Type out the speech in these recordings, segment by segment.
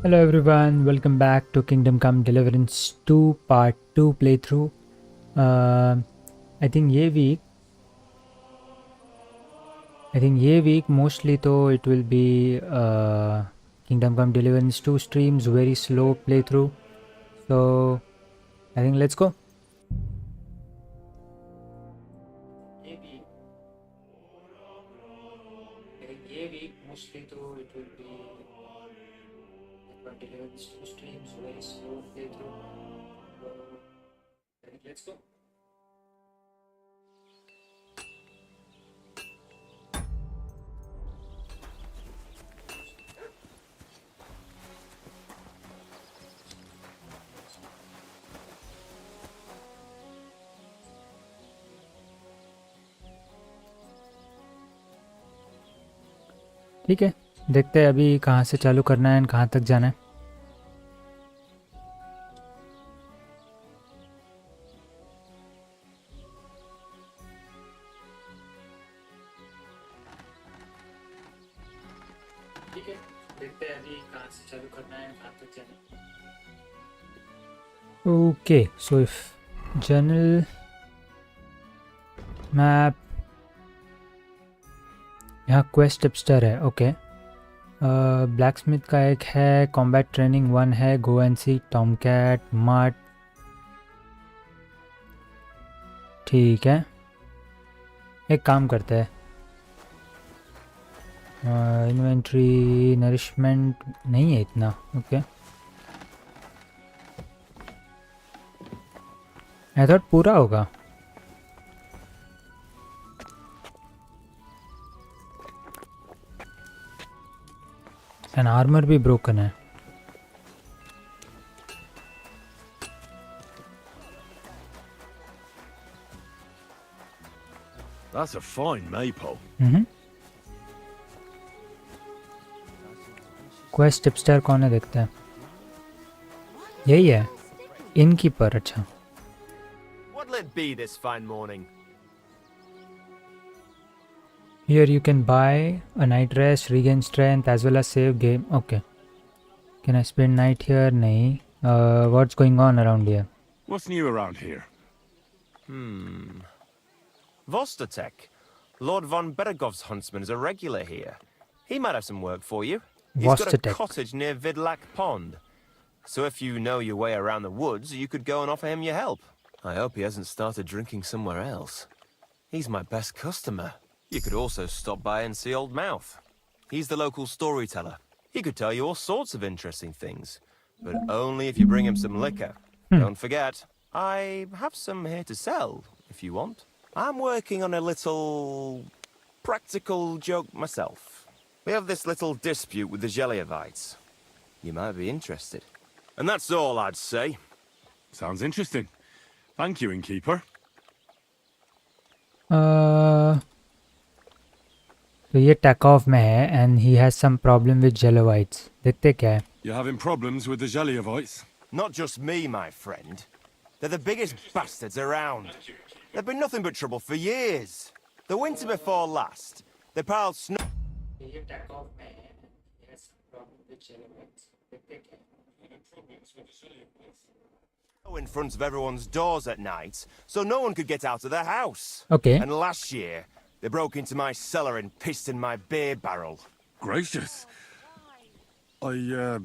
Hello everyone, welcome back to Kingdom Come Deliverance 2 Part 2 playthrough. I think ये week mostly though it will be Kingdom Come Deliverance 2 streams, very slow playthrough. So I think let's go. ये week mostly though it will be Deliverance 2 streams, very slow playthrough. So I think let's go. ठीक है, देखते हैं अभी कहाँ से चालू करना है एंड कहाँ तक जाना है. ठीक है, देखते हैं अभी कहाँ से चालू करना है कहाँ तक जाना है. Okay, so if general map यहाँ क्वेस्ट टिपस्टर है. ओके, ब्लैक स्मिथ का एक है, कॉम्बैट ट्रेनिंग 1 है, go and see tomcat mart. ठीक है, एक काम करते हैं, इन्वेंट्री नरिशमेंट नहीं है इतना. ओके, आई थॉट पूरा होगा. एंड आर्मर भी ब्रोकन है. That's a fine maypole. Quest tipster कौन है देखते हैं. यही है इनकीपर. अच्छा, What'll it be this fine morning? here you can buy a night rest, regain strength as well as save game. Okay, can I spend night here? nahi. What's going on around here? What's new around here? Vostatek. Lord von Beregov's huntsman is a regular here. He might have some work for you. He's got a Vostatek. cottage near Vidlak Pond. So if you know your way around the woods, you could go and offer him your help. I hope he hasn't started drinking somewhere else. He's my best customer. You could also stop by and see Old Mouth. He's the local storyteller. He could tell you all sorts of interesting things, but only if you bring him some liquor. Don't forget, I have some here to sell, if you want. I'm working on a little practical joke myself. We have this little dispute with the Geliovites. You might be interested. And that's all I'd say. Sounds interesting. Thank you, innkeeper. तो ये Takov में है and he has some problem with Jelovites. देखते क्या है. You're having problems with the Geliovites? Not just me, my friend. They're the biggest bastards around. They've been nothing but trouble for years. The winter before last, they piled snow in front of everyone's doors at night, so no one could get out of their house. Okay. And last year, they broke into my cellar and pissed in my beer barrel. Gracious. I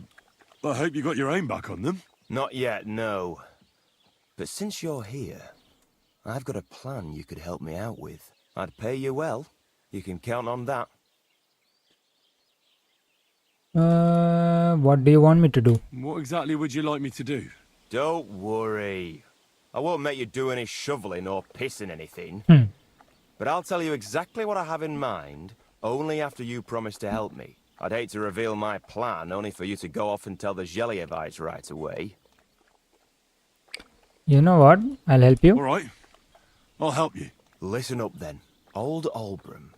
hope you got your aim back on them. Not yet, no. But since you're here, I've got a plan you could help me out with. I'd pay you well. You can count on that. What do you want me to do? What exactly would you like me to do? Don't worry. I won't make you do any shoveling or pissing anything. But I'll tell you exactly what I have in mind, only after you promise to help me. I'd hate to reveal my plan, only for you to go off and tell the Geliovites right away. You know what? I'll help you. All right. I'll help you. Listen up then. Old Olbram,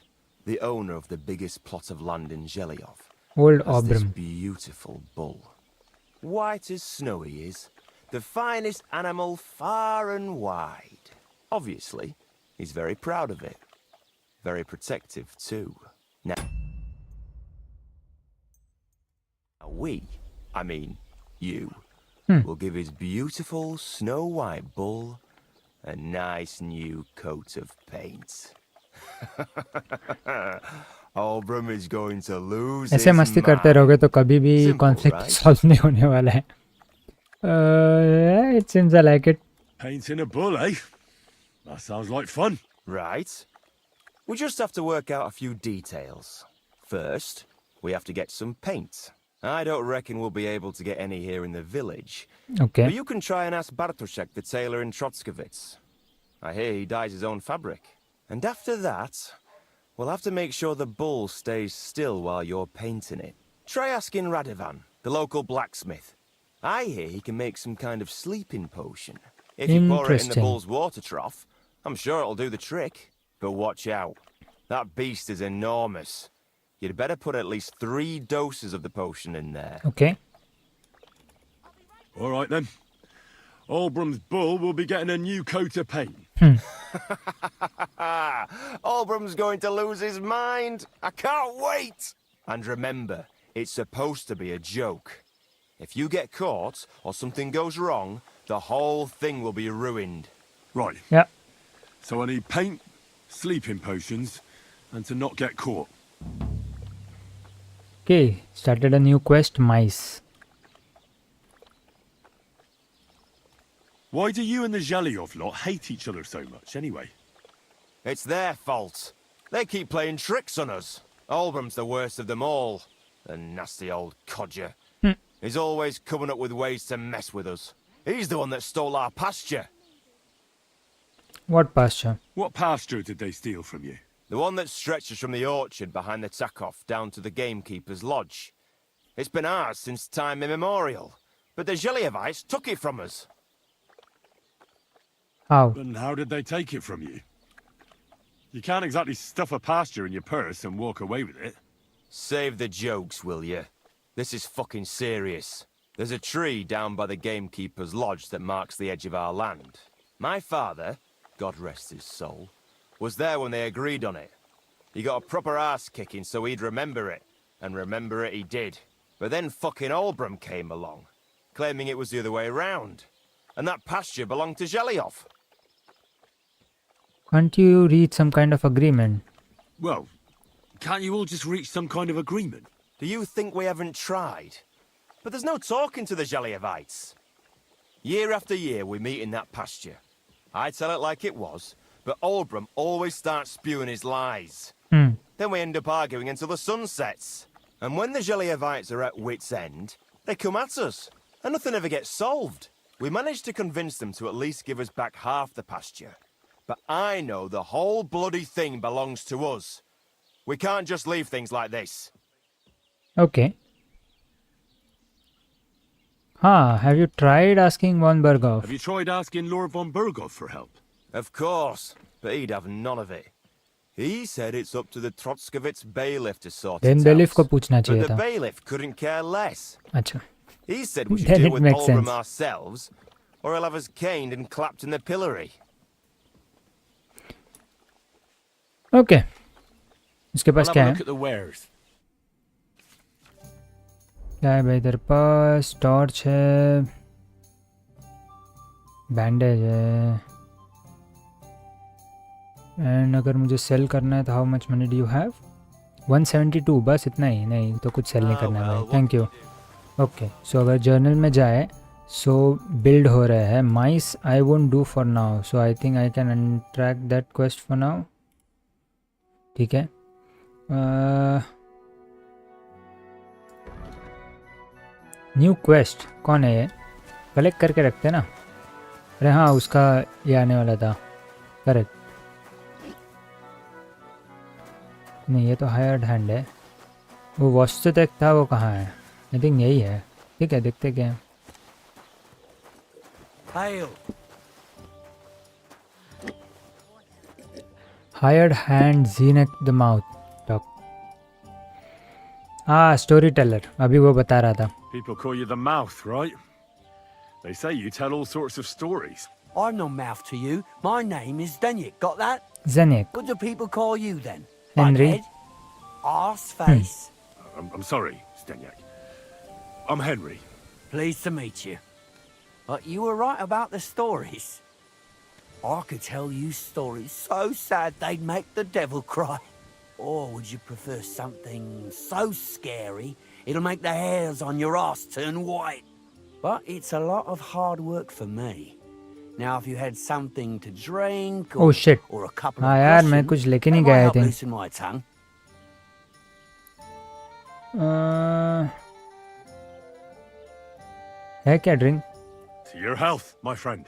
the owner of the biggest plot of land in Geliov, Old has this Obram. beautiful bull. White as snow he is. The finest animal far and wide. Obviously, he's very proud of it. Very protective too. Now we I mean, you, Hmm. will give his beautiful snow-white bull a nice new coat of paint. Aubrem is going to lose ऐसे his मस्ती करते रहोगे तो mind. कभी भी Simple, conflict right? Solve नहीं होने वाला है. It seems I like it. Painting a bull, eh? That sounds like fun. Right. We just have to work out a few details. First, we have to get some paint. I don't reckon we'll be able to get any here in the village. Okay. But you can try and ask Bartoszek, the tailor in Trotskovitz. I hear he dyes his own fabric. And after that, we'll have to make sure the bull stays still while you're painting it. Try asking Radovan, the local blacksmith. I hear he can make some kind of sleeping potion. If you pour it in the Interesting. bull's water trough, I'm sure it'll do the trick. But watch out. That beast is enormous. You'd better put at least 3 doses of the potion in there. Okay. All right, then. Albrum's bull will be getting a new coat of paint. Albrum's going to lose his mind. I can't wait. And remember, it's supposed to be a joke. If you get caught or something goes wrong, the whole thing will be ruined. Right. Yeah. So I need paint, sleeping potions, and to not get caught. Okay. Started a new quest. Mice. Why do you and the Zhelyov lot hate each other so much, anyway? It's their fault. They keep playing tricks on us. Albrum's the worst of them all. The nasty old codger. He's always coming up with ways to mess with us. He's the one that stole our pasture. What pasture? What pasture did they steal from you? The one that stretches from the orchard behind the Takov down to the gamekeeper's lodge. It's been ours since time immemorial, but the Zhelyevites took it from us. How? And how did they take it from you? You can't exactly stuff a pasture in your purse and walk away with it. Save the jokes, will you? This is fucking serious. There's a tree down by the gamekeeper's lodge that marks the edge of our land. My father, God rest his soul, was there when they agreed on it. He got a proper ass kicking so he'd remember it. And remember it he did. But then fucking Albrum came along, claiming it was the other way around. And that pasture belonged to Zhelyov. Can't you reach some kind of agreement? Well, can't you all just reach some kind of agreement? Do you think we haven't tried? But there's no talking to the Zhelyevites. Year after year we meet in that pasture. I tell it like it was, but Albrum always starts spewing his lies. Then we end up arguing until the sun sets. And when the Zhelyevites are at wit's end, they come at us, and nothing ever gets solved. We managed to convince them to at least give us back half the pasture. But I know the whole bloody thing belongs to us. We can't just leave things like this. Okay. Have you tried asking von Berghoff? Have you tried asking Lord von Berghoff for help? Of course, but he'd have none of it. He said it's up to the Trotskovitz bailiff to sort Then it bailiff out. को पूछना But चाहिए the था. bailiff couldn't care less. अच्छा. He said we should Then deal it with makes Albrum sense. ourselves, or he'll have us caned and clapped in the pillory. Okay. इसके I'll pass have क्या a है? look at the wares. क्या है भाई इधर पास? Torch है, bandage है, and अगर मुझे सेल करना है तो how much money do you have? 172. बस इतना ही? नहीं तो कुछ सेल नहीं करना है भाई. Thank you. ओके. सो अगर जर्नल में जाए सो बिल्ड हो रहा है. Mice I won't do for now, so I think I can untrack that quest for now. ठीक है. न्यू क्वेस्ट कौन है ये? कलेक्ट करके रखते ना. अरे हाँ, उसका ये आने वाला था. करेक्ट. नहीं, ये तो हायर्ड हैंड है. वो वॉच तक था, वो कहाँ है? आई थिंक यही है. ठीक है, देखते क्या है. Hired hand Jeanette the mouth talk. Story teller. अभी वो बता रहा था. People call you the mouth, right? They say you tell all sorts of stories. I'm no mouth to you. My name is Zdeněk. Got that? Zenek. What do people call you then? Henry. Butthead? Arse face? I'm sorry, Zdeněk. I'm Henry. Pleased to meet you. But you were right about the stories. I could tell you stories so sad they'd make the devil cry. Or would you prefer something so scary it'll make the hairs on your ass turn white? But it's a lot of hard work for me. Now if you had something to drink or, Oh shit. or a couple हाँ of यार मैं questions, कुछ लेके that नहीं might गया help I think. loosen my tongue. है क्या drink? To your health, my friend.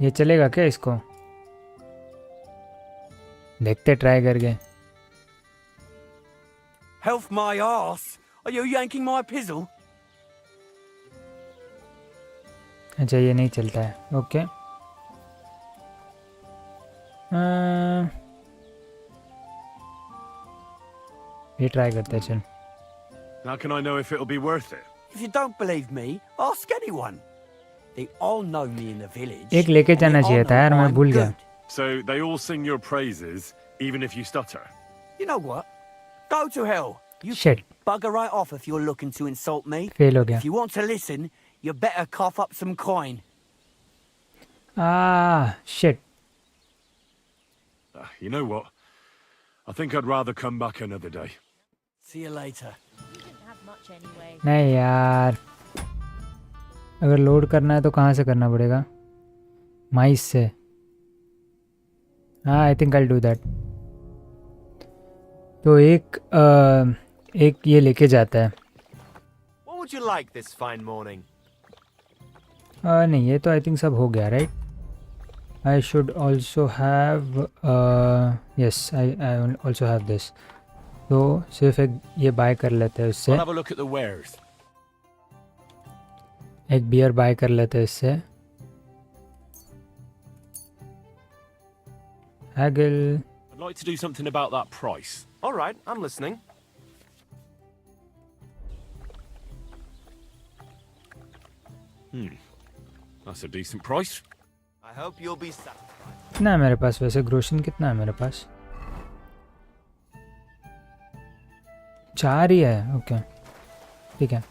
ये चलेगा क्या इसको? देखते ट्राई करके. Health my arse? Are you yanking my pizzle? अच्छा ये नहीं चलता है. ओके. ये ट्राई करते हैं चल. How can I know if it'll be worth it? If you don't believe me, ask anyone. They all know me in the village. एक लेके and they जाना all चाहिए know था यार, मैं I'm भूल गया. good. So they all sing your praises, even if you stutter. You know what? Go to hell. You Shit. bugger right off if you're looking to insult me. Fail हो गया. If you want to listen, you better cough up some coin. Shit. You know what? I think I'd rather come back another day. See you later. You didn't have much anyway. नहीं यार, अगर load करना है तो कहाँ से करना पड़ेगा? माइस से. हाँ आई थिंक आई डू दैट. तो एक ये लेके जाता है. What would you like this fine morning? नहीं ये तो आई थिंक सब हो गया right. I should also have yes I also have this. तो सिर्फ एक ये बाय कर लेते हैं उससे. I'll have a look at the wares. एक बियर बाय कर लेते हैं इससे. Hegel. I'd like to do something about that price. All right, I'm listening. That's a decent price. I hope you'll be satisfied. कितना है मेरे पास वैसे? ग्रोशन कितना है मेरे पास? 4 ही है. ओके ठीक है.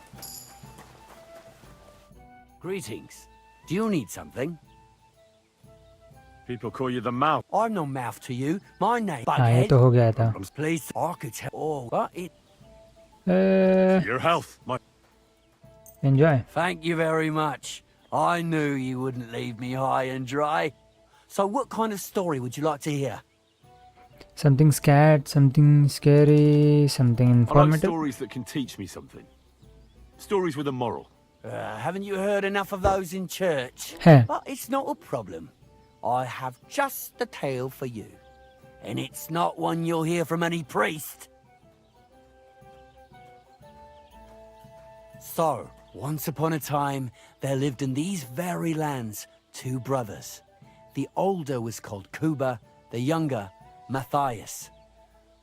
Greetings. Do you need something? People call you the mouth. I'm no mouth to you. My name. हाँ ये तो हो गया था. Please, I could tell. Oh, but it. Your health, my. Enjoy. Thank you very much. I knew you wouldn't leave me high and dry. So, what kind of story would you like to hear? Something scared, something scary, something I like informative. stories that can teach me something. Stories with a moral. Haven't you heard enough of those in church? है. But it's not a problem. I have just the tale for you. And it's not one you'll hear from any priest. So, once upon a time, there lived in these very lands 2 brothers. The older was called Kuba, the younger, Matthias.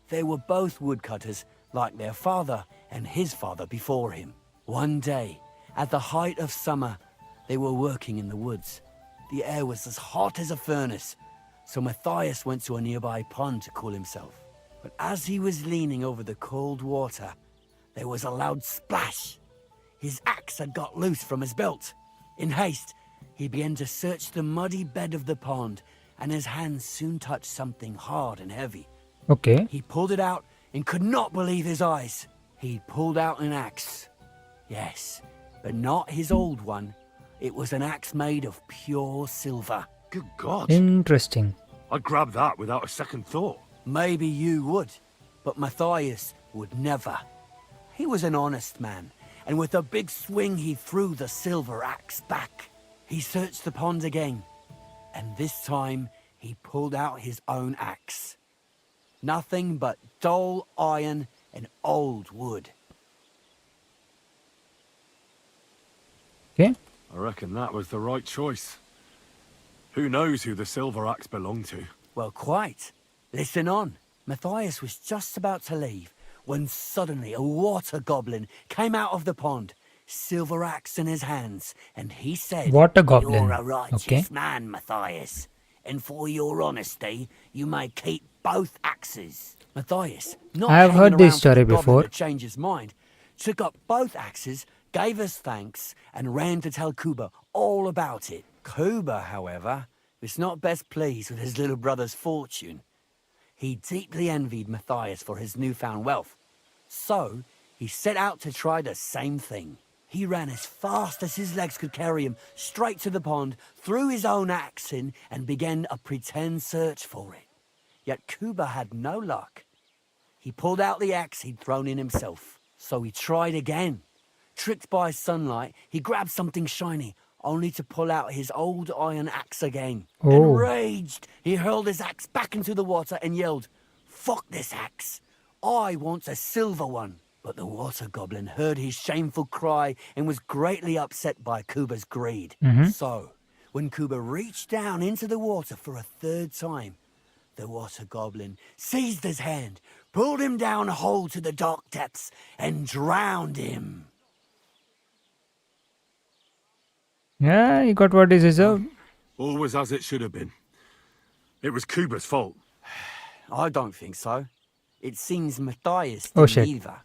They were both woodcutters, like their father and his father before him. One day, at the height of summer, they were working in the woods. The air was as hot as a furnace, so Matthias went to a nearby pond to cool himself. But as he was leaning over the cold water, there was a loud splash. His axe had got loose from his belt. In haste, he began to search the muddy bed of the pond, and his hands soon touched something hard and heavy. Okay. He pulled it out and could not believe his eyes. He pulled out an axe. Yes, but not his old one. It was an axe made of pure silver. Good God. Interesting. I'd grab that without a second thought. Maybe you would, but Matthias would never. He was an honest man, and with a big swing he threw the silver axe back. He searched the pond again, and this time he pulled out his own axe. Nothing but dull iron and old wood. Okay. I reckon that was the right choice. Who knows who the silver axe belonged to? Well, quite. Listen on. Matthias was just about to leave when suddenly a water goblin came out of the pond, silver axe in his hands, and he said, Water goblin. "You're a righteous Okay. man, Matthias, and for your honesty, you may keep both axes. Matthias, not I have hanging heard this around for story the goblin before. to change his mind, took up both axes, gave us thanks, and ran to tell Kuba all about it. Kuba, however, was not best pleased with his little brother's fortune. He deeply envied Matthias for his newfound wealth. So, he set out to try the same thing. He ran as fast as his legs could carry him straight to the pond, threw his own axe in, and began a pretend search for it. Yet Kuba had no luck. He pulled out the axe he'd thrown in himself. So he tried again. Tricked by sunlight, he grabbed something shiny, only to pull out his old iron axe again. Oh. Enraged, he hurled his axe back into the water and yelled, "Fuck this axe! I want a silver one!" But the water goblin heard his shameful cry and was greatly upset by Kuba's greed. So, when Kuba reached down into the water for a third time, the water goblin seized his hand, pulled him down whole to the dark depths, and drowned him. Yeah, he got what he deserved. All was as it should have been. It was Kuba's fault. I don't think so. It seems Matthias Oh, didn't shit. either.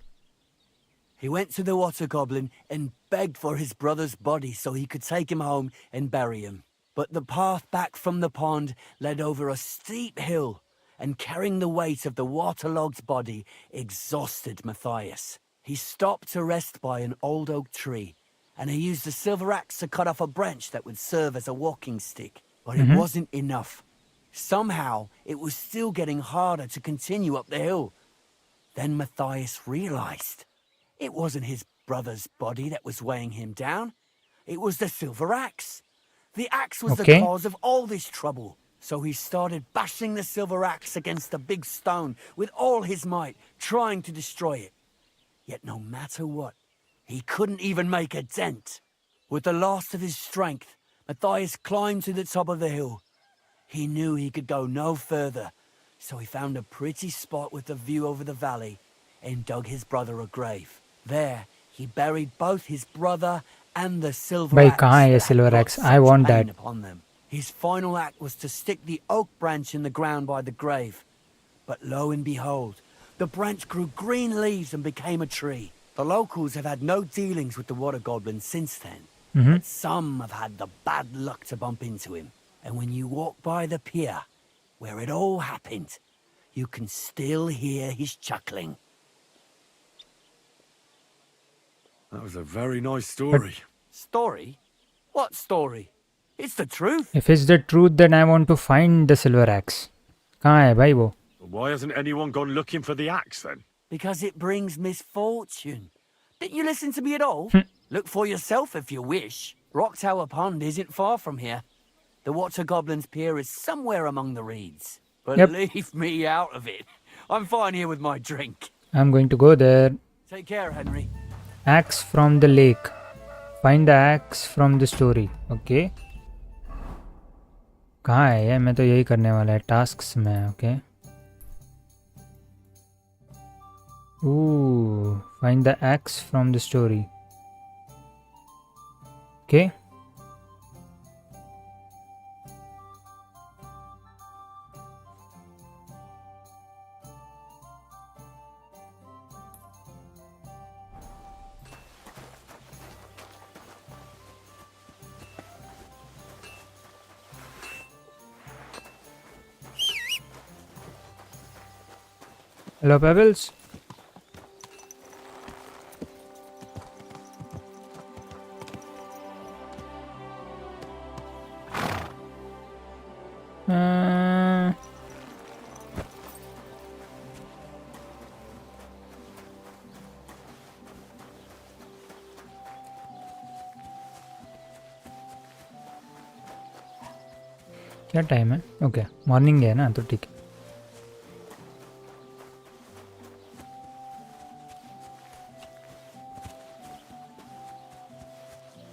He went to the water goblin and begged for his brother's body so he could take him home and bury him. But the path back from the pond led over a steep hill, and carrying the weight of the waterlogged body exhausted Matthias. He stopped to rest by an old oak tree, and he used a silver axe to cut off a branch that would serve as a walking stick. But it wasn't enough. Somehow, it was still getting harder to continue up the hill. Then Matthias realized it wasn't his brother's body that was weighing him down. It was the silver axe. The axe was Okay. the cause of all this trouble. So he started bashing the silver axe against the big stone with all his might, trying to destroy it. Yet no matter what, he couldn't even make a dent. With the last of his strength, Matthias climbed to the top of the hill. He knew he could go no further, so he found a pretty spot with a view over the valley and dug his brother a grave. There, he buried both his brother and the silver Bhai, axe. kahan hai ye that had silver brought axe? I such want pain that. upon them. His final act was to stick the oak branch in the ground by the grave. But lo and behold, the branch grew green leaves and became a tree. The locals have had no dealings with the water goblin since then. But some have had the bad luck to bump into him. And when you walk by the pier, where it all happened, you can still hear his chuckling. That was a very nice story. Story? What story? It's the truth. If it's the truth, then I want to find the silver axe. Kahan hai bhai wo? Why hasn't anyone gone looking for the axe then? Because it brings misfortune. Didn't you listen to me at all? Look for yourself if you wish. Rock Tower Pond isn't far from here. The Water Goblin's Pier is somewhere among the reeds. But Yep. leave me out of it. I'm fine here with my drink. I'm going to go there. Take care, Henry. Axe from the lake. Find the axe from the story. Okay. कहाँ है ये? मैं तो यही करने वाला है tasks में. Okay. Ooh, find the axe from the story. Okay. Hello, Pebbles. क्या टाइम है? ओके, मॉर्निंग है ना, तो ठीक है.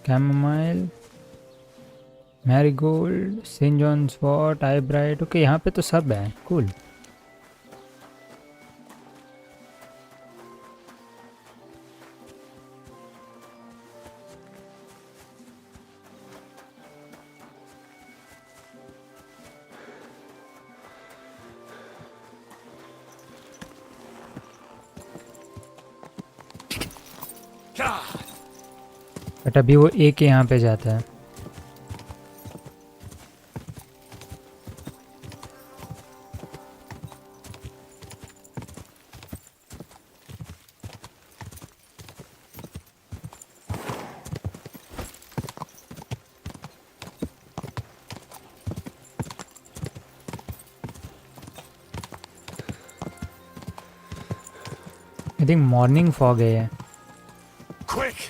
Chamomile, marigold, saint john's wort, eyebright. Okay, यहाँ पे तो सब है. कूल. बट अभी वो ए के यहाँ पे जाता है. आई थिंक मॉर्निंग फॉग है. Quick!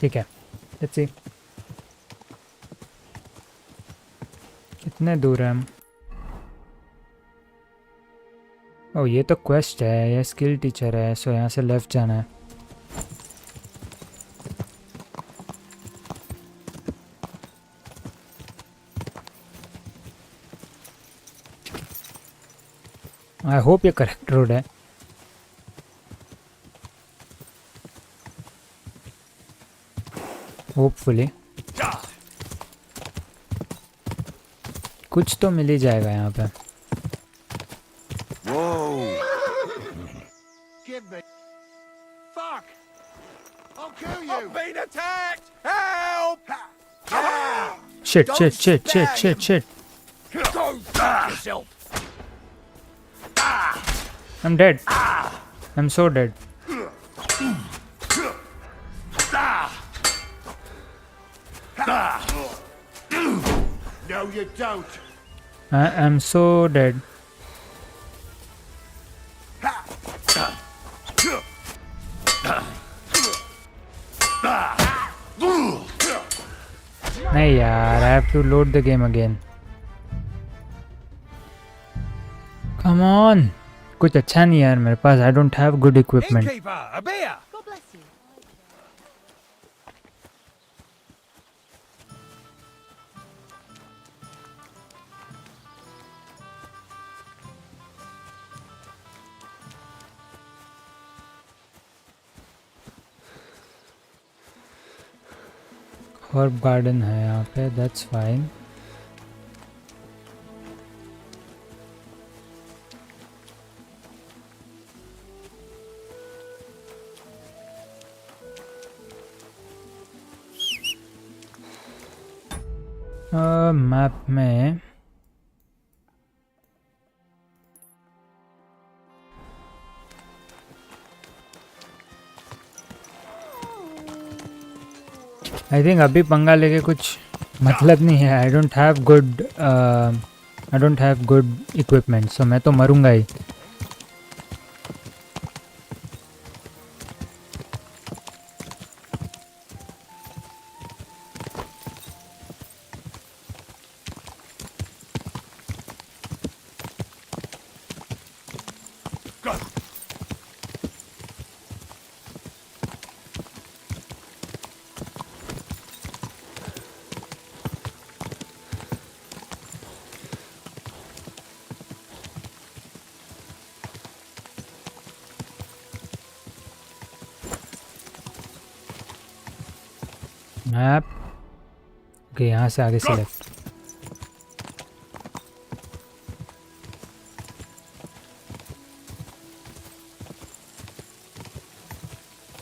ठीक है, लेट्स सी कितने दूर है हम. ओह ये तो क्वेस्ट है, ये स्किल टीचर है, सो यहाँ से लेफ्ट जाना है. आई होप ये करेक्ट रोड है. होपफुली कुछ तो मिल ही जाएगा यहाँ पे. Whoa! Give me. Fuck! I'll kill you! I've been attacked! Help! Shit, shit, shit, shit, shit, shit. Go fuck yourself! I'm dead. I'm so dead. No, you don't. I am so dead. नहीं यार, I have to load the game again. Come on. कुछ अच्छा नहीं है यार मेरे पास. I don't have good equipment. Innkeeper, a beer! God bless you. Herb garden है यहाँ पे, that's fine. मैप में आई थिंक अभी पंगा लेके कुछ मतलब नहीं है. I don't have good equipment, so मैं तो मरूंगा ही. मैप ओके, यहाँ से आगे से लेफ्ट.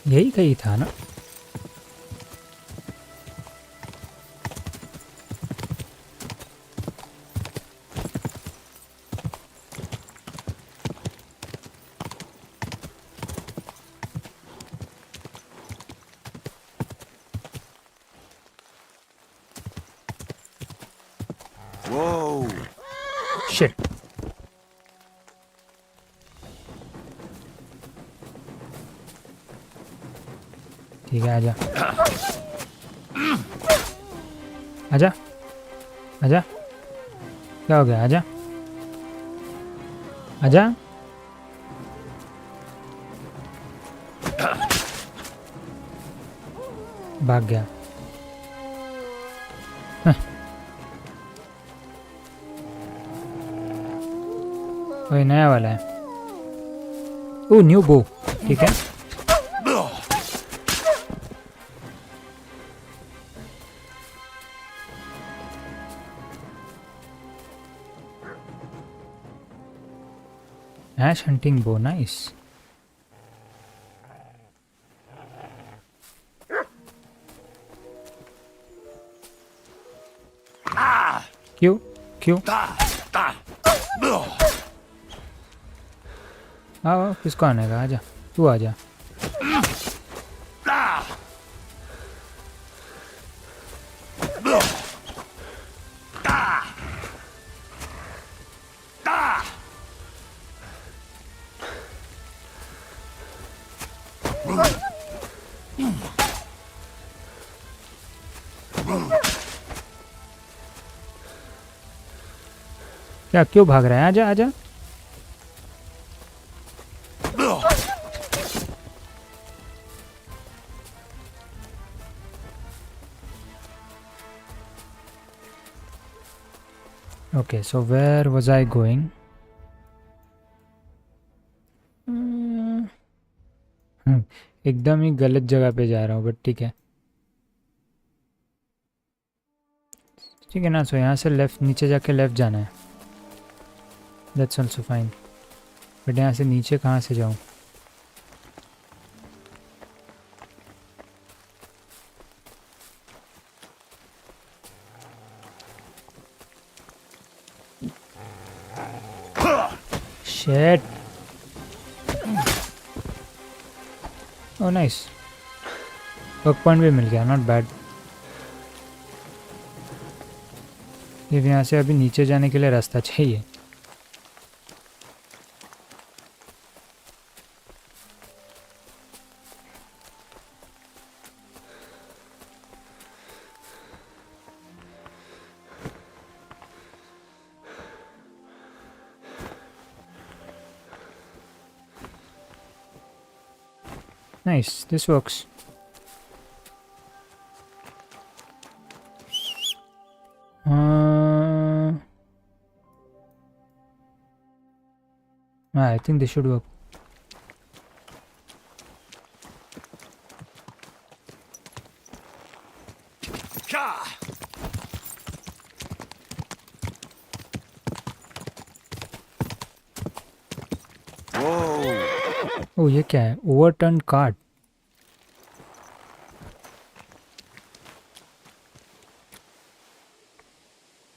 यही कहीं था ना. Whoa! Shit. ठीक है, आजा आजा आजा. क्या हो गया? आजा आजा. भाग गया. ओए नया वाला है। ओ न्यू बो, ठीक है। Ash hunting bow, nice. क्यों क्यों? आओ, किसको आने का? आजा, तू आजा। क्या, क्यों भाग रहा है? आजा आजा। Okay, so where was I going? एकदम ही गलत जगह पे जा रहा हूँ, बट ठीक है। ठीक है ना। सो यहाँ से लेफ्ट, नीचे जाके लेफ्ट जाना है। That's also fine. बट यहाँ से नीचे कहाँ से जाऊँ? Shit. Oh nice. Work point भी मिल गया, नॉट बैड। ये यहाँ से अभी नीचे जाने के लिए रास्ता चाहिए। Nice, this works. I think this should work. Oh, ये क्या है? Overturned cart.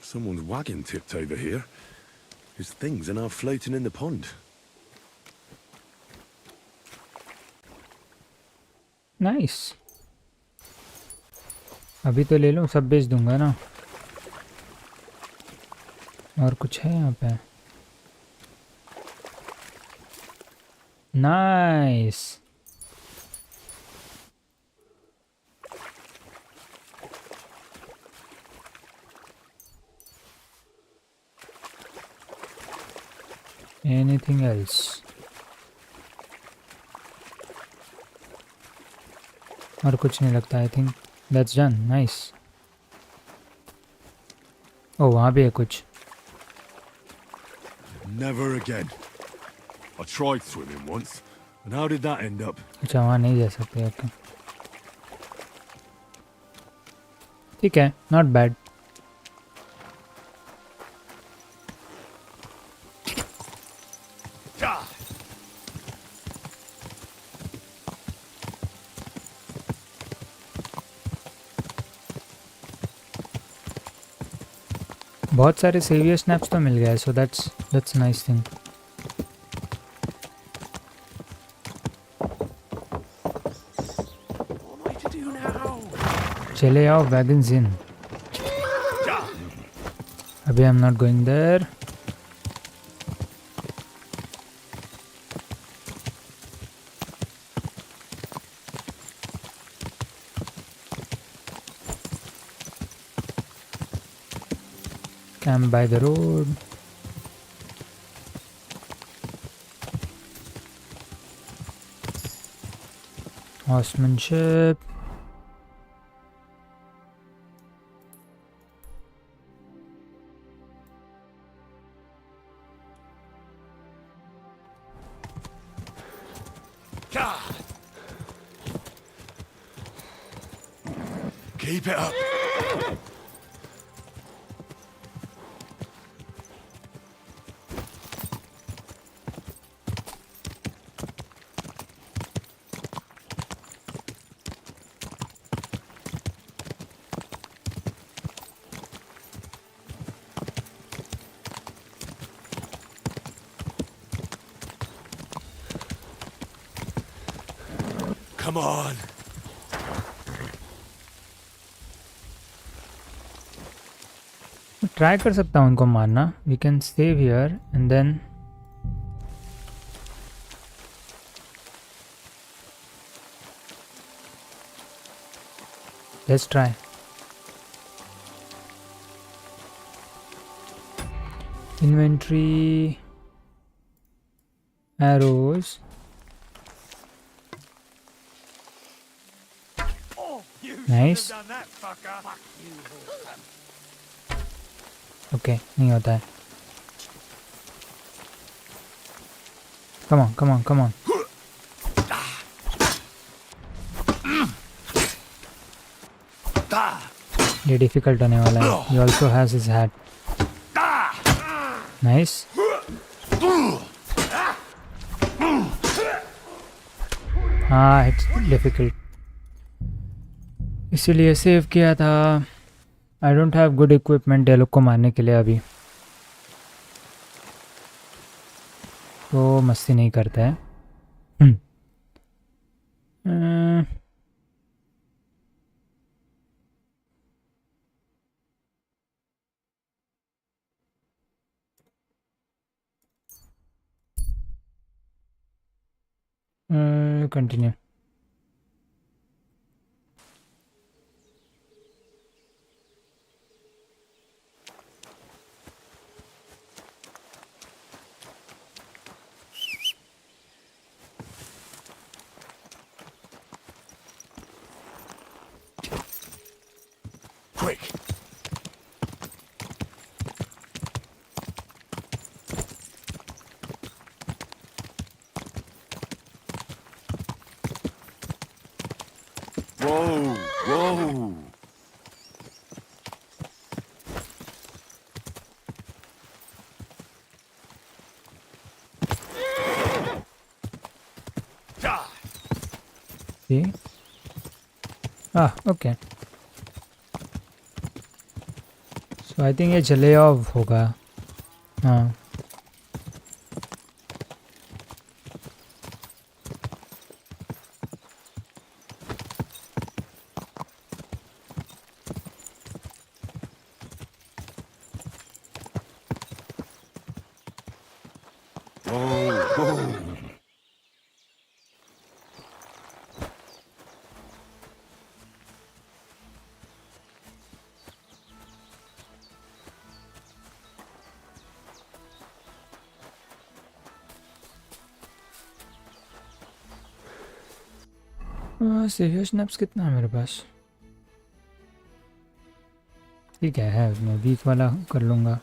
Someone's wagon tipped over here. His things are now floating in the pond. Nice. अभी तो ले लूँ, सब बेच दूंगा ना। और कुछ है यहाँ पे? Nice. Anything else? और कुछ नहीं लगता। I think that's done. Nice. ओ वहाँ भी है कुछ। Never again. I tried swimming once, and how did that end up? अच्छा, वहाँ नहीं जा सकते। ओके, ठीक है, नॉट बैड। बहुत सारे सेवियर स्नैप्स तो मिल गए, सो दैट्स नाइस थिंग। चले आओ वैगन्स इन। अभी I am not going there. Camp by the road. Horsemanship. Keep it up. Come on. Try कर सकता हूँ उनको मारना. We can save here and then let's try. Inventory, arrows. Nice. Okay, नहीं होता है. Come on, come on, come on. ये difficult होने वाला है. He also has his hat. Nice. हाँ, it's difficult. इसीलिए सेव किया था. आई डोंट हैव गुड इक्विपमेंट ये लोग को मारने के लिए अभी, तो मस्ती नहीं करता है. Continue. Quick. Whoa, whoa. See? Ah, okay. So I think ये जले ऑफ होगा. हाँ. सीरियस स्नैप्स कितना है मेरे पास? ठीक है मैं वीक वाला कर लूँगा.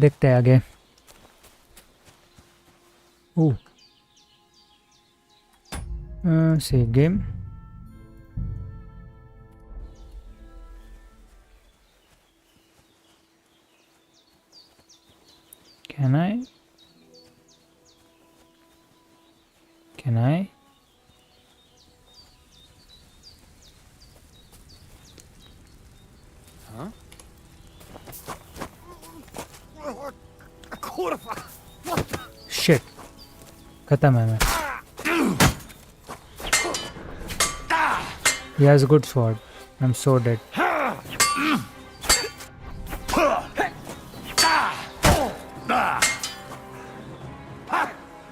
देखते हैं आगे. Oh, save game. Can I? Can I? Huh? Shit. खत्म है मैं. He has a good sword. I'm so dead.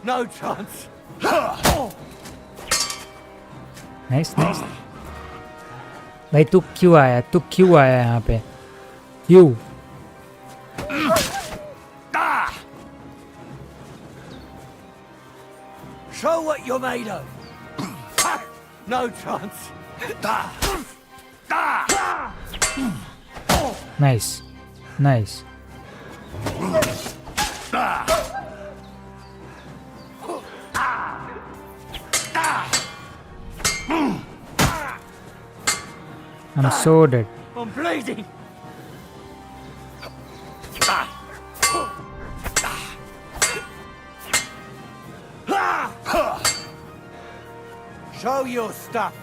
No chance. Nice, nice. भाई तू क्यों आया? तू क्यों आया यहाँ पे? क्यों? Show what you're made of. No chance. Nice. Nice. I'm so dead. I'm bleeding. Show your stuff.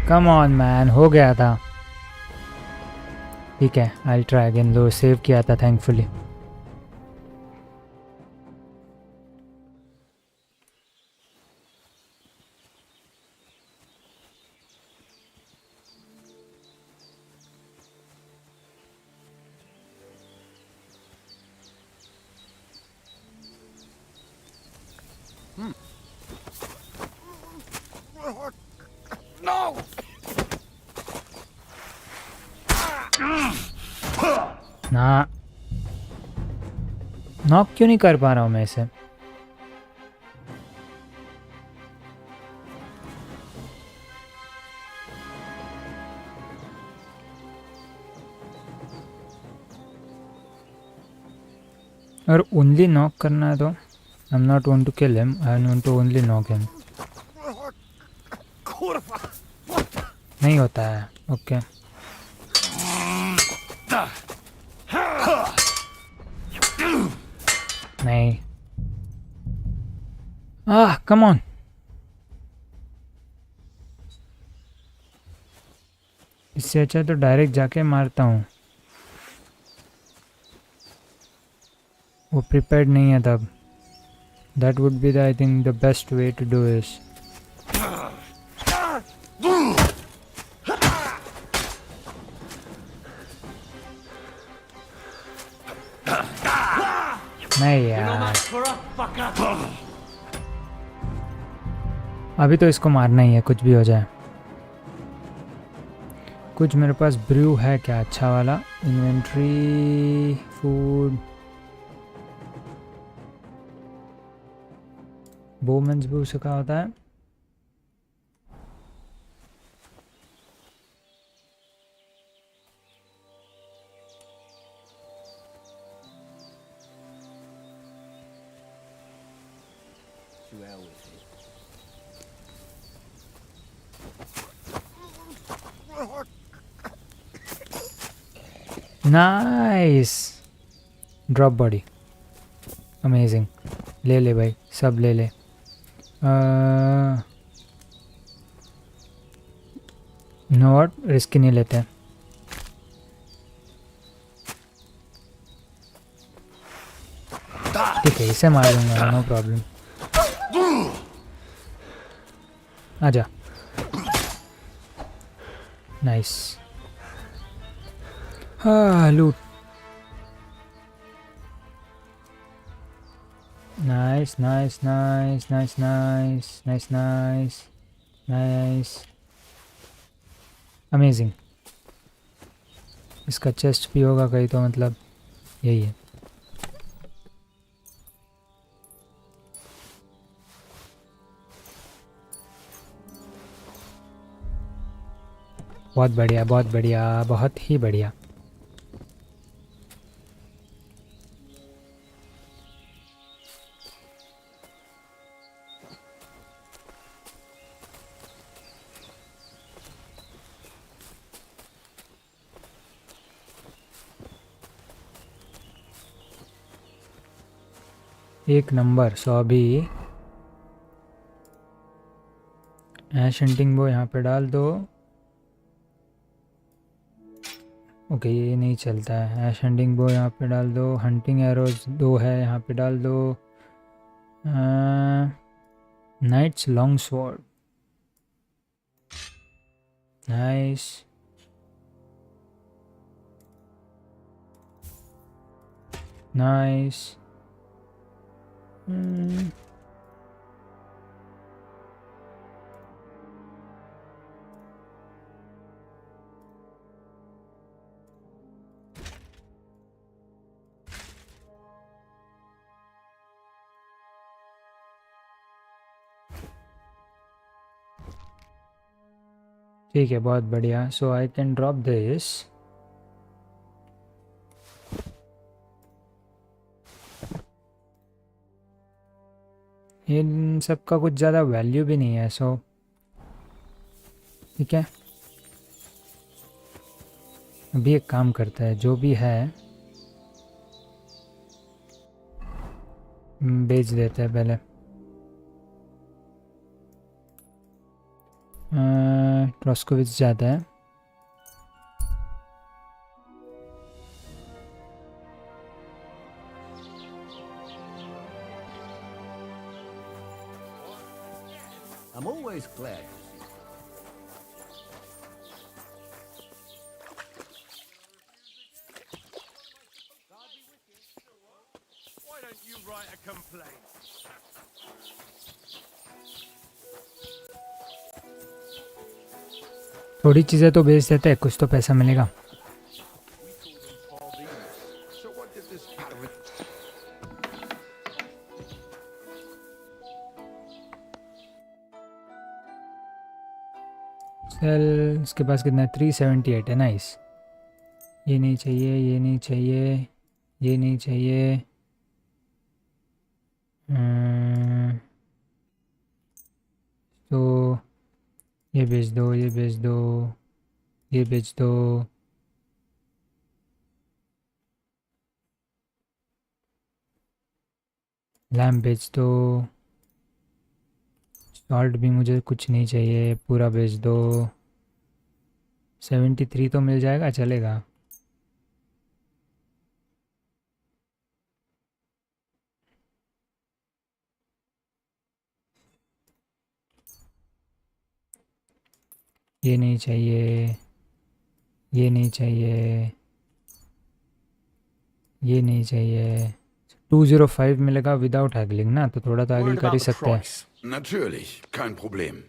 Come on man, हो गया था. ठीक है, I'll try again. लो सेव किया था thankfully. No! ना नॉक क्यों नहीं कर पा रहा हूँ मैं इसे. और ओनली नॉक करना है तो I am not want to kill him, I want to only knock him. नहीं होता है. ओके नहीं. Come on. इससे अच्छा तो डायरेक्ट जाके मारता हूँ. वो प्रिपेयर्ड नहीं है तब. That would be the I think the best way to do इस. नहीं यार, अभी तो इसको मारना ही है कुछ भी हो जाए. कुछ मेरे पास ब्रू है क्या अच्छा वाला. इन्वेंट्री फूड बोमेंस ब्रू से क्या होता है. Nice drop body. अमेजिंग. ले ले भाई, सब ले ले. नो व्हाट, रिस्क नहीं लेते हैं. ठीक है, इसे मार दूंगा, नो प्रॉब्लम. आजा. नाइस. लूट. Nice nice nice nice nice nice nice nice. Amazing. इसका चेस्ट भी होगा कहीं तो, मतलब यही है. बहुत बढ़िया, बहुत बढ़िया, बहुत ही बढ़िया. एक नंबर. सो अभी ऐश हंटिंग बो यहाँ पे डाल दो. ओके ये नहीं चलता है. ऐश हंटिंग बो यहाँ पे डाल दो. हंटिंग एरोज 2 है यहाँ पे डाल दो. Knight's long sword. Nice. Nice. ठीक है, बहुत बढ़िया. So I can drop this. इन सब का कुछ ज़्यादा वैल्यू भी नहीं है, सो ठीक है. अभी एक काम करता है, जो भी है बेच देते हैं पहले. ट्रॉस्कोविच जाता है. I'm always glad. Why don't you write a complaint? थोड़ी चीज़ें तो बेच देते हैं, कुछ तो पैसा मिलेगा. So what did this sell. इसके पास कितना है? 378 है. नाइस. ये नहीं चाहिए, ये नहीं चाहिए, ये नहीं चाहिए. तो ये बेच दो, ये बेच दो, ये बेच दो. लैम्प बेच दो. सॉल्ट भी मुझे कुछ नहीं चाहिए, पूरा बेच दो. 73 तो मिल जाएगा, चलेगा. ये नहीं चाहिए, ये नहीं चाहिए, ये नहीं चाहिए. 205 मिलेगा विदाउट हैगलिंग ना, तो थोड़ा तो हैगल Worried कर ही about the सकते हैं. price? Natürlich, kein Problem.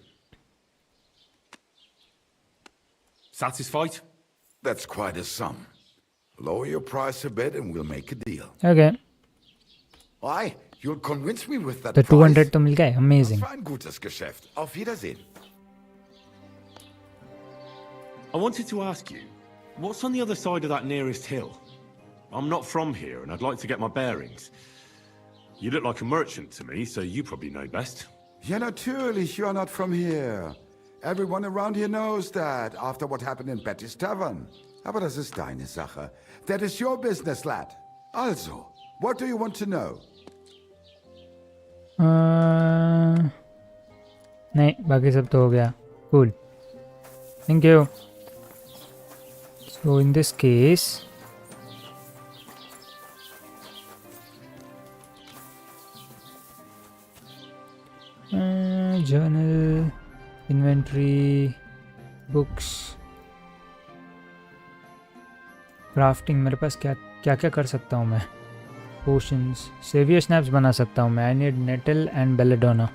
Satisfied? That's quite a sum. Lower your price a bit and we'll make a deal. Okay. Why? You'll convince me with that तो price? 200 तो मिल गए. Das amazing. war ein gutes Geschäft. Auf Wiedersehen. I wanted to ask you, what's on the other side of that nearest hill? I'm not from here, and I'd like to get my bearings. You look like a merchant to me, so you probably know best. Ja, natürlich, you are not from here. Everyone around here knows that, after what happened in Betty's Tavern. Aber das ist deine Sache. That is your business, lad. Also, what do you want to know? नहीं, बाकी सब तो हो गया. Cool. Thank you. So in this case journal, inventory, books, crafting. मेरे पास क्या क्या क्या कर सकता हूँ मैं? पोशंस, सेवियर स्नैप्स बना सकता हूँ मैं. I need nettle and belladonna.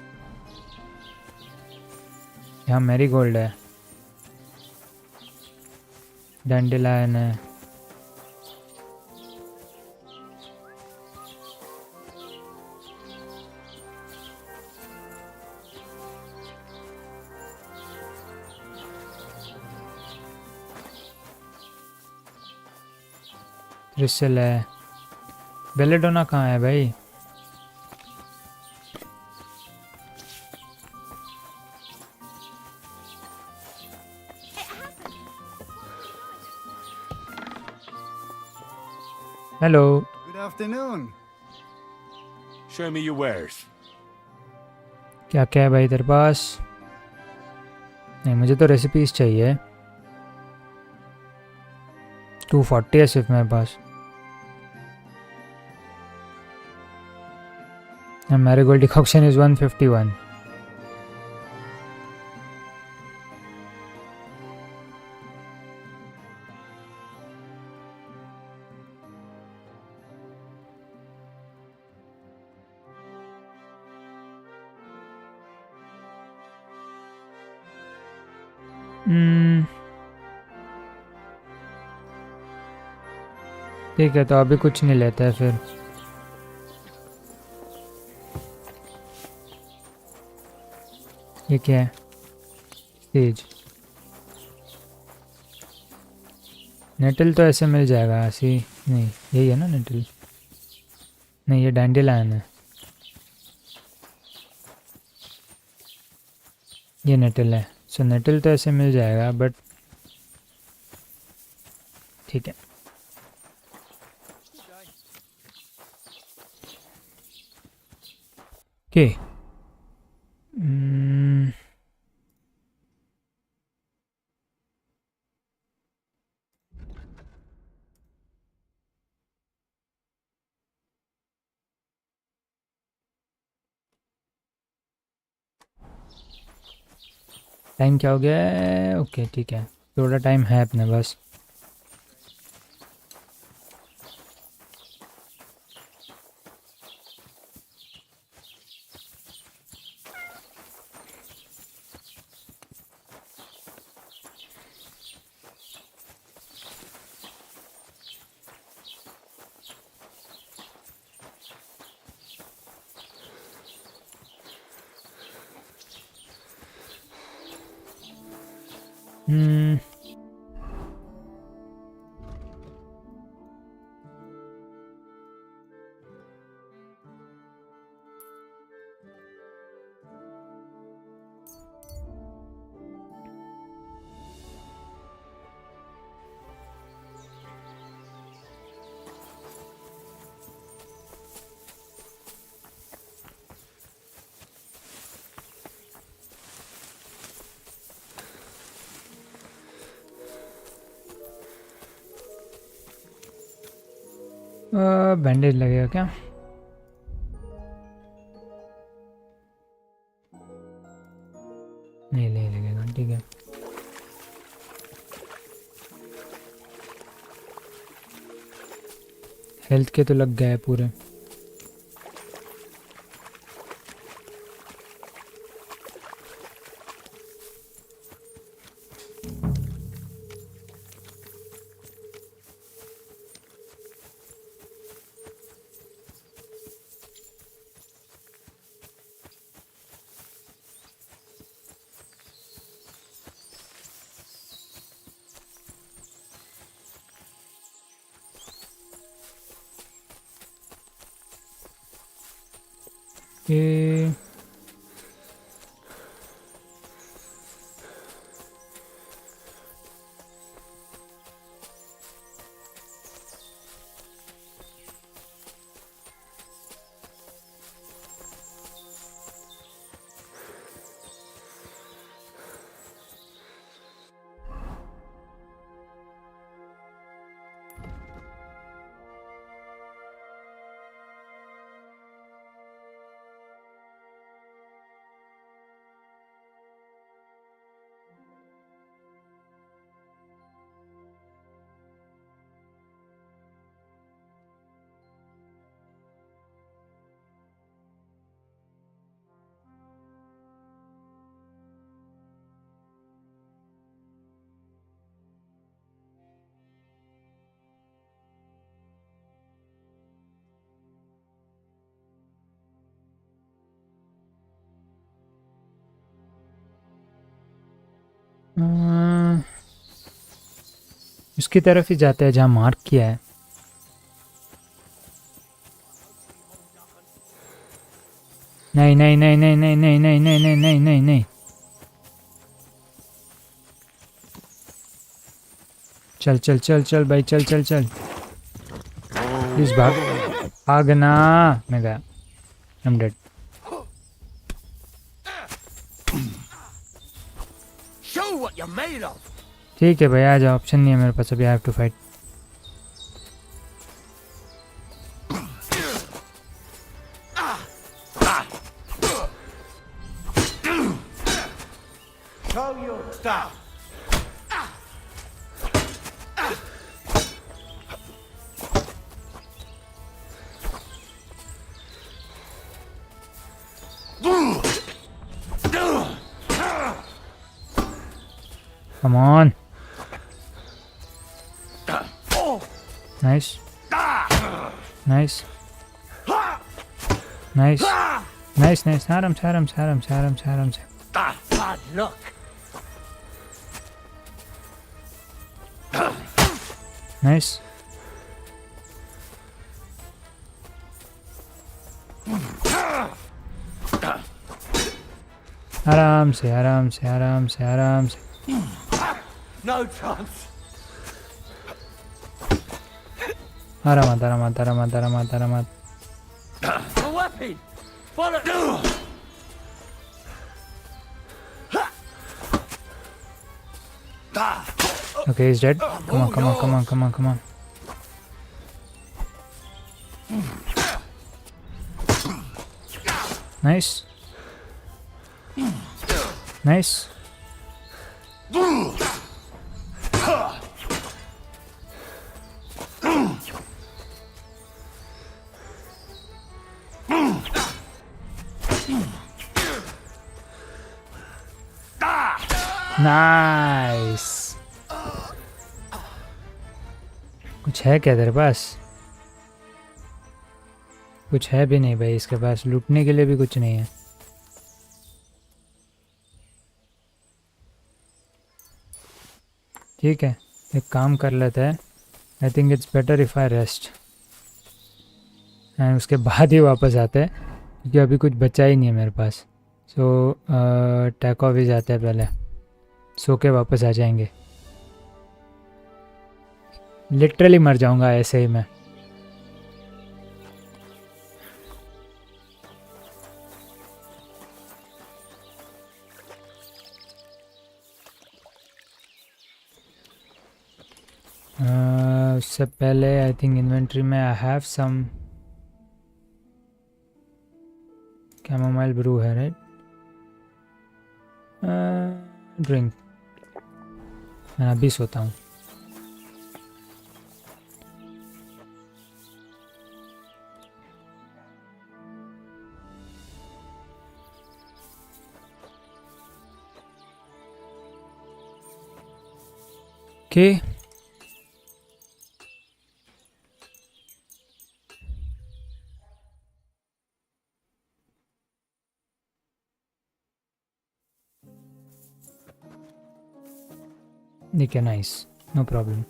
यहाँ मैरीगोल्ड है, डैंडेलायन है. क्रिस्टल है. बेलेडोना कहाँ है भाई? Hello. Good afternoon. Show me your wares. क्या क्या है भाई तेरे पास? नहीं, मुझे तो रेसिपीज चाहिए. 240 है सिर्फ मेरे पास. Marigold decoction is 151. ठीक है, तो अभी कुछ नहीं लेता है फिर. ये क्या है? स्टेज. नेटल तो ऐसे मिल जाएगा ऐसी नहीं, यही है ना नेटल? नहीं, ये डैंडेलियन है, ये नेटल है। सो नेटल तो ऐसे मिल जाएगा, बट ठीक है। ओके, टाइम क्या हो गया है? ओके ठीक है, थोड़ा टाइम है अपने बस। बैंडेज लगेगा क्या? नहीं लगेगा, ठीक है। हेल्थ के तो लग गए पूरे। ये उसकी तरफ ही जाते हैं जहाँ मार्क किया है। नहीं नहीं नहीं नहीं नहीं नहीं नहीं नहीं नहीं नहीं नहीं नहीं, चल चल चल चल भाई, चल चल चल प्लीज भाग, भागना। मैं गया, आई एम डेड। ठीक है भाई, आ जाओ, ऑप्शन नहीं है मेरे पास अभी, I have to fight. Come on. Nice. Nice. Nice. Nice, nice. आराम से, आराम से, आराम से, आराम से, आराम से। Bad luck. नाइस। आराम से आराम से आराम से आराम से। No chance. आरामत आरामत आरामत आरामत आरामत। A weapon. Follow. Okay, he's dead. Come on, come on, come on, come on, come on. Nice. Nice. Nice. कुछ है क्या तेरे पास? कुछ है भी नहीं भाई इसके पास, लूटने के लिए भी कुछ नहीं है। ठीक है, एक काम कर लेते हैं। I think it's better if I rest and उसके बाद ही वापस आते हैं, क्योंकि अभी कुछ बचा ही नहीं है मेरे पास। सो टेक ऑफ ही जाते हैं, पहले सो के वापस आ जाएंगे। लिटरली मर जाऊंगा ऐसे ही मैं। उससे पहले आई थिंक इन्वेंट्री में I have some chamomile brew है, राइट? ड्रिंक। मैं अभी सोता हूँ। ओके, ठीक है, nice, no problem.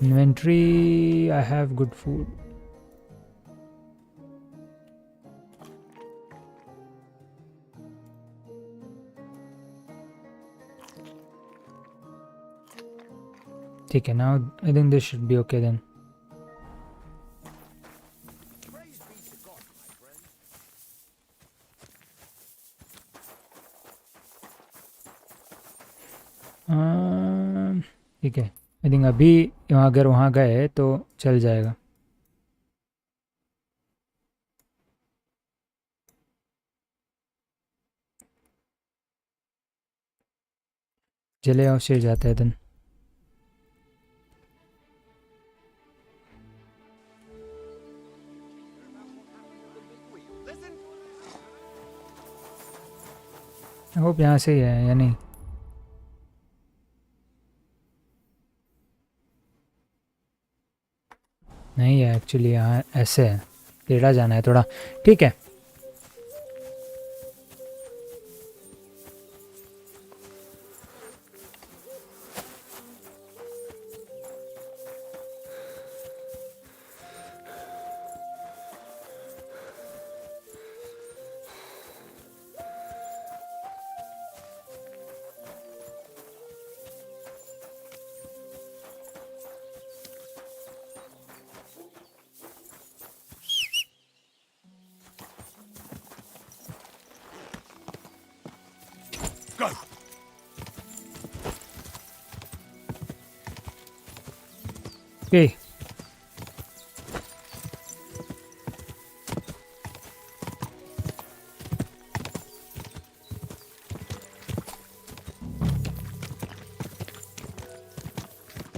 Inventory, I have good food. ठीक है, now I think this should be okay then. ठीक है, आई थिंक अभी अगर वहाँ गए तो चल जाएगा। चले आओ, से जाते हैं दिन। आई होप यहाँ से ही है या नहीं। नहीं है एक्चुअली, यहाँ ऐसे है, टेढ़ा जाना है थोड़ा। ठीक है, Go! ओके।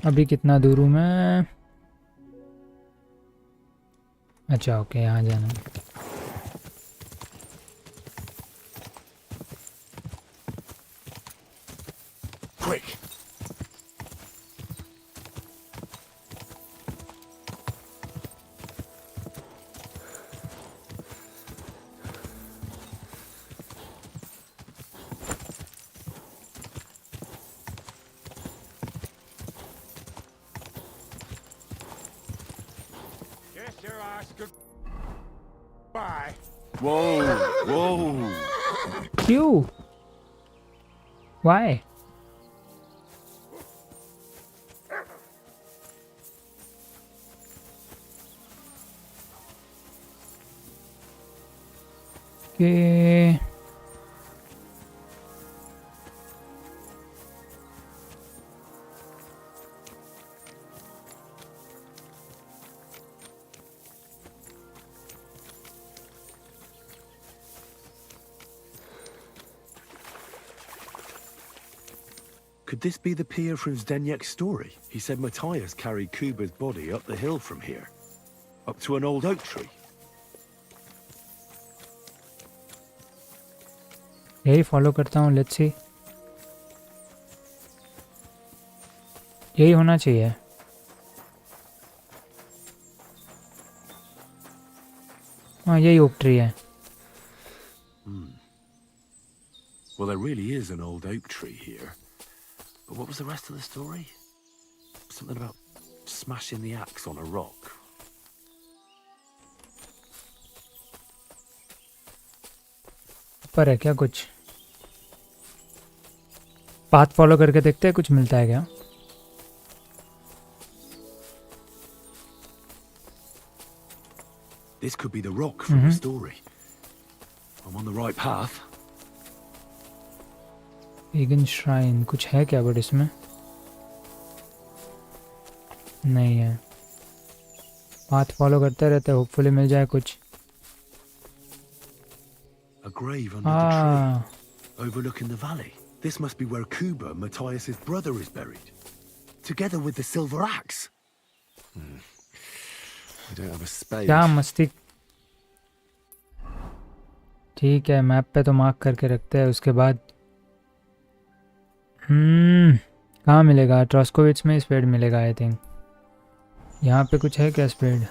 अभी कितना दूर हूँ मैं? अच्छा ओके, यहाँ जाना है। Quick! your ass goodbye. Whoa, whoa. क्यों? Why? Okay. Could this be the pier from Zdeněk's story? He said Matthias carried Kuba's body up the hill from here, up to an old oak tree. यही follow करता हूँ, let's see. यही होना चाहिए। हाँ, यही oak tree है। Well, there really is an old oak tree here. But what was the rest of the story? Something about smashing the axe on a rock. पर है क्या कुछ? पाथ फॉलो करके देखते हैं कुछ मिलता है क्या? This could be the rock from the story. I'm on the right path. Again shrine कुछ है क्या बट इसमें? नहीं है। पाथ फॉलो करते रहते हैं, होपफुली मिल जाए कुछ। A grave under the tree, overlooking the valley. This must be where Kuba, Matthias's brother, is buried, together with the silver axe. I don't have a spade. क्या मस्ती। ठीक है, मैप पे तो मार्क करके रखते हैं। उसके बाद कहाँ मिलेगा? ट्रॉस्कोविच में स्पेड मिलेगा आई थिंक। यहाँ पे कुछ है क्या स्पेड?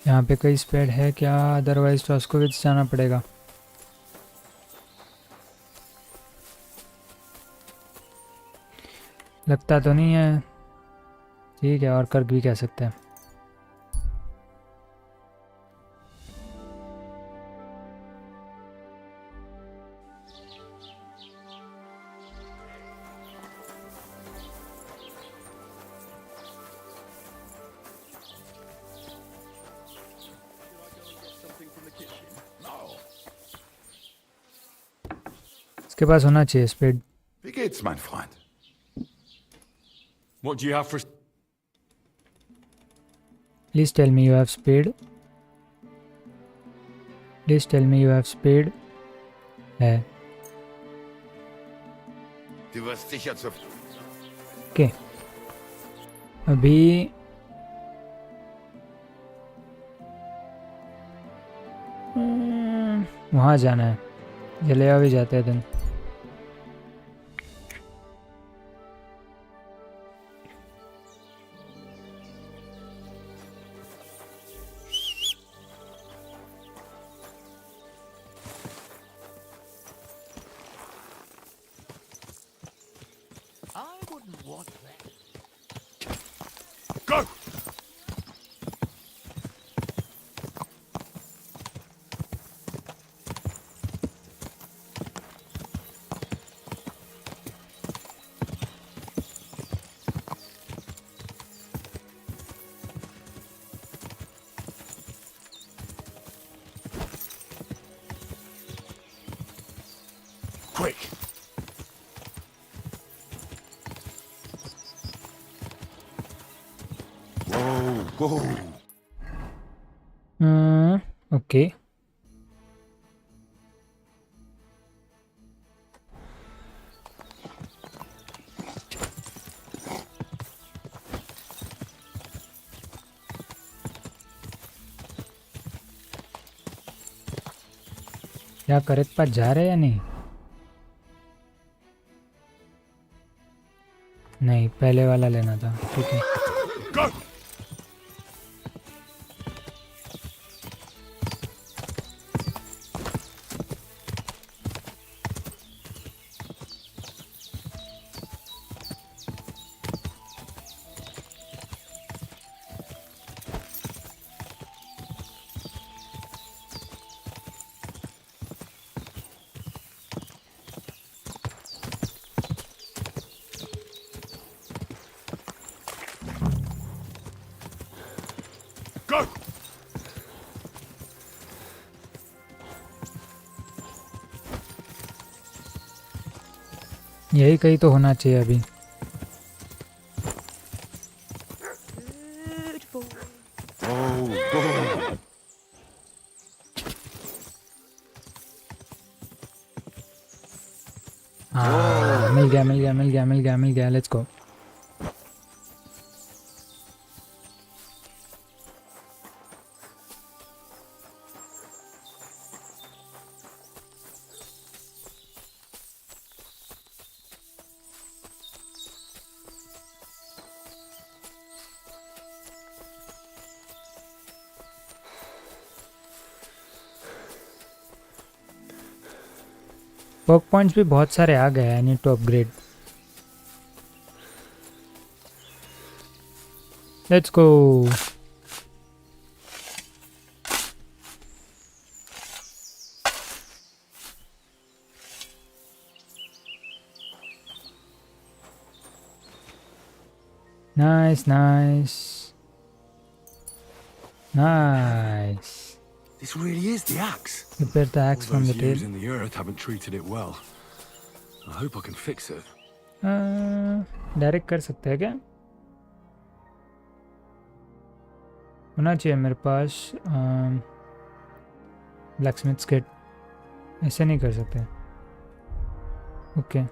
यहाँ पे कोई स्पेड है क्या? अदरवाइज ट्रॉस्कोविच जाना पड़ेगा। लगता तो नहीं है। ठीक है, और कर भी कह सकते हैं। इसके पास होना चाहिए speed. Wie geht's, mein Freund? What do you have for... Please tell me you have speed. Please tell me you have speed. है। Du wirst sicher zu... okay, अभी वहाँ जाना है। जलिया भी जाते हैं दिन। Go! Quick! Whoa! ओके। क्या करेक्ट पास जा रहे हैं या नहीं? नहीं, पहले वाला लेना था। ठीक है। Go! यही कहीं तो होना चाहिए अभी. Good boy. Oh, boy. हाँ, मिल गया. Let's go. वर्क पॉइंट्स भी बहुत सारे आ गए. I need to upgrade. Let's go. Nice. This really is the axe. Repair the axe All from the those tail. years in the earth haven't treated it well. I hope I can fix it. Direct कर सकते हैं क्या? होना चाहिए मेरे पास. Blacksmith kit. ऐसे नहीं कर सकते. ओके.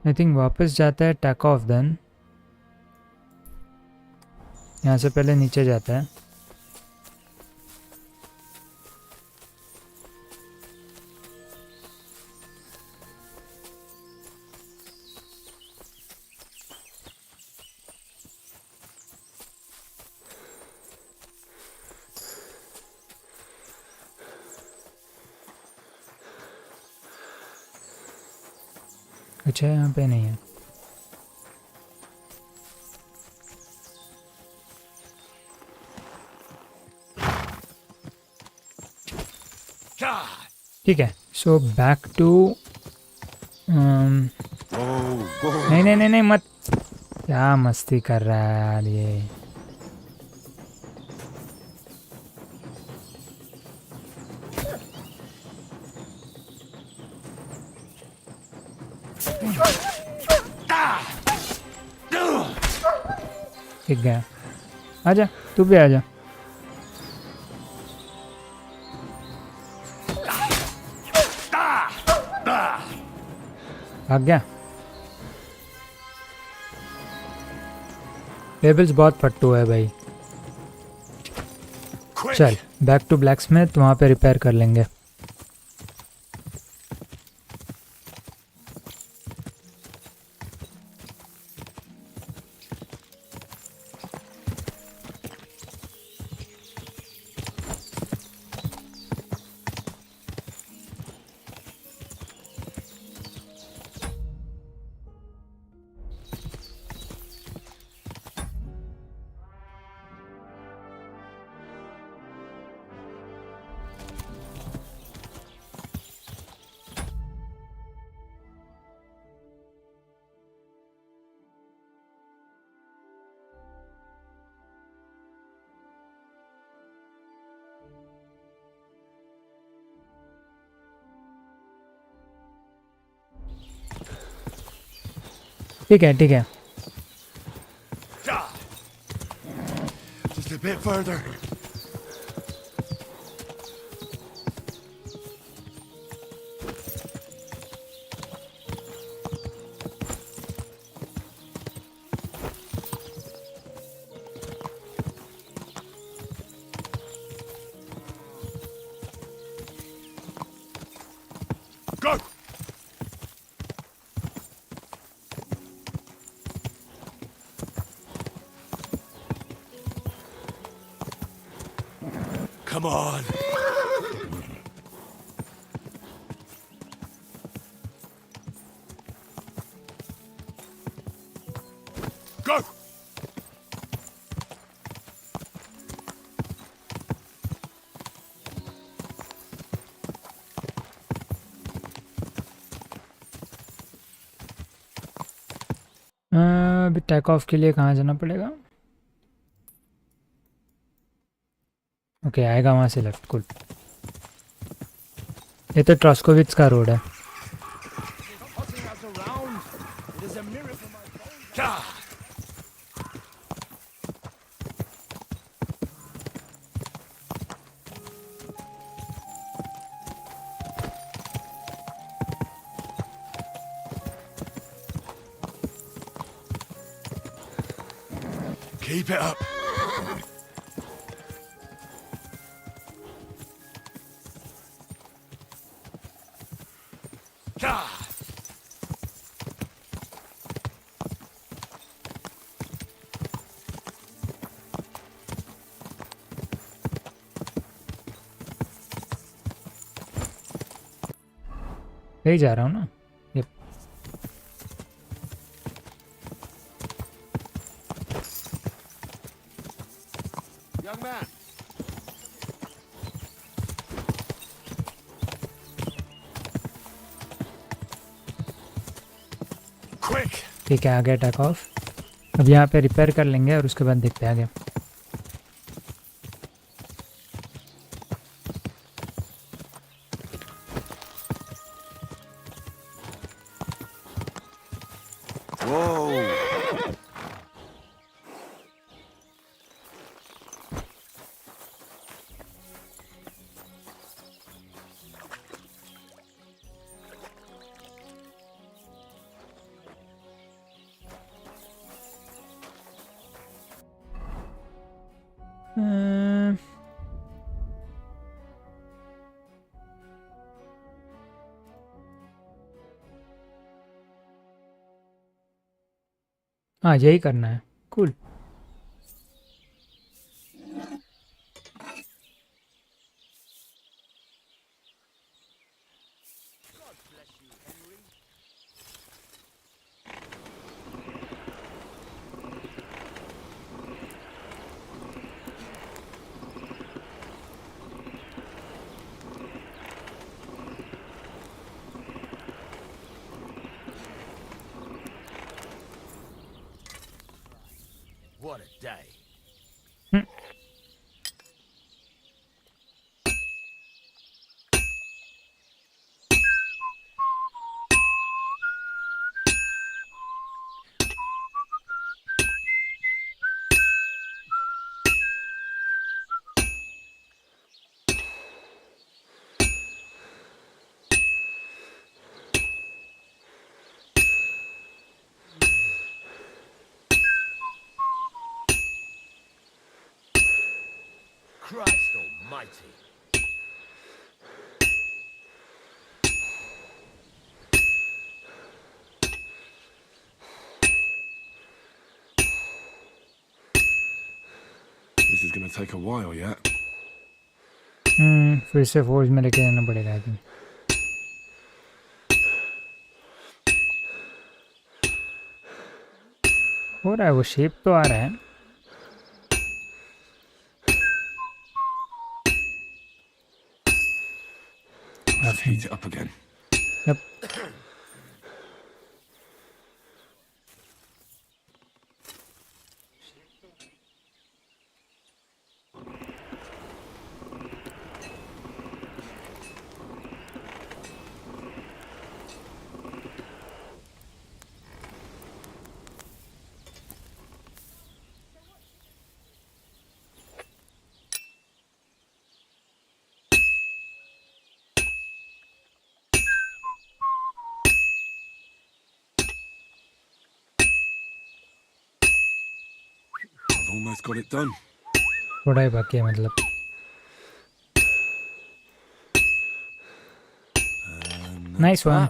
आई थिंक वापस जाता है टैक ऑफ. देन यहाँ से पहले नीचे जाता है. अच्छा यहाँ पे नहीं है. ठीक है. So back to. नहीं मत. क्या मस्ती कर रहा है यार ये. ठीक गया. आजा, तू भी आजा. भाग गया. टेबल्स बहुत फट्टू है भाई. चल बैक टू ब्लैकस्मिथ. वहाँ पे रिपेयर कर लेंगे. ठीक है. Just a bit further. Go! Come on. अभी टेक ऑफ के लिए कहाँ जाना पड़ेगा? ओके आएगा वहाँ से लेफ्ट। कुल, ये तो ट्रॉस्कोविट्स का रोड है। Keep it up. यही जा रहा हूँ ना। यप। Young man. Quick. ठीक है, आ गया टेक ऑफ। अब यहाँ पे रिपेयर कर लेंगे और उसके बाद देखते हैं आगे। Whoa. हाँ यही करना है। Cool. What a day. Christ almighty. This is going to take a while yet. फिर से फोर्ज में लेके जाना पड़ेगा आई थिंक। हो रहा है, वो शेप तो आ रहा है। Let's heat it up again. Yep. I've almost got it done. थोड़ा ही बाकी है मतलब। Nice one.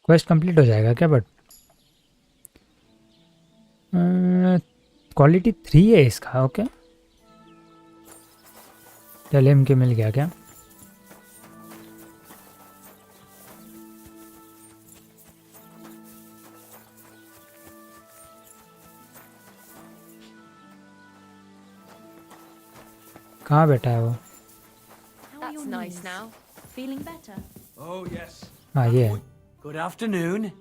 क्वेस्ट कंप्लीट हो जाएगा क्या? बट क्वालिटी 3 है इसका। ओके टेल हिम के मिल गया क्या? कहाँ बैठा है वो? How are your knees now? Feeling better? Oh, yes. हाँ ये है. Good afternoon.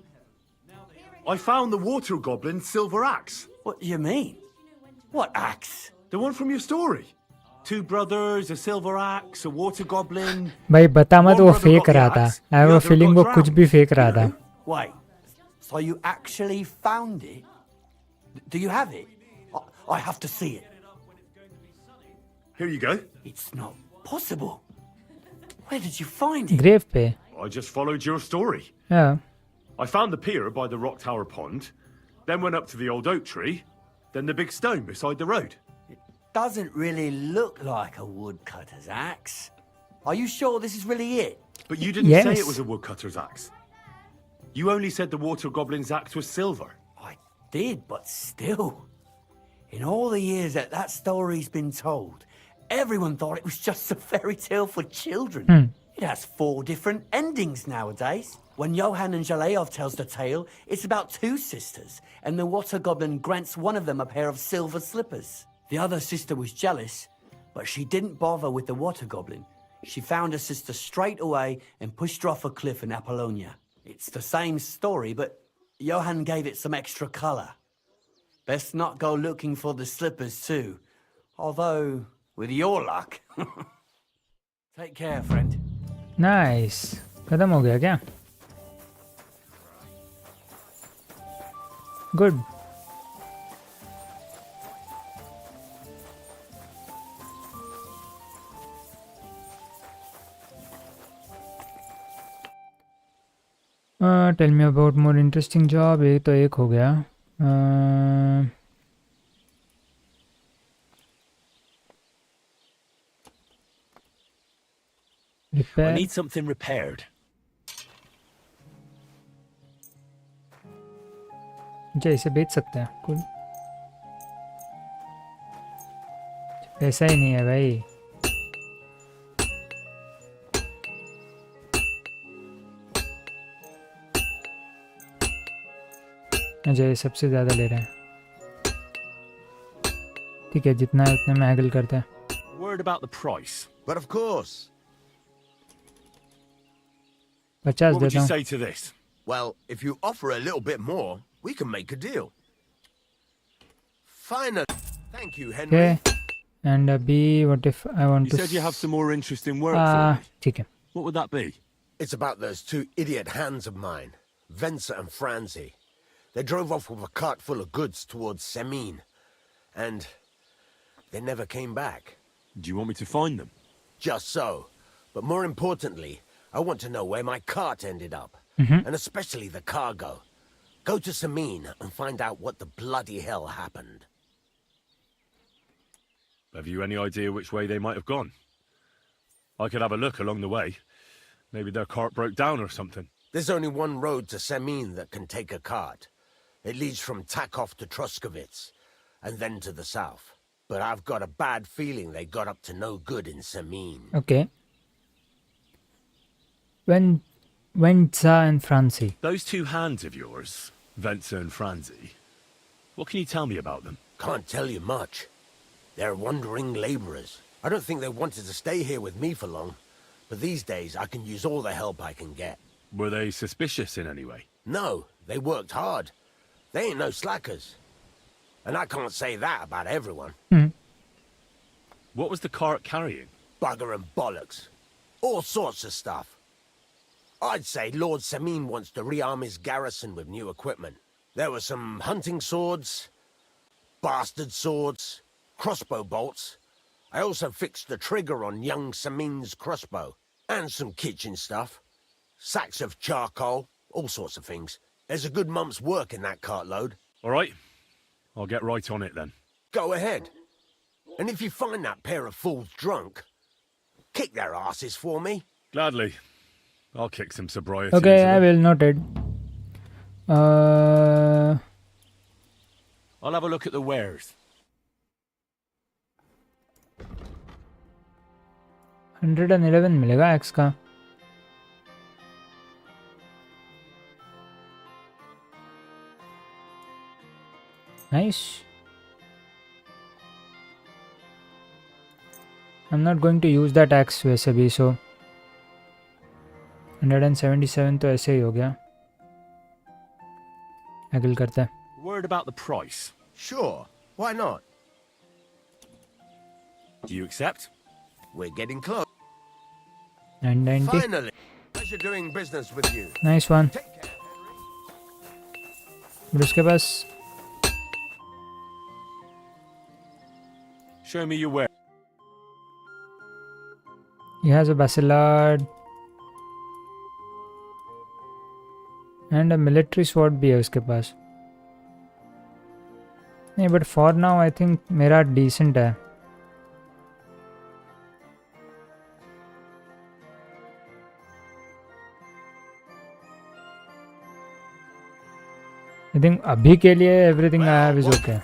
I found the water goblin's silver axe. What do you mean? What axe? The one from your story. 2 brothers, a silver axe, a water goblin. भाई बता मत, One वो brother fake got the रहा था. axe, I have the a other feeling got वो कुछ drowned. भी fake रहा था. Wait, so you actually found it? Do you have it? I have to see it. Here you go. It's not possible. Where did you find it? Grave पे. I just followed your story. Yeah. I found the pier by the rock tower pond, then went up to the old oak tree, then the big stone beside the road. Doesn't really look like a woodcutter's axe. Are you sure this is really it? But you didn't say Yes. it was a woodcutter's axe. You only said the water goblin's axe was silver. I did, but still. In all the years that that story's been told, everyone thought it was just a fairy tale for children. It has 4 different endings nowadays. When Johann and Jaleov tells the tale, it's about 2 sisters, and the water goblin grants one of them a pair of silver slippers. The other sister was jealous, but she didn't bother with the water goblin. She found her sister straight away and pushed her off a cliff in Apollonia. It's the same story, but Johann gave it some extra colour. Best not go looking for the slippers too. Although, with your luck. Take care, friend. Nice. खत्म हो गया क्या? Good. Tell me about more interesting job. एक तो एक हो गया. I repair. need something repaired. अच्छा इसे बेच सकते हैं. कुल पैसा ही नहीं है भाई. अच्छा ये सबसे ज़्यादा ले रहे हैं. ठीक है, जितना है उतने में हैगल करते हैं. Word about the price. But of course. 50 What would देता you हूँ. say to this? Well, if you offer a little bit more, we can make a deal. Finally. Thank you, Henry. Okay. And अभी what if I want You to. said you have some more interesting work for me. ठीक है. What would that be? It's about those 2 idiot hands of mine, Venser and Franzi. They drove off with a cart full of goods towards Semin. And they never came back. Do you want me to find them? Just so. But more importantly, I want to know where my cart ended up. And especially the cargo. Go to Semin and find out what the bloody hell happened. Have you any idea which way they might have gone? I could have a look along the way. Maybe their cart broke down or something. There's only one road to Semin that can take a cart. It leads from Takov to Troskovitz, and then to the south. But I've got a bad feeling they got up to no good in Semin. Okay. When Venza and Franzi. Those 2 hands of yours, Venser and Franzi, what can you tell me about them? Can't tell you much. They're wandering laborers. I don't think they wanted to stay here with me for long. But these days, I can use all the help I can get. Were they suspicious in any way? No, they worked hard. They ain't no slackers. And I can't say that about everyone. What was the cart carrying? Bugger and bollocks. All sorts of stuff. I'd say Lord Semin wants to rearm his garrison with new equipment. There were some hunting swords, bastard swords, crossbow bolts. I also fixed the trigger on young Semin's crossbow. And some kitchen stuff. Sacks of charcoal, all sorts of things. There's a good month's work in that cartload. All right. I'll get right on it then. Go ahead. And if you find that pair of fools drunk, kick their asses for me. Gladly. I'll kick some sobriety. Okay, into I them. will noted. I'll have a look at the wares. 111 मिलेगा axe का। Nice. I am not going to use that axe वैसे भी, सो 177 तो ऐसे ही हो गया। Agree करते हैं। Worried about the price? Sure, why not? Do you accept? We're getting close. 990। Finally, pleasure doing business with you. Nice one. Take care. फिर उसके पास Show me your way. he has a Basilard and a military sword भी है उसके पास। नहीं but for now I think मेरा decent है। आई think अभी के लिए everything I have is okay.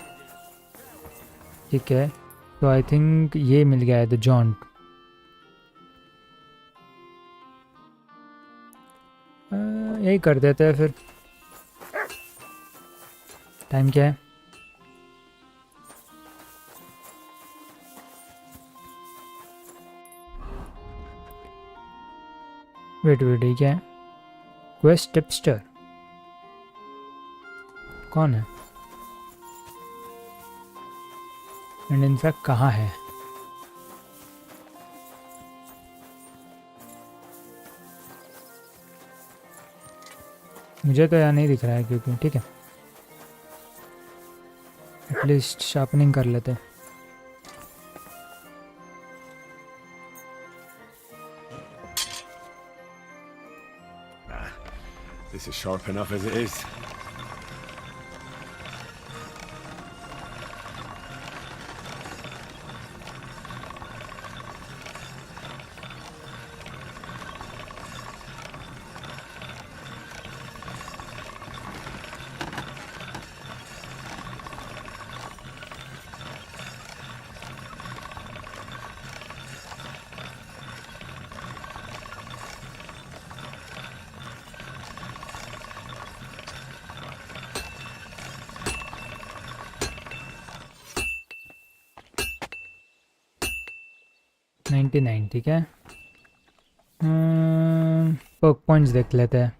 ठीक है, तो आई थिंक ये मिल गया है द जॉन्ट। यही कर देते हैं फिर। टाइम क्या है? वेट ये क्या है? क्वेस्ट टिपस्टर कौन है? एंड इनफैक्ट कहाँ है? मुझे तो यहाँ नहीं दिख रहा है क्योंकि ठीक है, एटलीस्ट शार्पनिंग कर लेते हैं। This is sharp enough as it is. ठीक है। पर्क पॉइंट्स देख लेते हैं।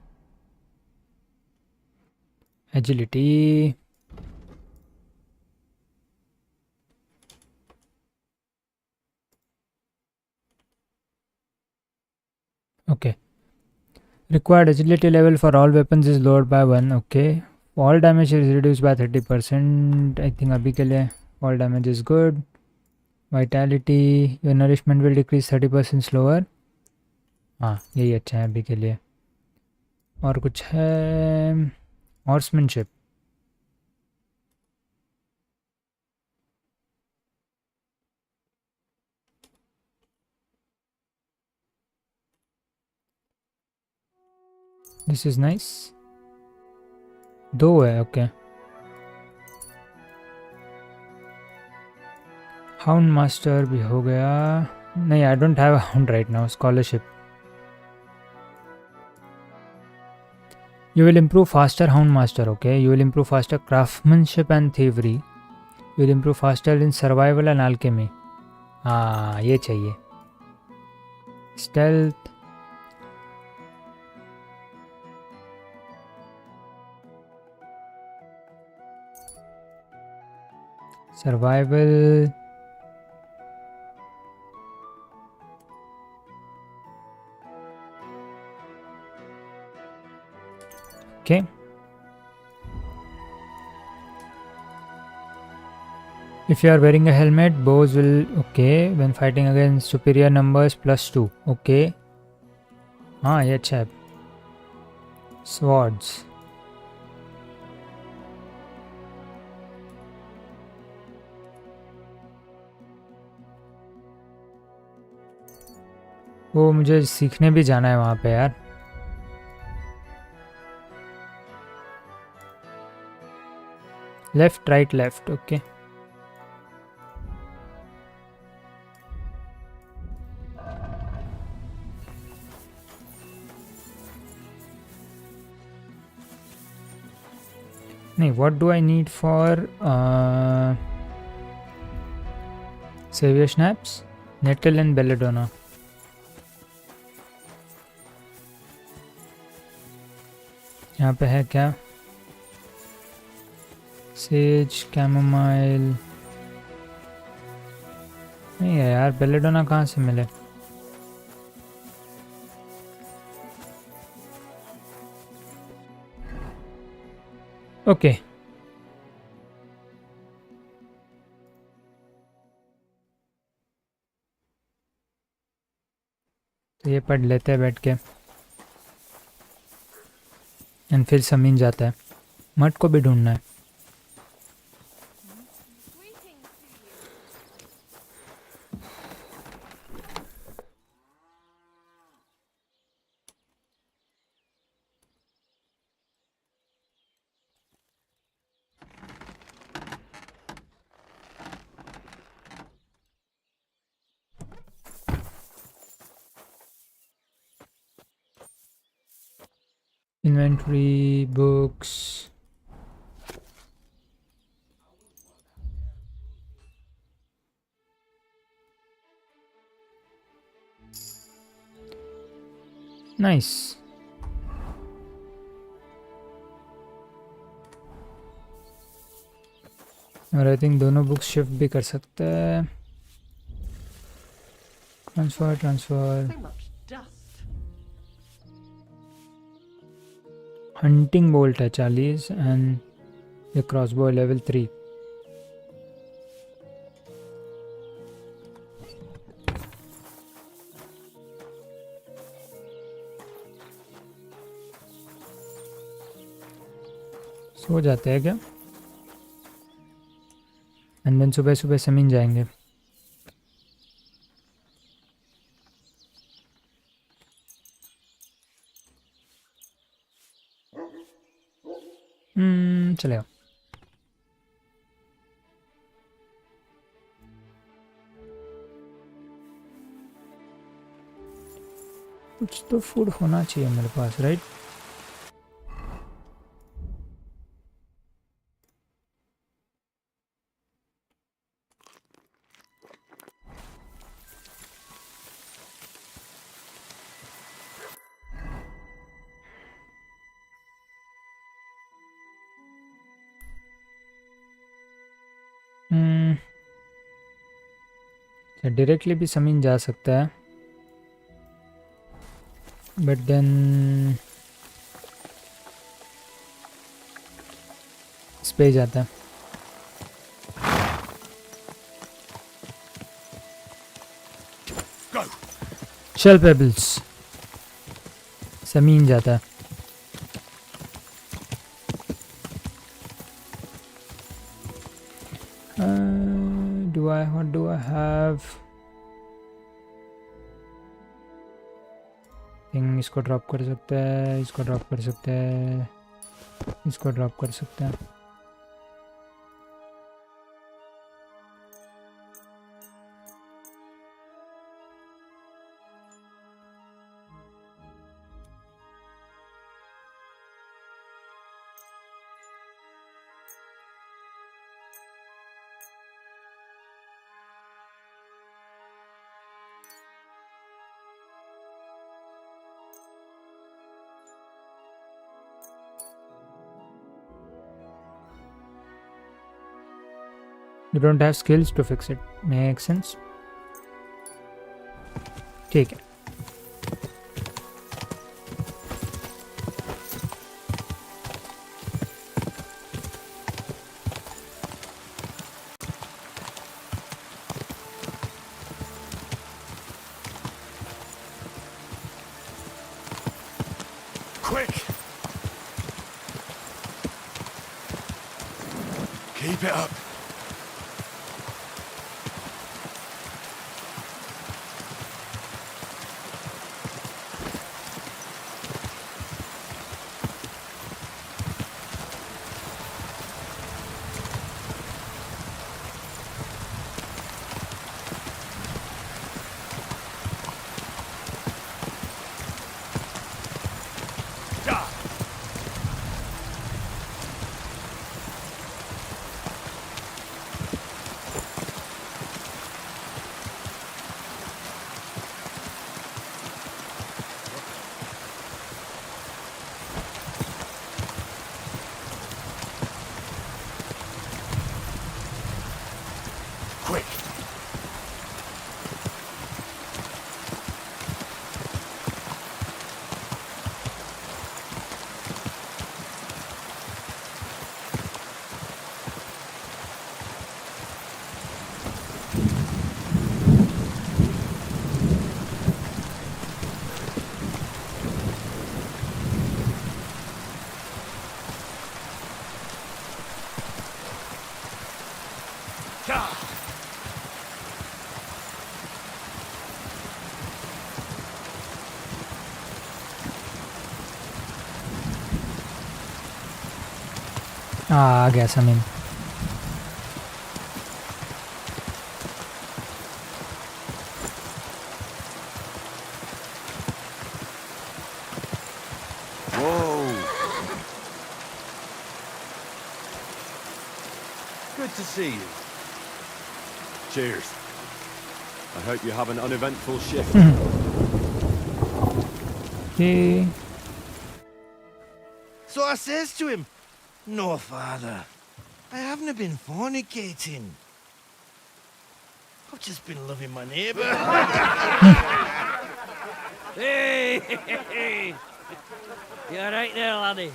Agility, okay. Required agility level for all weapons is lowered by 1। Okay. All damage is reduce by 30%। I think अभी के लिए all damage is good. Vitality, your nourishment will decrease 30% slower. हाँ यही अच्छा है अभी के लिए। और कुछ है? हॉर्समैनशिप, दिस इज नाइस। 2 है, ओके। हाउंड मास्टर भी हो गया। नहीं, आई don't have hound right now. Scholarship, you will improve faster hound master. Okay, you will improve faster craftsmanship and thievery. You will improve faster in survival and alchemy. हाँ ये चाहिए। stealth, survival, okay. If you are wearing a helmet, bows will okay when fighting against superior numbers +2. Okay. हाँ ये अच्छा है। Swords, वो मुझे सीखने भी जाना है वहाँ पे यार। Left right left, okay. नहीं, what do I need for savior snaps? Nettle and belladonna. यहाँ पे है क्या? सेज, कैमोमाइल नहीं है यार, बेलेडोना कहाँ से मिले? ओके तो ये पढ़ लेते हैं बैठ के, एंड फिर समीन जाता है। मट को भी ढूंढना है। Inventory, books. Nice. और आई थिंक दोनों बुक्स शिफ्ट भी कर सकते हैं। ट्रांसफर हंटिंग बोल्ट है 40 एंड ये क्रॉसबो लेवल 3। सो जाते हैं क्या? एंड देन सुबह सुबह समीन जाएंगे। चलेगा। कुछ तो फूड होना चाहिए मेरे पास, राइट? डायरेक्टली भी समीन जा सकता है, बट देन इस पे जाता है। शेल पेबल्स समीन जाता है। What do I have? इसको ड्रॉप कर सकते हैं, इसको ड्रॉप कर सकते हैं, इसको ड्रॉप कर सकते हैं। You don't have skills to fix it. Makes sense. ठीक है। Quick! Keep it up. आ गया Sameen. Good to see you. Cheers. I hope you have an uneventful shift. Okay. So I says to him, "No, father, I haven't been fornicating. I've just been loving my neighbour." Hey! You alright there, laddie?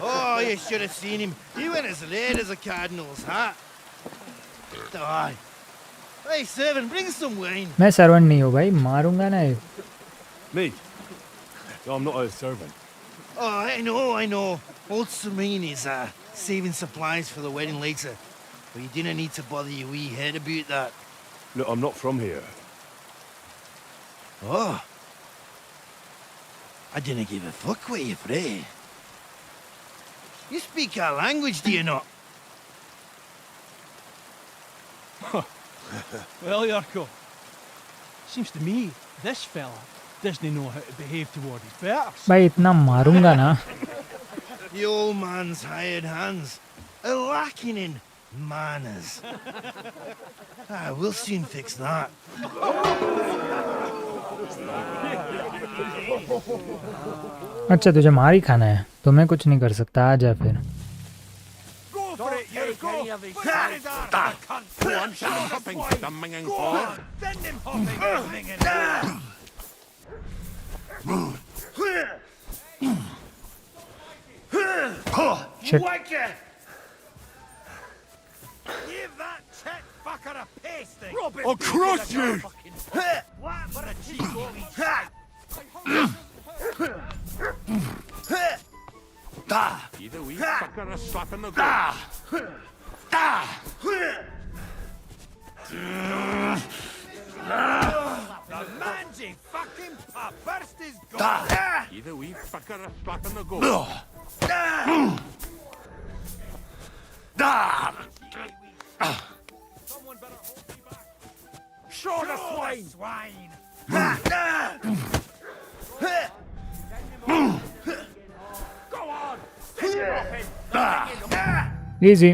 Oh, you should have seen him. He went as red as a cardinal's hat. Aye. Hey, servant, bring some wine. मैं servant नहीं हूँ भाई, मारूंगा ना. Me? No, I'm not a servant. Oh, I know. Old Serene is saving supplies for the wedding later. But you didn't need to bother your wee head about that. Look, I'm not from here. Oh. I didn't give a fuck what you pray. You speak our language, do you not? Well, Yurko, seems to me this fella doesn't know how to behave toward his betters. भाई इतना मारूंगा ना. The old man's hired hands are lacking in manners. We'll soon fix that. अच्छा तुझे मार ही खाना है तो मैं कुछ नहीं कर सकता. आ जा फिर. Shit. Give that tit fucker a pasting. I'll crush you! Either we fucker a slap in the gut. The mangy fucking pop burst his gut. Either we fucker a slap in the gut. Someone better hold me back. Show the swine. Go on. Stick him off him. Easy.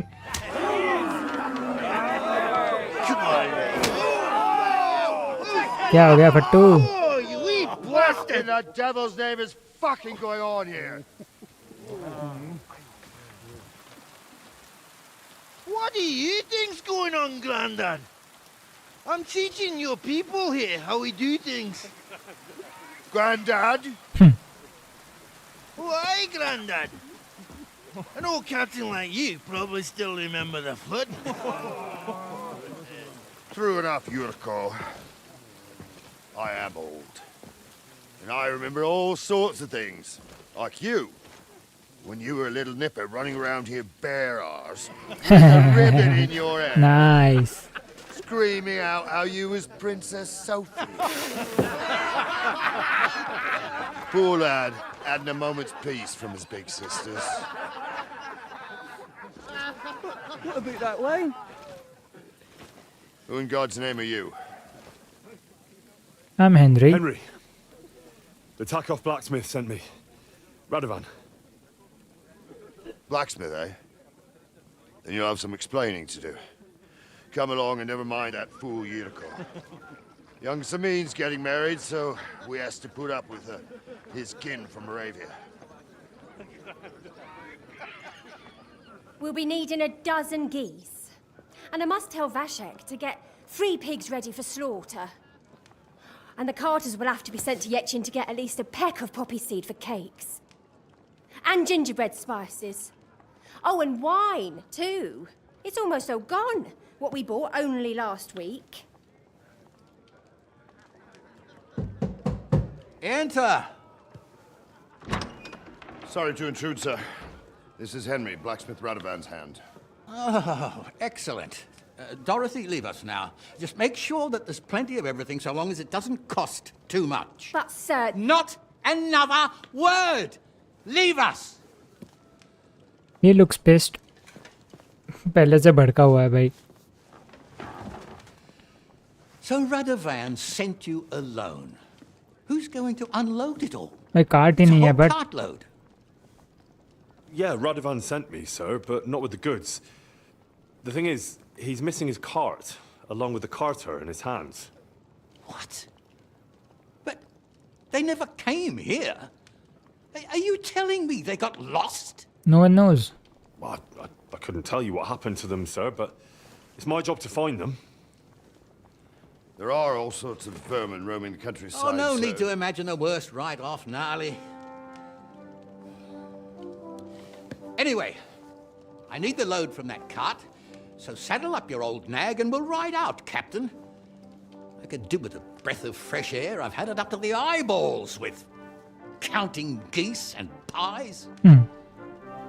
क्या हो गया फट्टू? Oh, you wee blasted! In the devil's name is fucking going on here? What do you think's going on, Grandad? I'm teaching your people here how we do things. Grandad? Why, Grandad? An old captain like you probably still remember the flood. True enough, Yurko. I am old. And I remember all sorts of things. Like you. When you were a little nipper running around here bare arse. With a ribbon in your head. Nice. Screaming out how you was Princess Sophie. Poor lad, hadn't a moment's peace from his big sisters. What about that line? Who in God's name are you? I'm Henry. Henry. The Takeoff blacksmith sent me. Radovan. Blacksmith, eh? Then you'll have some explaining to do. Come along and never mind that fool Yurko. Young Samin's getting married, so we has to put up with his kin from Moravia. We'll be needing a dozen geese. And I must tell Vashek to get 3 pigs ready for slaughter. And the carters will have to be sent to Yetchin to get at least a peck of poppy seed for cakes. And gingerbread spices. Oh, and wine, too. It's almost all gone, what we bought only last week. Enter! Sorry to intrude, sir. This is Henry, blacksmith Radovan's hand. Oh, excellent. Dorothy, leave us now. Just make sure that there's plenty of everything so long as it doesn't cost too much. But, sir... Not another word! Leave us! He looks pissed. पहले से भड़का हुआ है भाई. So Radovan sent you alone. Who's going to unload it all? भाई cart he It's a नहीं है whole but cartload. Yeah, Radovan sent me, sir, but not with the goods. The thing is, he's missing his cart, along with the carter in his hands. What? But they never came here. Are you telling me they got lost? no one knows. I couldn't tell you what happened to them, sir, but it's my job to find them. There are all sorts of vermin roaming the countryside. Oh, no so- need to imagine the worst right off, gnarly. Anyway, I need the load from that cart, so saddle up your old nag and we'll ride out, Captain. I could do with a breath of fresh air. I've had it up to the eyeballs with counting geese and pies.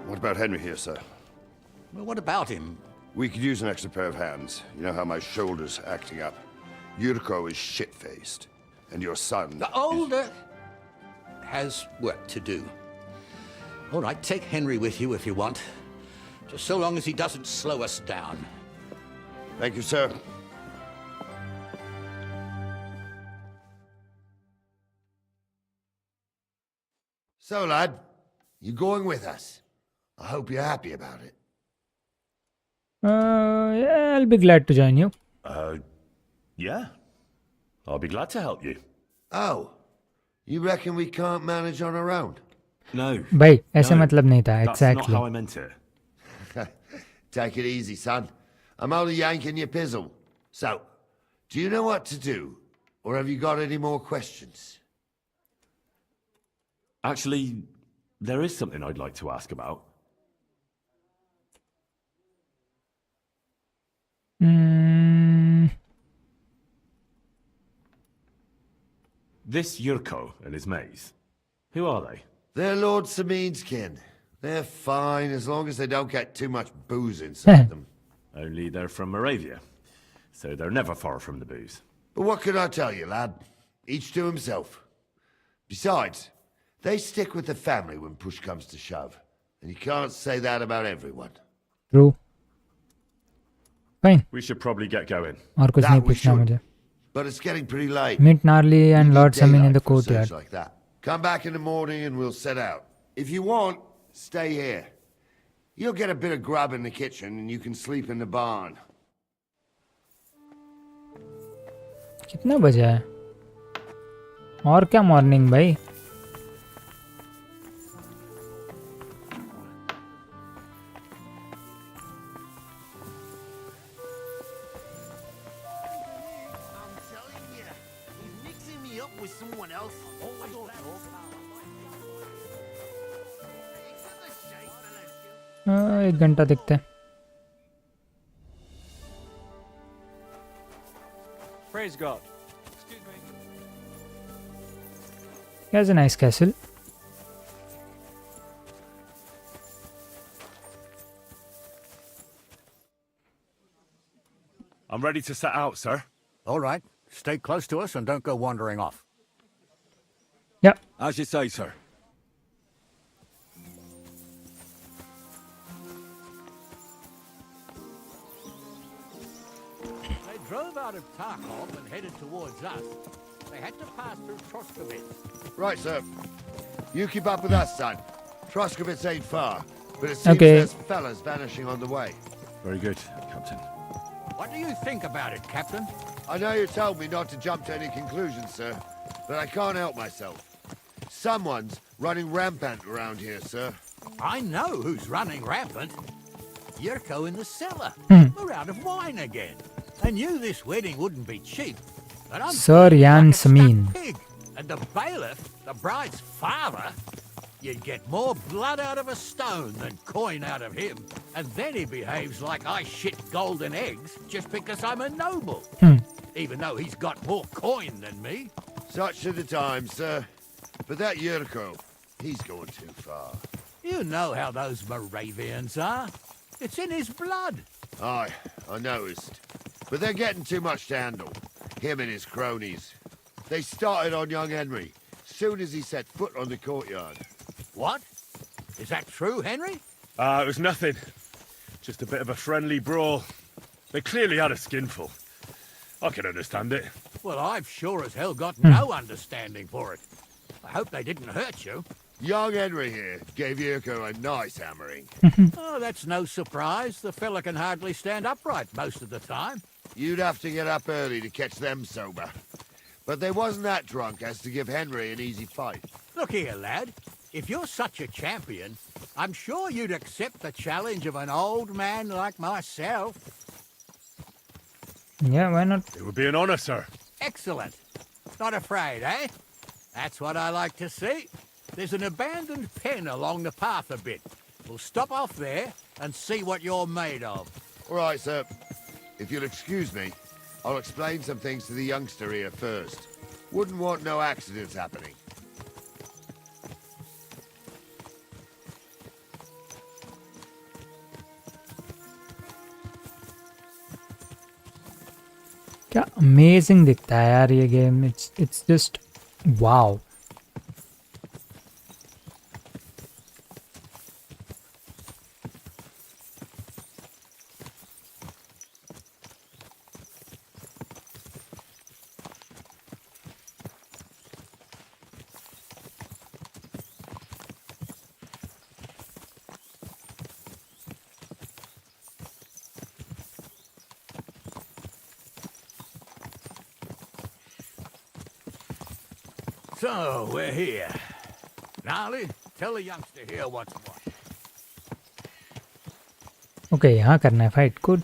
What about Henry here, sir? Well, what about him? We could use an extra pair of hands. You know how my shoulder's acting up. Yurko is shit-faced. And your son... The older has work to do. All right, take Henry with you if you want. Just so long as he doesn't slow us down. Thank you, sir. So, lad, you going with us? I hope you're happy about it. Yeah, I'll be glad to join you. Yeah. I'll be glad to help you. Oh, you reckon we can't manage on our own? No. भाई ऐसे No, मतलब नहीं था That's not exactly. how I meant it. Take it easy, son. I'm only yanking your pizzle. So, do you know what to do? Or have you got any more questions? Actually, there is something I'd like to ask about. This Yurko and his mates, who are they? They're Lord Samin's kin. They're fine as long as they don't get too much booze inside them. Only they're from Moravia, so they're never far from the booze. But what can I tell you, lad? Each to himself. Besides, they stick with the family when push comes to shove. And you can't say that about everyone. True. Fine. We should probably get going. और कुछ नहीं पूछना मुझे. But it's getting pretty late. Meet Gnarly and We need Lord Samin in daylight the for a search courtyard. like that. Come back in the morning and we'll set out. If you want, stay here. You'll get a bit of grub in the kitchen and you can sleep in the barn. कितना बजा है? और क्या morning भाई? एक घंटा देखते हैं. Praise God. He has a nice castle. I'm ready to set out, sir. All right. Stay close to us and don't go wandering off. Yeah. As you say, sir. They drove out of Tarkov and headed towards us. They had to pass through Troskovitz. Right, sir. You keep up with us, son. Troskovitz ain't far, but it seems Okay. there's fellas vanishing on the way. Very good, Captain. What do you think about it, Captain? I know you told me not to jump to any conclusions, sir, but I can't help myself. Someone's running rampant around here, sir. I know who's running rampant. Yurko in the cellar. We're out of wine again. I knew this wedding wouldn't be cheap, but I'm Sir Jan like a stuck Samin. pig. And the bailiff, the bride's father, you'd get more blood out of a stone than coin out of him. And then he behaves like I shit golden eggs just because I'm a noble. Even though he's got more coin than me. Such are the times, sir. But that Yurko, he's going too far. You know how those Moravians are. It's in his blood. Aye, I noticed. But they're getting too much to handle. Him and his cronies. They started on young Henry, soon as he set foot on the courtyard. What? Is that true, Henry? It was nothing. Just a bit of a friendly brawl. They clearly had a skinful. I can understand it. Well, I've sure as hell got no understanding for it. I hope they didn't hurt you. Young Henry here gave Yurko a nice hammering. Oh, that's no surprise. The fella can hardly stand upright most of the time. You'd have to get up early to catch them sober. But they wasn't that drunk as to give Henry an easy fight. Look here, lad. If you're such a champion, I'm sure you'd accept the challenge of an old man like myself. Yeah, why not? It would be an honor, sir. Excellent. Not afraid, eh? That's what I like to see. There's an abandoned pen along the path a bit. We'll stop off there and see what you're made of. All right, sir. If you'll excuse me, I'll explain some things to the youngster here first. Wouldn't want no accidents happening. क्या amazing दिखता है यार ये game. It's just wow. So, we're here. Gnarly, tell the youngster here what's what. Okay, यहाँ करना है fight. Good.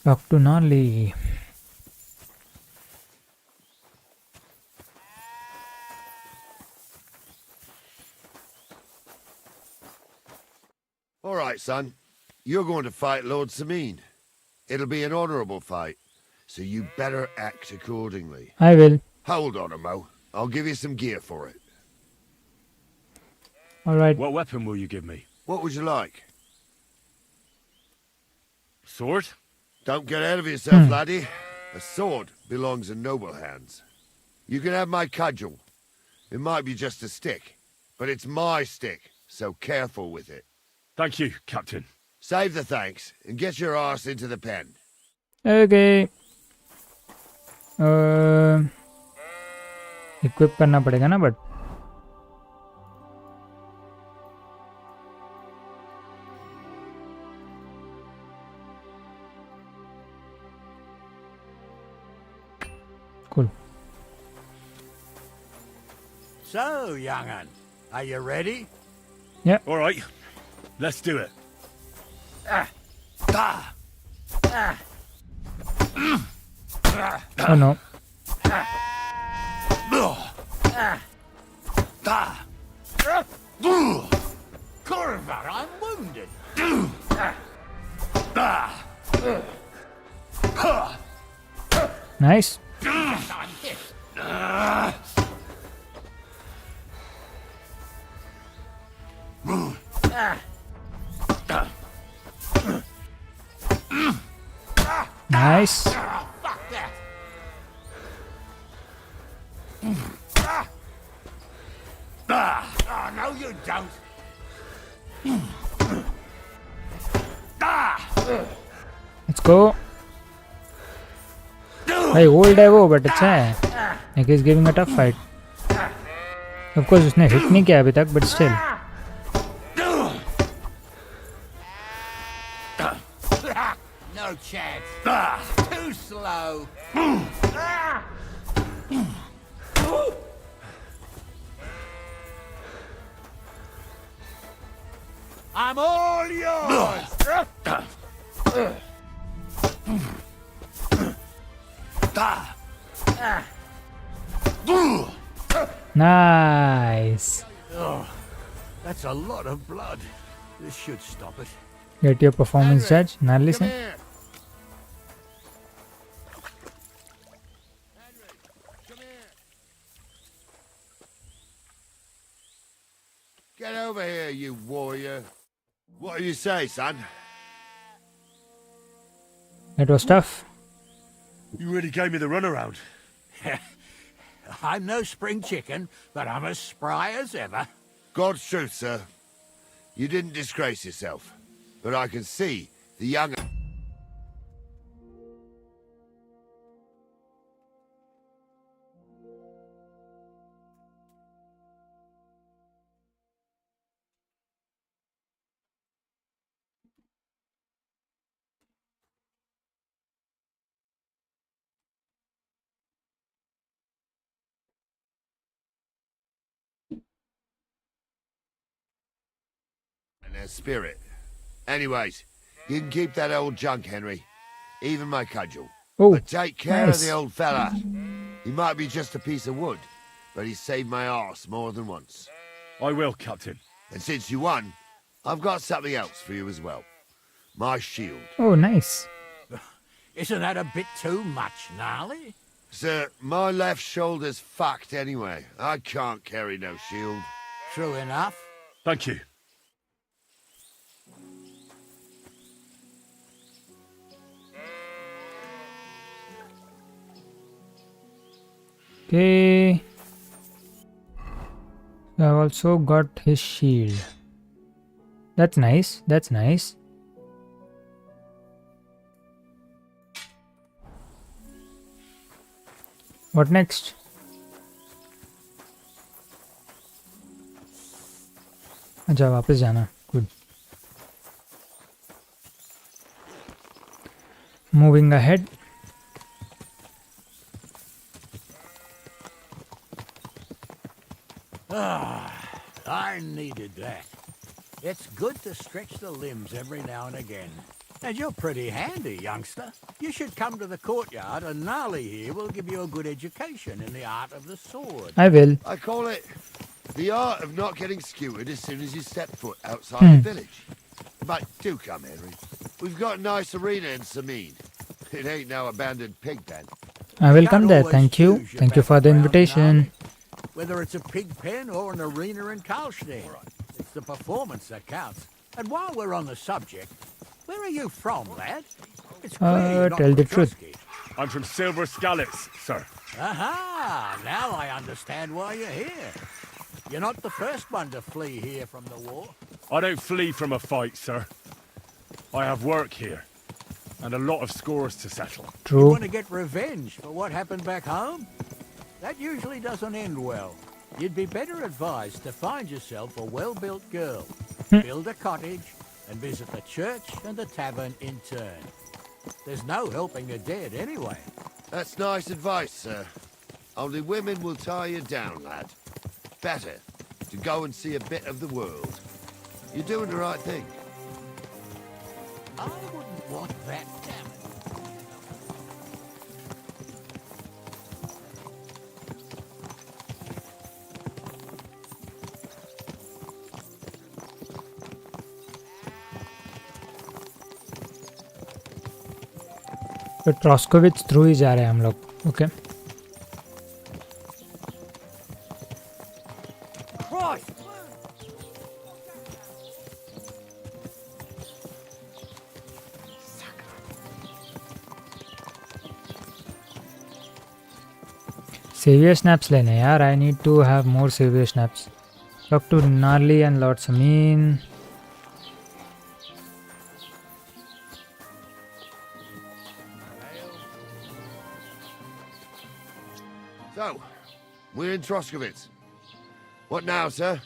Talk to Gnarly. All right, son. You're going to fight Lord Sameen. It'll be an honorable fight, so you better act accordingly. I will. Hold on, Mo. I'll give you some gear for it. All right. What weapon will you give me? What would you like? Sword? Don't get ahead of yourself, laddie. A sword belongs in noble hands. You can have my cudgel. It might be just a stick, but it's my stick, so careful with it. Thank you, Captain. Save the thanks, and get your arse into the pen. Okay. Equip करना पड़ेगा ना but cool. So, young'un, are you ready? Yeah. All right, let's do it. Oh no. Corver, I'm wounded. Nice. I'm hit. Nice. Fuck that. Oh, no, you don't. Let's go. भाई old है वो but अच्छा है. Nick is giving a tough fight. Of course उसने hit नहीं किया अभी तक but still. No chance. Too slow. I'm all yours. Nice. Oh, that's a lot of blood. This should stop it. Get your performance judge. Gnarly Come से. here. Get over here, you warrior. What do you say, son? It was tough. You really gave me the runaround. I'm no spring chicken, but I'm as spry as ever. God's truth, sir. You didn't disgrace yourself. But I can see the young... and their spirit. Anyways, you can keep that old junk, Henry. Even my cudgel. Oh, But take care nice. of the old fella. He might be just a piece of wood, but he saved my arse more than once. I will, Captain. And since you won, I've got something else for you as well. My shield. Oh, nice. Isn't that a bit too much, Gnarly? Sir, my left shoulder's fucked anyway. I can't carry no shield. True enough. Thank you. Okay. I've also got his shield. That's nice. That's nice. What next? अच्छा वापस जाना. Good. Moving ahead. I needed that. It's good to stretch the limbs every now and again. And you're pretty handy, youngster. You should come to the courtyard, and Gnarly here will give you a good education in the art of the sword. I will. I call it the art of not getting skewered as soon as you step foot outside the village. But do come, Henry. We've got a nice arena in Sameen. It ain't no abandoned pig pen. I will come there. Thank you. Thank you for the invitation. Whether it's a pig pen or an arena in Karlstein, it's the performance that counts. And while we're on the subject, where are you from, lad? It's clear you're not Tell the from truth. Trusky. I'm from Silver Scallets, sir. Aha! Now I understand why you're here. You're not the first one to flee here from the war. I don't flee from a fight, sir. I have work here, and a lot of scores to settle. You True. want to get revenge for what happened back home? That usually doesn't end well. You'd be better advised to find yourself a well-built girl, build a cottage, and visit the church and the tavern in turn. There's no helping the dead anyway. That's nice advice, sir. Only women will tie you down, lad. Better to go and see a bit of the world. You're doing the right thing. I wouldn't want that, damn it. तो ट्रॉस्कोविच through ही जा रहे हैं हम लोग. Okay. Savior snaps लेने हैं यार. I need to have more savior snaps. Talk to Gnarly and Lord Samin. So, we're in Troskowitz. What now, sir?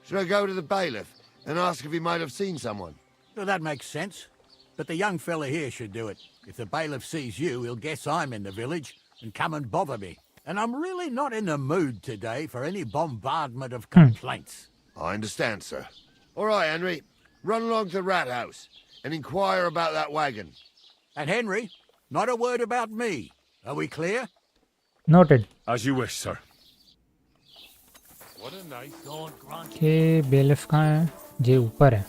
Should I go to the bailiff and ask if he might have seen someone? Well, that makes sense. But the young fella here should do it. If the bailiff sees you, he'll guess I'm in the village and come and bother me. And I'm really not in the mood today for any bombardment of complaints. I understand, sir. All right, Henry. Run along to the rat house and inquire about that wagon. And Henry, not a word about me. Are we clear? Noted. As you wish, sir. What a nice gaunt grunt. के bailiff कहाँ है? जे ऊपर है.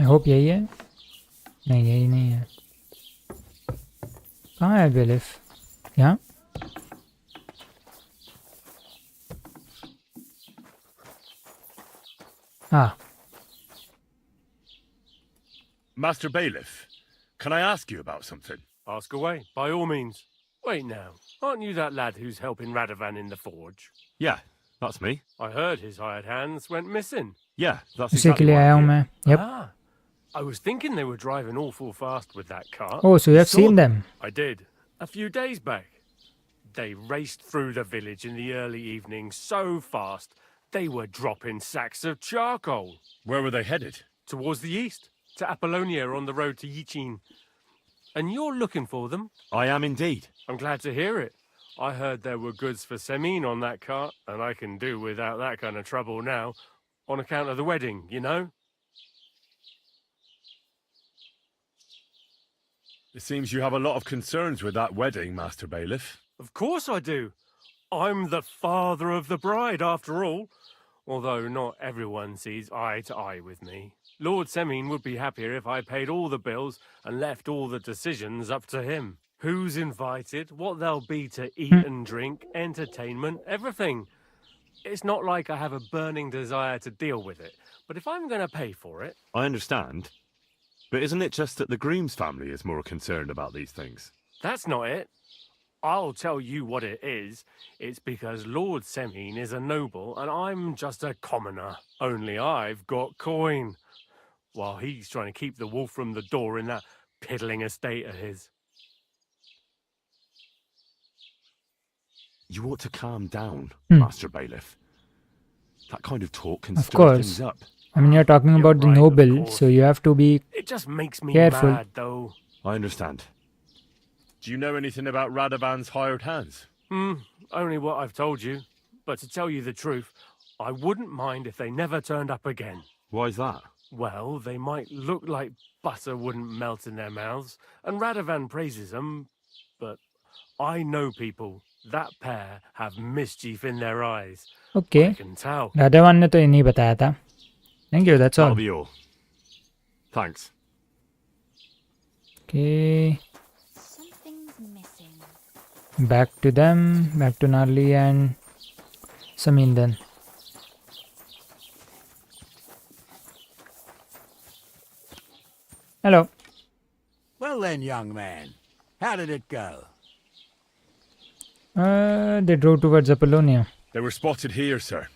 I hope यही है. नहीं यही नहीं है. कहाँ है बेलिफ? यहाँ. हाँ. Master Bailiff, can I ask you about something? Ask away, by all means. Wait now, aren't you that lad who's helping Radovan in the forge? Yeah, that's me. I heard his hired hands went missing. Yeah, that's उसी के exactly लिए why आया I'm हूँ here. मैं. Yep. Ah, I was thinking they were driving awful fast with that cart. Oh, so you have Saw seen them. I did, a few days back. They raced through the village in the early evening so fast, they were dropping sacks of charcoal. Where were they headed? Towards the east, to Apollonia on the road to Yichin. And you're looking for them? I am indeed. I'm glad to hear it. I heard there were goods for Semin on that cart, and I can do without that kind of trouble now, on account of the wedding, you know? It seems you have a lot of concerns with that wedding, Master Bailiff. Of course I do. I'm the father of the bride, after all. Although not everyone sees eye to eye with me. Lord Semin would be happier if I paid all the bills and left all the decisions up to him. Who's invited, what there'll be to eat and drink, entertainment, everything. It's not like I have a burning desire to deal with it, but if I'm going to pay for it... I understand. But isn't it just that the groom's family is more concerned about these things? That's not it. I'll tell you what it is. It's because Lord Semin is a noble and I'm just a commoner. Only I've got coin. While he's trying to keep the wolf from the door in that piddling estate of his. You ought to calm down, Hmm. Master Bailiff. That kind of talk can Of stir course. things up. I mean, you're talking about the right, of noble, course. so you have to be It just makes me careful. mad, though. I understand. Do you know anything about Radovan's hired hands? Only what I've told you. But to tell you the truth, I wouldn't mind if they never turned up again. Why's that? Well, they might look like butter wouldn't melt in their mouths, and Radovan praises them, but I know people. That pair have mischief in their eyes. Okay. I can tell. राधावान ने तो ये नहीं बताया था. Thank you, that's all. That'll be all. Thanks. Okay. Something's missing. Back to them, back to Narli and Samin then. Hello. Well then, young man, how did it go? They drove towards Apollonia. They were spotted here, sir.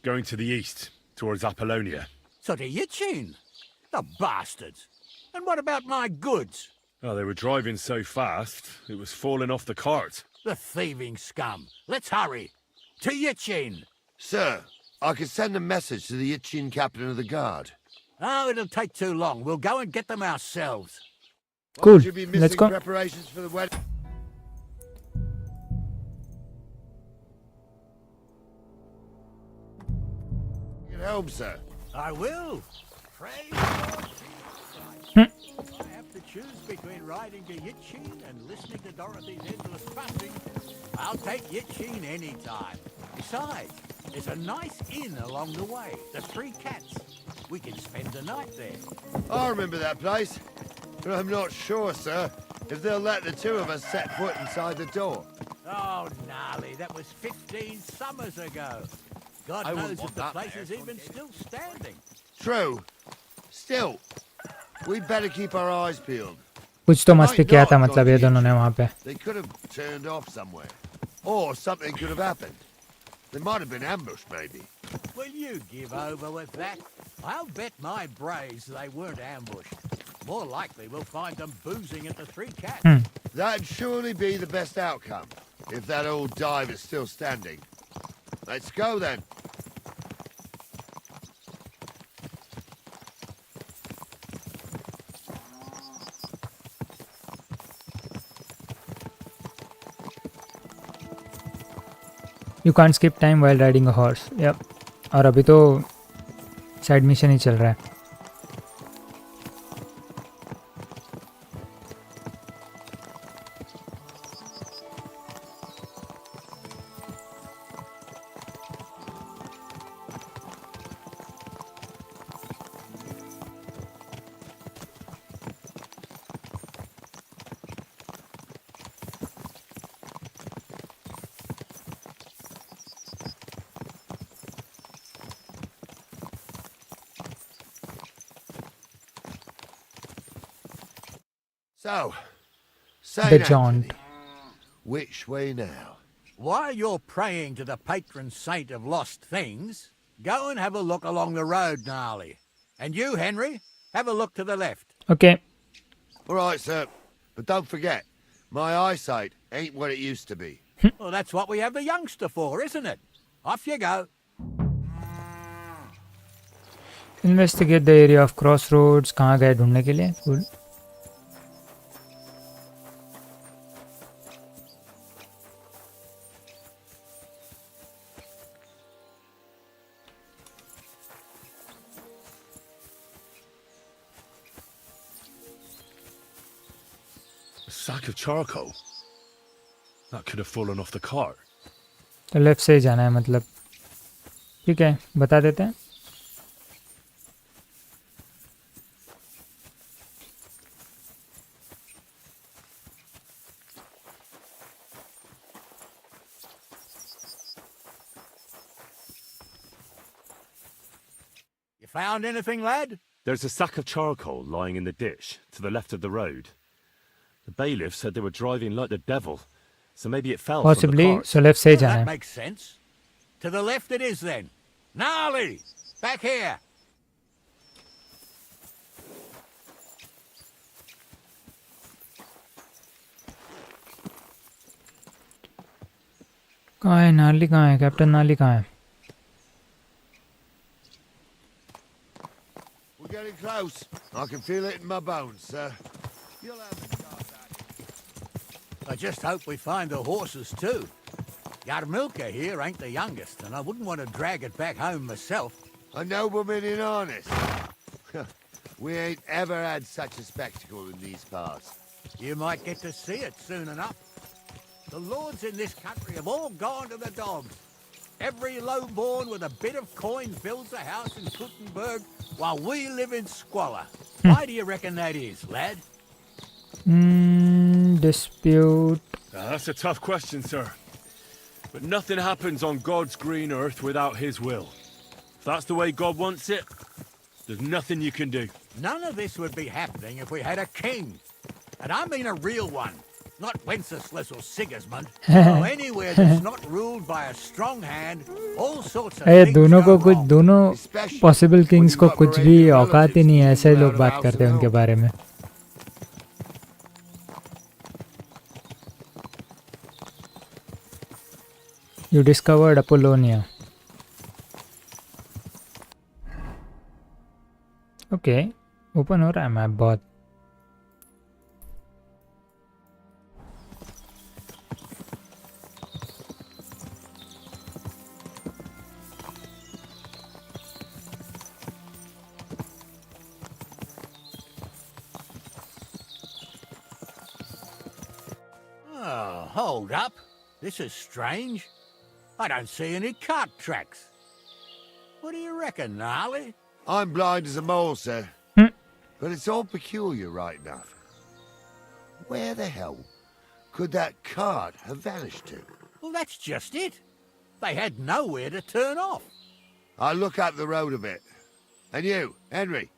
Going to the east, towards Apollonia. So to Yichin? The bastards! And what about my goods? Oh, they were driving so fast, it was falling off the cart. The thieving scum! Let's hurry! To Yichin! Sir, I could send a message to the Itchin captain of the guard. Oh, it'll take too long. We'll go and get them ourselves. Cool. Won't you be Let's missing go. preparations for the wedding? At home, sir. I will. Praise God. If I have to choose between riding to Yichin and listening to Dorothy's endless fussing, I'll take Yichin any time. Besides, there's a nice inn along the way, the Three Cats. We can spend the night there. I remember that place, but I'm not sure, sir, if they'll let the two of us set foot inside the door. Oh, gnarly, that was 15 summers ago. God I wouldn't knows if want the that place there. is even still standing. True. Still, we'd better keep our eyes peeled. कुछ तो मस्ती किया था मतलब ये दोनों ने वहाँ पे. They could have turned off somewhere. Or something could have happened. They might have been ambushed, maybe. Will you give over with that? I'll bet my braves they weren't ambushed. More likely we'll find them boozing at the Three Cats. That'd surely be the best outcome, if that old dive is still standing. Let's go, then. You can't skip time while riding a horse. Yep. और अभी तो side mission ही चल रहा है. So, St. The jaunt. Anthony, which way now? While you're praying to the patron saint of lost things, go and have a look along the road, Gnarly. And you, Henry, have a look to the left. Okay. All right, sir. But don't forget, my eyesight ain't what it used to be. Well, that's what we have the youngster for, isn't it? Off you go. Investigate the area of crossroads. कहाँ गए ढूंढने के लिए? Good. A sack of charcoal? That could have fallen off the cart. तो left से ही जाना है मतलब. ठीक है, बता देते हैं. You found anything, lad? There's a sack of charcoal lying in the ditch to the left of the road. The bailiff said they were driving like the devil, so maybe it fell from the Possibly. cart. So left से ही Well, जाना that है. makes sense. To the left it is then. Gnarly! Back here! कहाँ है नाली? कहाँ है captain? नाली कहाँ है? We're getting close. I can feel it in my bones, sir. You'll have the car back. I just hope we find the horses too. Yarmilka here ain't the youngest, and I wouldn't want to drag it back home myself. A nobleman in harness. We ain't ever had such a spectacle in these parts. You might get to see it soon enough. The lords in this country have all gone to the dogs. Every lowborn with a bit of coin builds a house in Kuttenberg while we live in squalor. Why do you reckon that is, lad? Dispute. That's a tough question, sir. But nothing happens on God's green earth without his will. If that's the way God wants it, there's nothing you can do. None of this would be happening if we had a king. And I mean a real one. Not Wenceslas or Sigismund. Oh, anywhere that's not ruled by a strong hand, all sorts of अरे things दोनों go को कुछ wrong. दोनों possible Kings को कुछ भी औकात ही नहीं है. ऐसे लोग बात करते हैं उनके बारे में. You discovered Apollonia. Okay, open हो रहा है मैप बहुत. Oh, hold up. This is strange. I don't see any cart tracks. What do you reckon, Gnarly? I'm blind as a mole, sir. Hmm. But it's all peculiar right enough. Where the hell could that cart have vanished to? Well, that's just it. They had nowhere to turn off. I'll look up the road a bit. And you, Henry,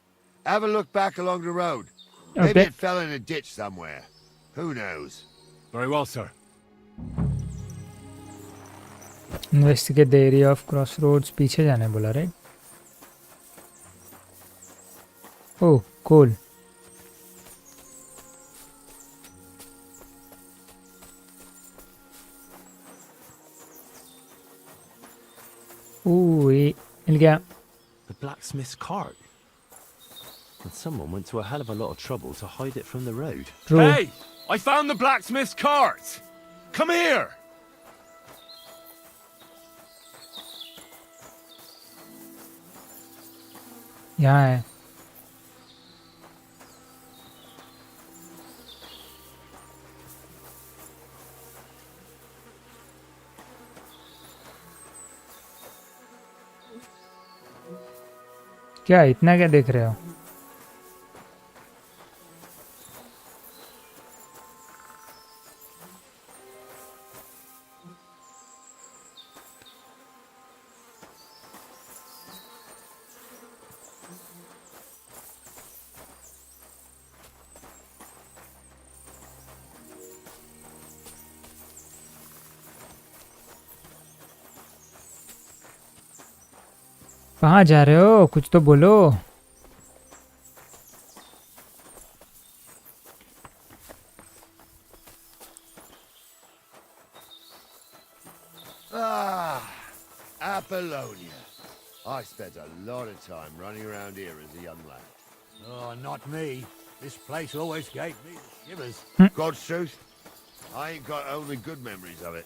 have a look back along the road. Maybe Okay. it fell in a ditch somewhere. Who knows? Very well, sir. Investigate the area of crossroads. पीछे जाने बोला, right? Oh, cool. Ooh, मिल गया. The blacksmith's cart. And someone went to a hell of a lot of trouble to hide it from the road. True. Hey! I found the blacksmith's cart! Come here! यहाँ है. क्या इतना क्या देख रहे हो? कहाँ जा रहे हो? कुछ तो बोलो. Ah, Apollonia. I spent a lot of time running around here as a young lad. Oh, not me. This place always gave me the shivers. God's truth, I ain't got only good memories of it.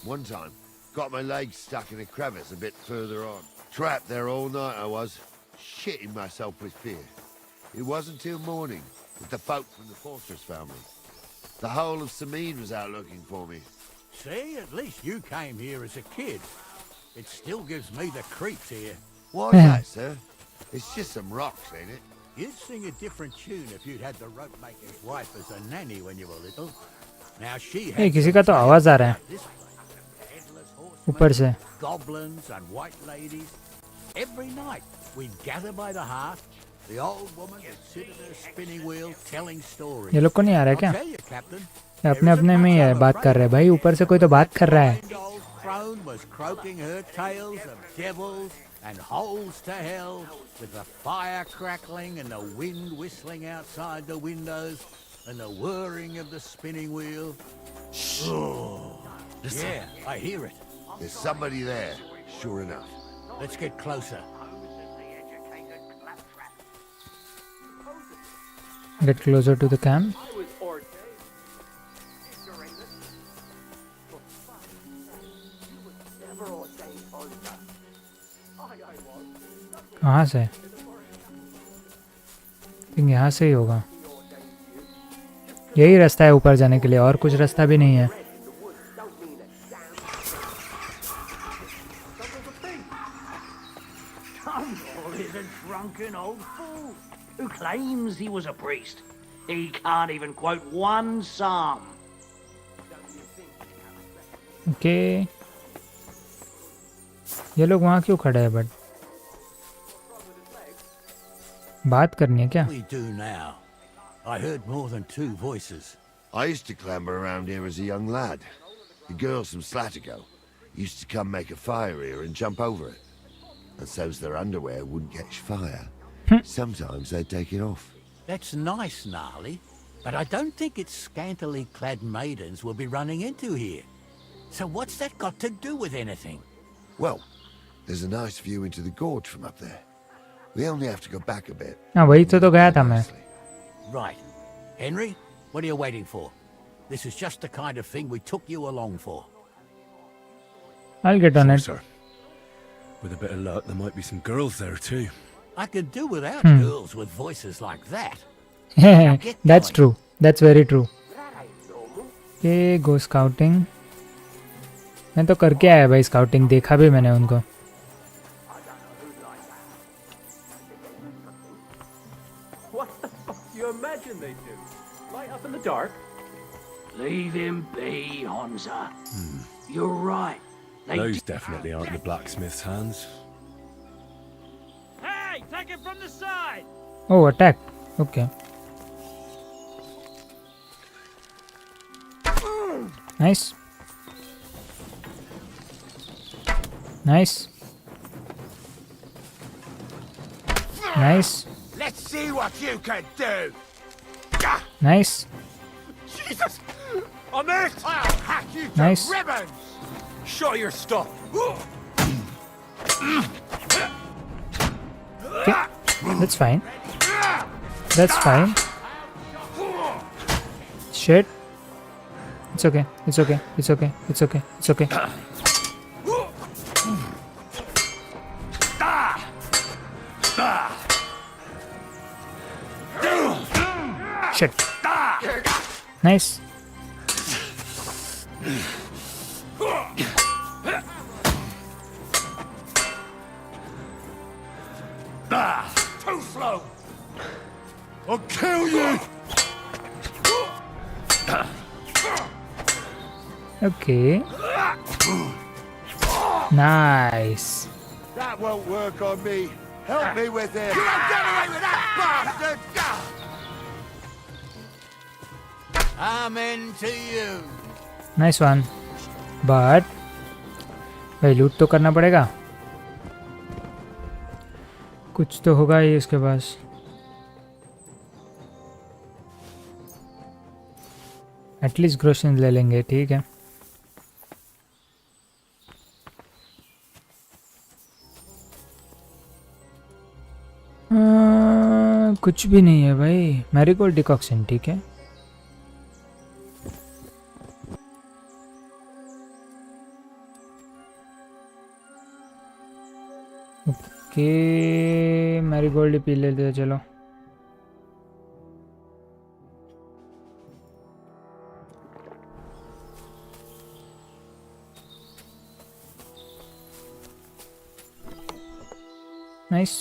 One time, got my legs stuck in a crevice a bit further on. Trapped there all night I was, shitting myself with fear. It wasn't till morning that the folk from the fortress found me. The whole of Sameen was out looking for me. See, at least you came here as a kid. It still gives me the creeps here. Why's that, sir? It's just some rocks, ain't it? You'd sing a different tune if you'd had the rope maker's wife as a nanny when you were little. Now she Hey, किसी का तो आवाज आ रहा है ऊपर से. Goblins and white ladies. Every night we'd gather by the hearth. The old woman would sit at her spinning wheel telling stories. ये लोग को नहीं आ रहा है क्या? I'll tell you, Captain. ये अपने अपने में ही है, बात कर रहे हैं भाई. ऊपर से कोई तो बात कर रहा है. Crone was croaking her tales of devils and holes to hell, with the fire crackling and the wind whistling outside the windows and the whirring of the spinning wheel. Oh, yeah, I hear it. There's somebody there, sure enough. Let's get closer. Get closer to the camp. कहाँ से? think यहाँ से ही होगा. यही रास्ता है ऊपर जाने के लिए, और कुछ रास्ता भी नहीं है. Is a drunken old fool who claims he was a priest. He can't even quote one psalm. Okay. ये लोग वहाँ क्यों खड़े हैं? बट बात करनी है क्या? What do we do now? I heard more than two voices. I used to clamber around here as a young lad. The girls from Slatigo used to come make a fire here and jump over it. And so's their underwear wouldn't catch fire. Sometimes they'd take it off. That's nice, Gnarly, but I don't think it's scantily clad maidens we'll be running into here. So what's that got to do with anything? Well, there's a nice view into the gorge from up there. We only have to go back a bit. हाँ वही तो गया था मैं. Right. Henry, what are you waiting for? This is just the kind of thing we took you along for. I'll get on it. Sir. With a bit of luck, there might be some girls there too. I could do without girls with voices like that. That's true. That's very true. Okay, go scouting. मैं तो करके आया भाई scouting, देखा भी मैंने उनको. What the fuck do you imagine they do? Light up in the dark? Leave him be, Hamza. You're right. Those definitely aren't the blacksmith's hands. Hey, take it from the side. Oh, attack. Okay. Nice. Nice. Nice. Let's see what you can do. Nice. Jesus! On it! I'll hack you to Nice. ribbons! Show your stuff. Okay. That's fine. That's fine. Shit. It's okay. It's okay. It's okay. It's okay. It's okay. Shit. Nice. Too slow. I'll kill you. Okay. Nice. That won't work on me. Help me with it. You won't get away with that, bastard! Amen to you. Nice one. But भाई लूट तो करना पड़ेगा. कुछ तो होगा ही इसके पास. At least ग्रोशन ले लेंगे, ठीक है. कुछ भी नहीं है भाई. मैरीगोल्ड डिकॉक्शन, ठीक है. ओके, मैरीगोल्ड पी लेते हैं, चलो. नाइस.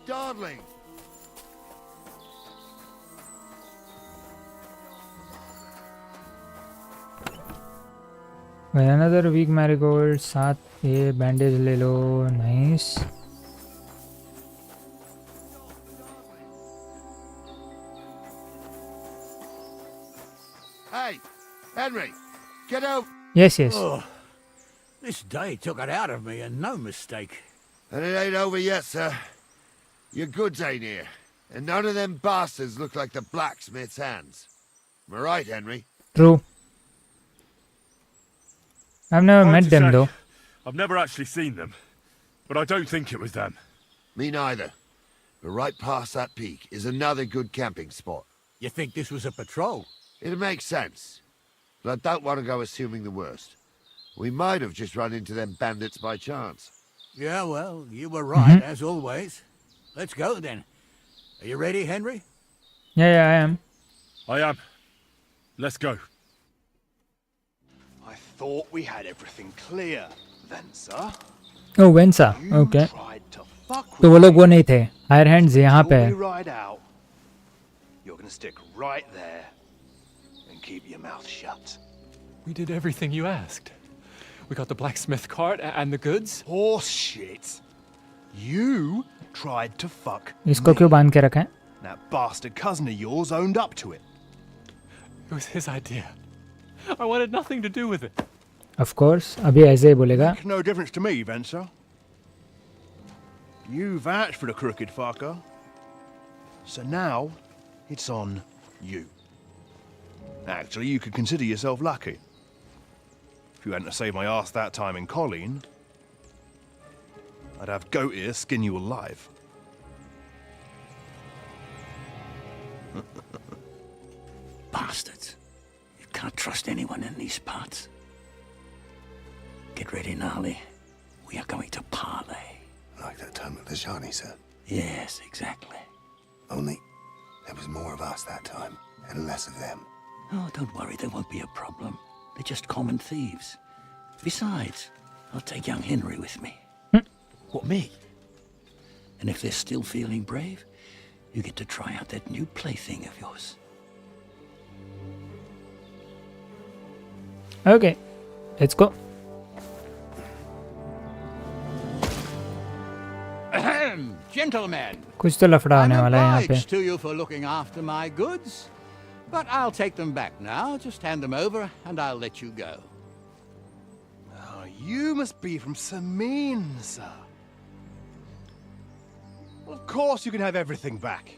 Darling! भाई अनदर वीक मैरीगोल्ड. 7 ये बैंडेज ले लो. Nice. Hey, Henry, get out! Yes, yes. Oh, this day took it out of me, and no mistake. And it ain't over yet, sir. Your goods ain't here, and none of them bastards look like the blacksmith's hands. Am I right, Henry? True. I've never met them though. I've never actually seen them, but I don't think it was them. Me neither. But right past that peak is another good camping spot. You think this was a patrol? It makes sense, but I don't want to go assuming the worst. We might have just run into them bandits by chance. Yeah, well, you were right, as always. Let's go, then. Are you ready, Henry? Yeah, I am. I am. Let's go. I thought we had everything clear, Venza. Oh, Venza. Okay. Fuck तो वो लोग वो नहीं थे. Higher hands यहाँ पे. Right out. You're gonna stick right there and keep your mouth shut. We did everything you asked. We got the blacksmith cart and the goods. Horse shit. You tried to fuck इसको क्यों बांध के रखा है? That bastard cousin of yours owned up to it. It was his idea. I wanted nothing to do with it. Of course. अभी ऐसे ही बोलेगा. Makes no difference to me, Venza. You vouched for the crooked fucker. So now, it's on you. Actually, you could consider yourself lucky. If you hadn't saved my ass that time in Colleen, I'd have goat ear skin you alive. Bastards. You can't trust anyone in these parts. Get ready, Gnarly. We are going to parley. Like that time at the Shani, sir? Yes, exactly. Only there was more of us that time, and less of them. Oh, don't worry, there won't be a problem. They're just common thieves. Besides, I'll take young Henry with me. What, me? And if they're still feeling brave, you get to try out that new plaything of yours. Okay, let's go. Ahem, gentlemen. कुछ तो लफड़ा होने वाला है यहाँ पे. Obliged to you for looking after my goods, but I'll take them back now. Just hand them over, and I'll let you go. Oh, you must be from Samin, sir. Well, of course you can have everything back.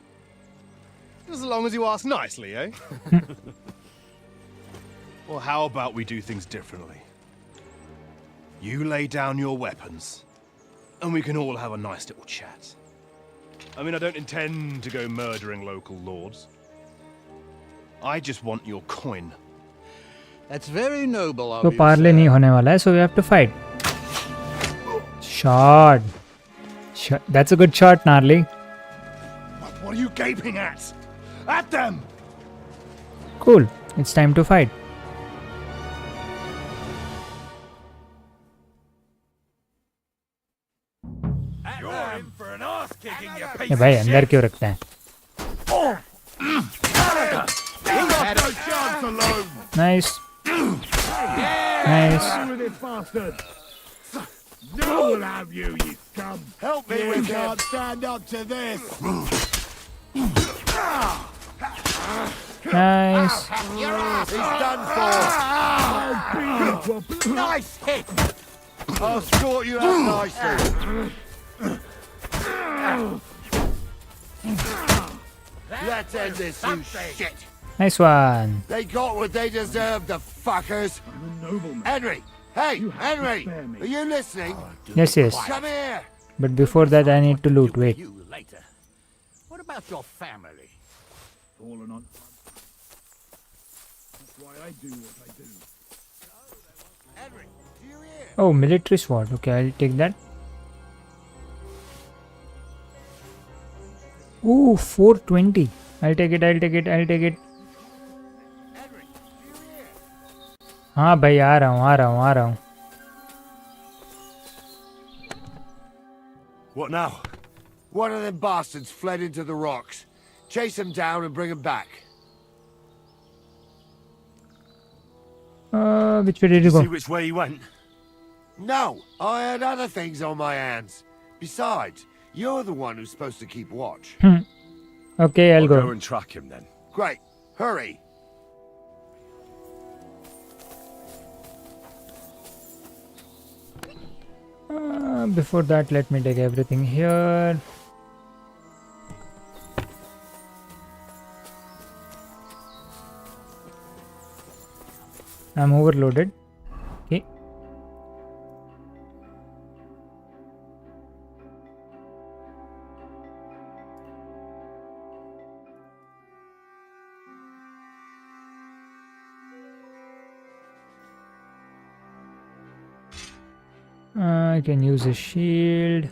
As long as you ask nicely, eh? Well, how about we do things differently? You lay down your weapons, and we can all have a nice little chat. I mean, I don't intend to go murdering local lords. I just want your coin. That's very noble of तो you, Parle नहीं होने वाला है, so we have to fight. Shot. That's a good shot, Gnarly. What are you gaping at? At them! Cool. It's time to fight. ये भाई अंदर क्यों रखते हैं? Nice. Nice. No one have you, you scum! Help me with him! Can't stand up to this. Nice. Your ass! He's done for! Nice hit! I'll sort you out nicely. Let's end this, you shit! Nice one. They got what they deserved, the fuckers! Henry! Hey, Henry! Are you listening? Yes, yes. Come here! But before that, I need to loot. Wait. You later. What about your family? Fallen on. That's why I do what I do. Henry, do you hear? Oh, military sword. Okay, I'll take that. Ooh, 420. I'll take it. I'll take it. I'll take it. हाँ भाई आ रहा हूँ. What now? One of them bastards fled into the rocks. Chase him down and bring him back. Which way did you go? See which way he went? No, I had other things on my hands. Besides, you're the one who's supposed to keep watch. Okay, I'll go. and track him then. Great. Hurry. Before that, let me take everything here. I'm overloaded. Okay. I can use a shield.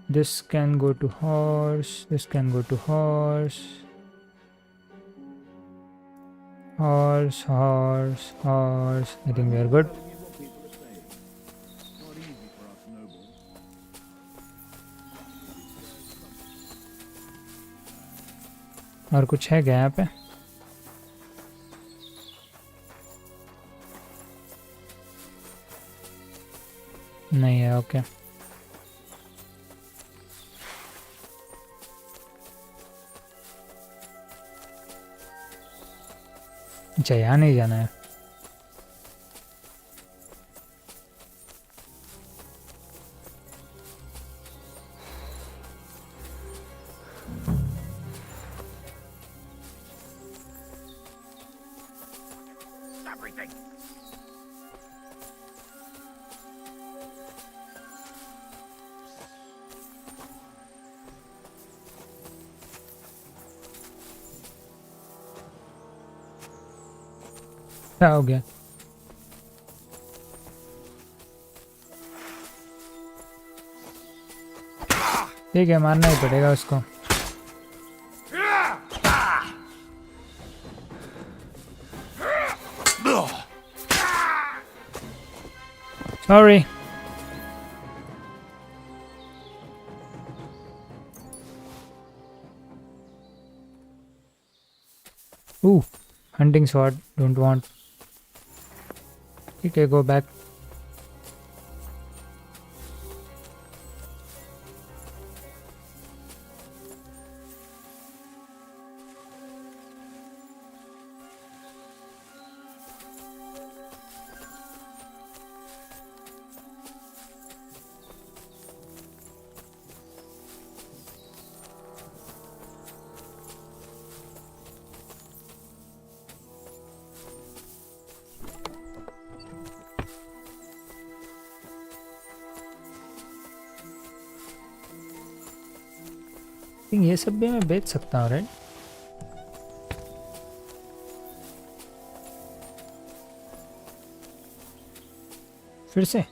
This can go to horse. This can go to horse. Horse, horse, horse. I think we are good. और कुछ है क्या यहाँ पे? नहीं है. Okay. अच्छा यहाँ नहीं जाना है. क्या हो गया? ठीक है, मारना ही पड़ेगा उसको. Sorry. Ooh, hunting sword. Don't want. Okay, go back. ये सब भी मैं बेच सकता हूँ, राइट? फिर से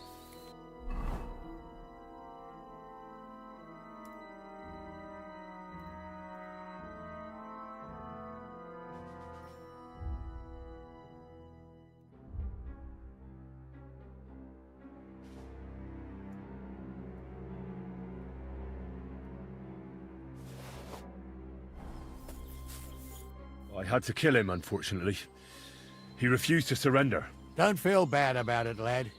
I had to kill him, unfortunately. He refused to surrender. Don't feel bad about it, lad.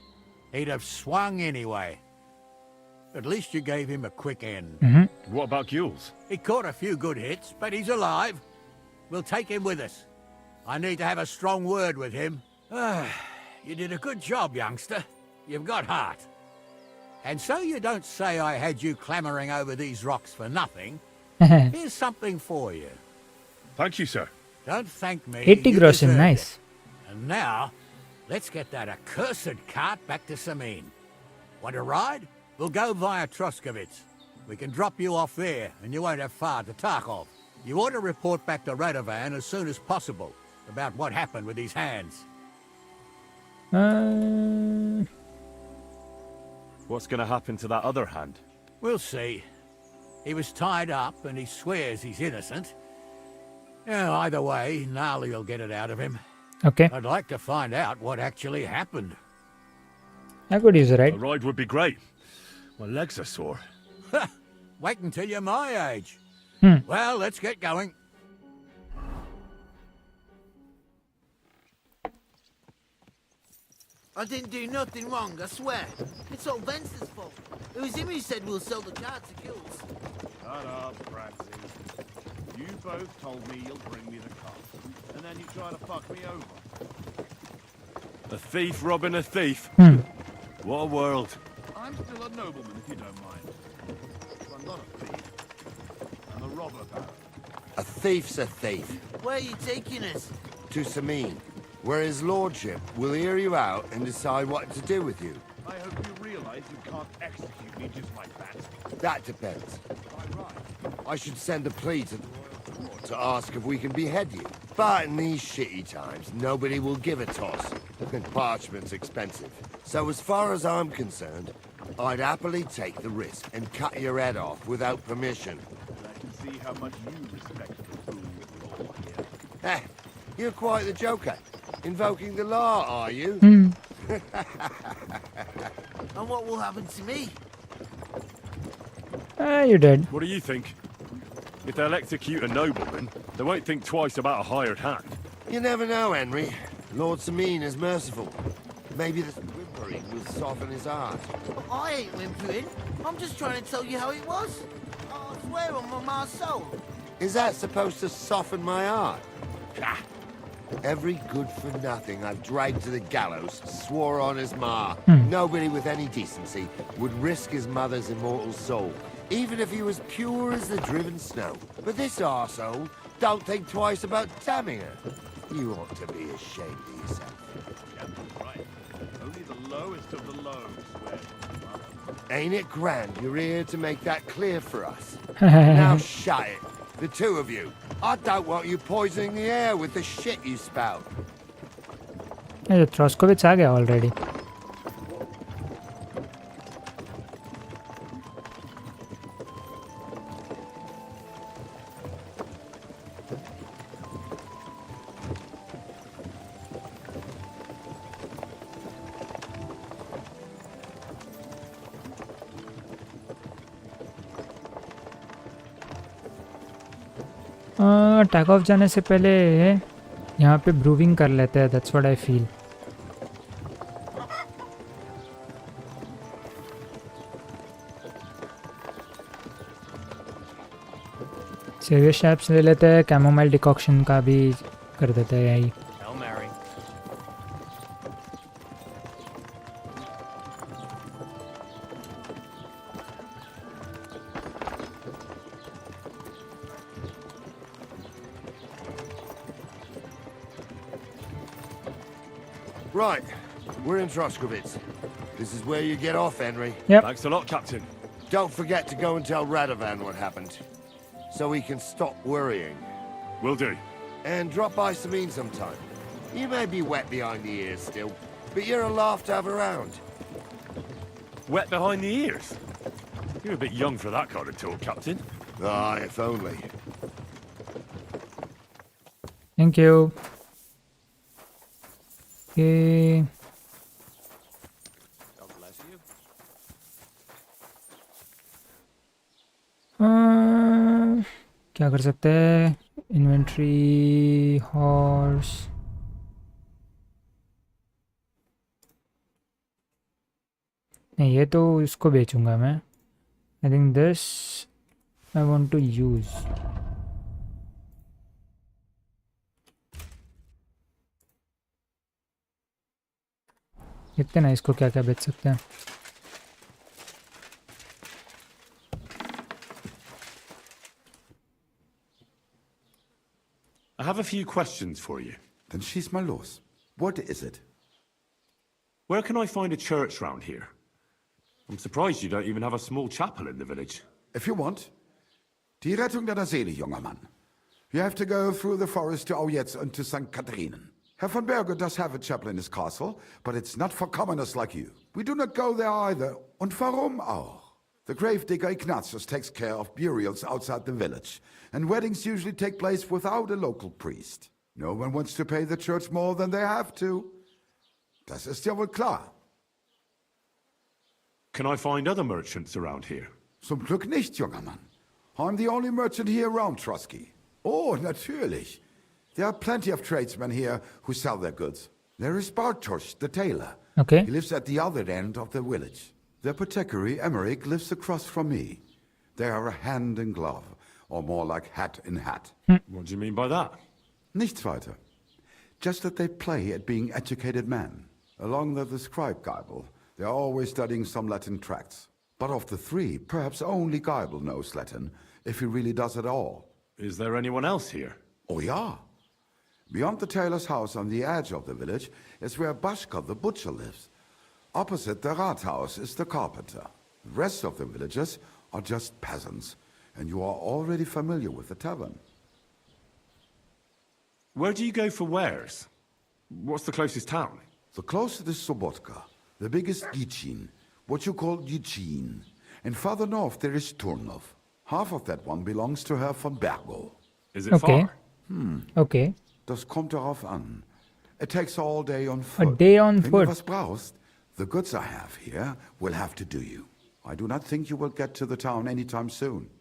He'd have swung anyway. At least you gave him a quick end. What about Gules? He caught a few good hits, but he's alive. We'll take him with us. I need to have a strong word with him. You did a good job, youngster. You've got heart. And so you don't say I had you clambering over these rocks for nothing. Here's something for you. Thank you, sir. Don't thank me. 80 you groschen, deserved nice. it. And now, let's get that accursed cart back to Samin. Want a ride? We'll go via Troskovitz. We can drop you off there, and you won't have far to Tarkov. You ought to report back to Radovan as soon as possible about what happened with these hands. What's going to happen to that other hand? We'll see. He was tied up, and he swears he's innocent. Yeah, either way, Gnarly will get it out of him. Okay. I'd like to find out what actually happened. I could use a ride. A ride would be great. My legs are sore. Wait until you're my age. Well, let's get going. I didn't do nothing wrong, I swear. It's all Vence's fault. It was him who said we'll sell the car to Gules. Shut up, Francis. You both told me you'll bring me the car, and then you try to fuck me over. A thief robbing a thief. What a world. I'm still a nobleman, if you don't mind. But I'm not a thief. I'm a robber baron. A thief's a thief. Where are you taking us? To Samin, where his lordship will hear you out and decide what to do with you. I hope you realize you can't execute me just like that. That depends. I should send a plea to ask if we can behead you. But in these shitty times, nobody will give a toss. Parchment's expensive. So as far as I'm concerned, I'd happily take the risk and cut your head off without permission. I can see how much you respect the rule of law here. You're quite the joker. Invoking the law, are you? And what will happen to me? You're dead. What do you think? If they'll execute a nobleman, they won't think twice about a hired hand. You never know, Henry. Lord Samin is merciful. Maybe this whimpering will soften his heart. I ain't whimpering. I'm just trying to tell you how it was. I swear on my ma's soul. Is that supposed to soften my heart? Every good-for-nothing I've dragged to the gallows swore on his ma. Nobody with any decency would risk his mother's immortal soul, even if he was pure as the driven snow. But this arsehole don't think twice about damning her. You ought to be ashamed of yourself. Right. Only the lowest of the low swears on the mother. Ain't it grand you're here to make that clear for us? Now shut it, the two of you. I don't want you poisoning the air with the shit you spout. ये Troskovitz आ गया already. Tech of जाने से पहले यहाँ पे ब्रूविंग कर लेते हैं. That's what I feel. Serious shapes ले लेते हैं. कैमोमाइल डिकॉक्शन का भी कर देते हैं यही. Right, we're in Troskovitz. This is where you get off, Henry. Yep. Thanks a lot, Captain. Don't forget to go and tell Radovan what happened, so he can stop worrying. Will do. And drop by Samin sometime. You may be wet behind the ears still, but you're a laugh to have around. Wet behind the ears? You're a bit young for that kind of talk, Captain. Ah, if only. Thank you. Okay. God bless you. क्या कर सकते हैं? Inventory, horse. नहीं, ये तो इसको बेचूंगा मैं. I think this I want to use. देखते ना इसको क्या क्या बेच सकते हैं. I have a few questions for you. Then schieß mal los. What is it? Where can I find a church round here? I'm surprised you don't even have a small chapel in the village. If you want. Die Rettung deiner Seele, junger Mann. You have to go through the forest to Aujetz and to St. Katharinen. Herr von Berger does have a chapel in his castle, but it's not for commoners like you. We do not go there either. Und warum auch? The gravedigger Ignatius takes care of burials outside the village, and weddings usually take place without a local priest. No one wants to pay the church more than they have to. Das ist ja wohl klar. Can I find other merchants around here? Zum Glück nicht, junger Mann. I'm the only merchant here around, Trotsky. Oh, natürlich. There are plenty of tradesmen here who sell their goods. There is Bartosz, the tailor. Okay. He lives at the other end of the village. The apothecary, Emmerich, lives across from me. They are a hand in glove, or more like hat in hat. What do you mean by that? Nichts weiter. Just that they play at being educated men. Along with the scribe Geibel, they are always studying some Latin tracts. But of the three, perhaps only Geibel knows Latin, if he really does at all. Is there anyone else here? Oh, yeah. Beyond the tailor's house on the edge of the village is where Bashka the butcher lives. Opposite the Rathaus is the carpenter. The rest of the villagers are just peasants, and you are already familiar with the tavern. Where do you go for wares? What's the closest town? The closest is Sobotka, the biggest Gichin, what you call Gichin. And farther north there is Turnov. Half of that one belongs to Herr von Bergo. Is it far? Okay. Das kommt darauf an. It takes all day on foot. A day on Wenn foot. du was brauchst, the goods I have here will have to do you. I do not think you will get to the town anytime soon.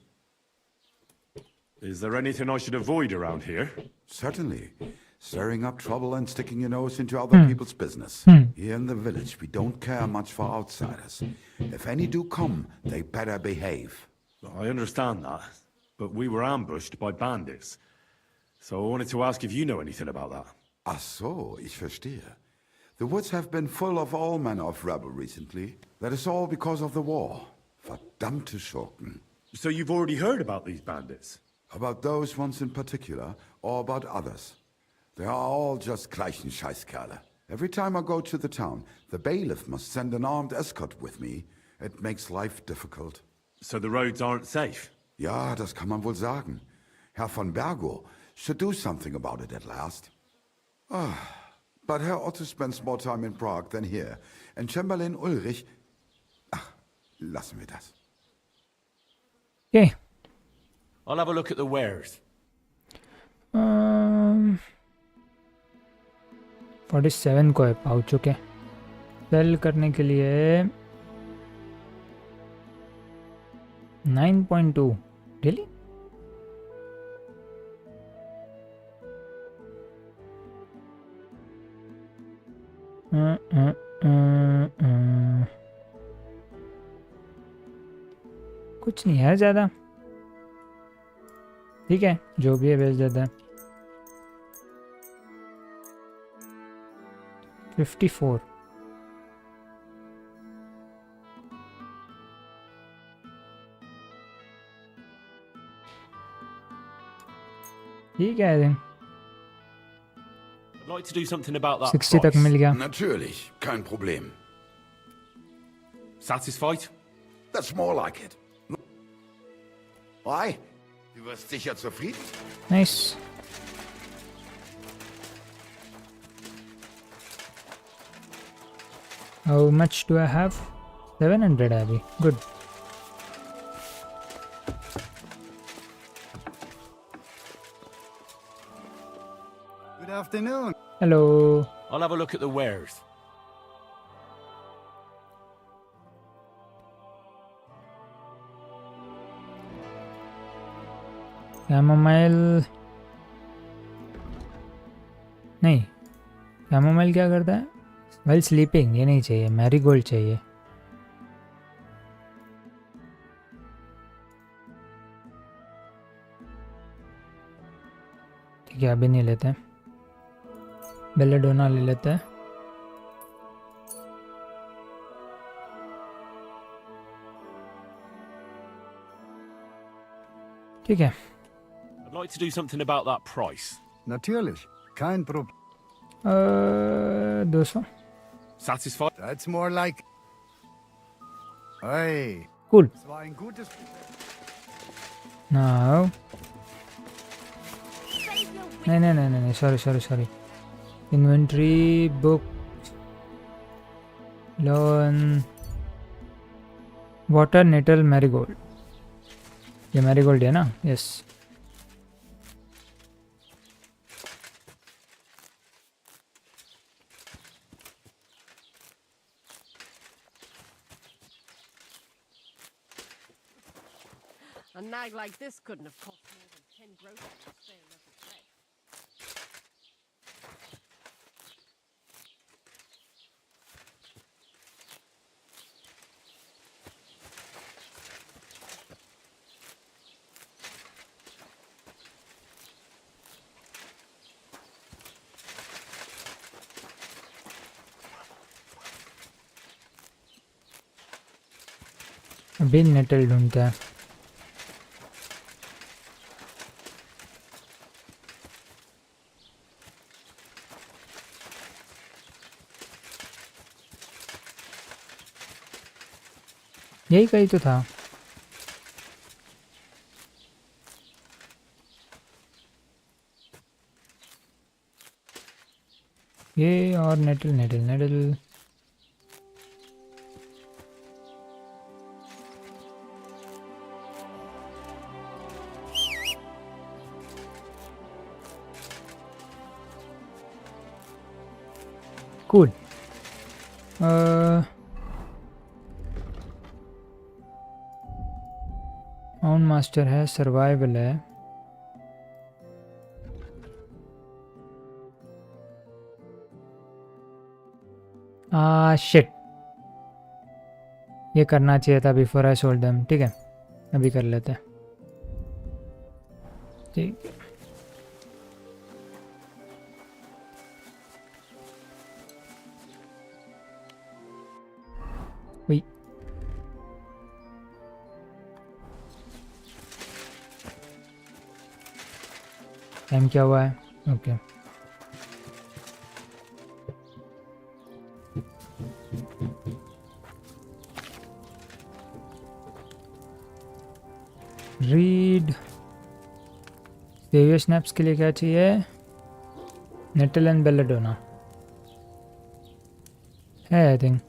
Is there anything I should avoid around here? Certainly. Stirring up trouble and sticking your nose into other people's business. Here in the village, we don't care much for outsiders. If any do come, they better behave. I understand that, but we were ambushed by bandits. So I wanted to ask if you know anything about that. Ach so, ich verstehe. The woods have been full of all manner of rebel recently. That is all because of the war. Verdammte Schurken. So you've already heard about these bandits? About those ones in particular, or about others. They are all just gleichen Scheißkerle. Every time I go to the town, the bailiff must send an armed escort with me. It makes life difficult. So the roads aren't safe? Ja, das kann man wohl sagen. Herr von Bergo should do something about it at last. But Herr Otto spends more time in Prague than here. And Chamberlain Ulrich... Ach, lassen wir das. Okay. I'll have a look at the wares. 47 को है pouch. Okay. Cell करने के लिए 9.2. Really? कुछ नहीं है ज़्यादा. ठीक है, जो भी है बेच देता है. 54. ठीक है. I think I'd like to do something about that 60 तक मिल गया. Natürlich, kein Problem. Satisfied? That's more like it. Why? Du wirst sicher zufrieden? Nice. How much do I have? 700 अभी. Good. Good afternoon. Hello. I'll have a look at the wares. Chamomile नहीं. Chamomile क्या करता है? Well sleeping. ये नहीं चाहिए. Marigold चाहिए. ठीक है, अभी नहीं लेते हैं, बेलेडोना ले लेते हैं। ठीक है। I'd like to do something about that price. Natürlich. Kein Problem. 200। Satisfied? That's more like. Hey. Cool. Das war ein gutes. Now. नहीं, sorry. Inventory, book, loan, water, nettle, marigold. ये marigold है ना? Yes. A nag like this couldn't have cost more than 10 groceries to stay a loaf of bread. अभी natal ढूंढता है। यही कहीं तो था। ये और नेटल कूल। साउंड मास्टर है, सर्वाइवल है, शिट, ये करना चाहिए था बिफोर आई सोल्ड देम। ठीक है, अभी कर लेते हैं। ठीक है, वही टाइम क्या हुआ है? ओके रीड सेवियर स्नैप्स के लिए क्या चाहिए? नेटल एंड बेलेडोना है I think.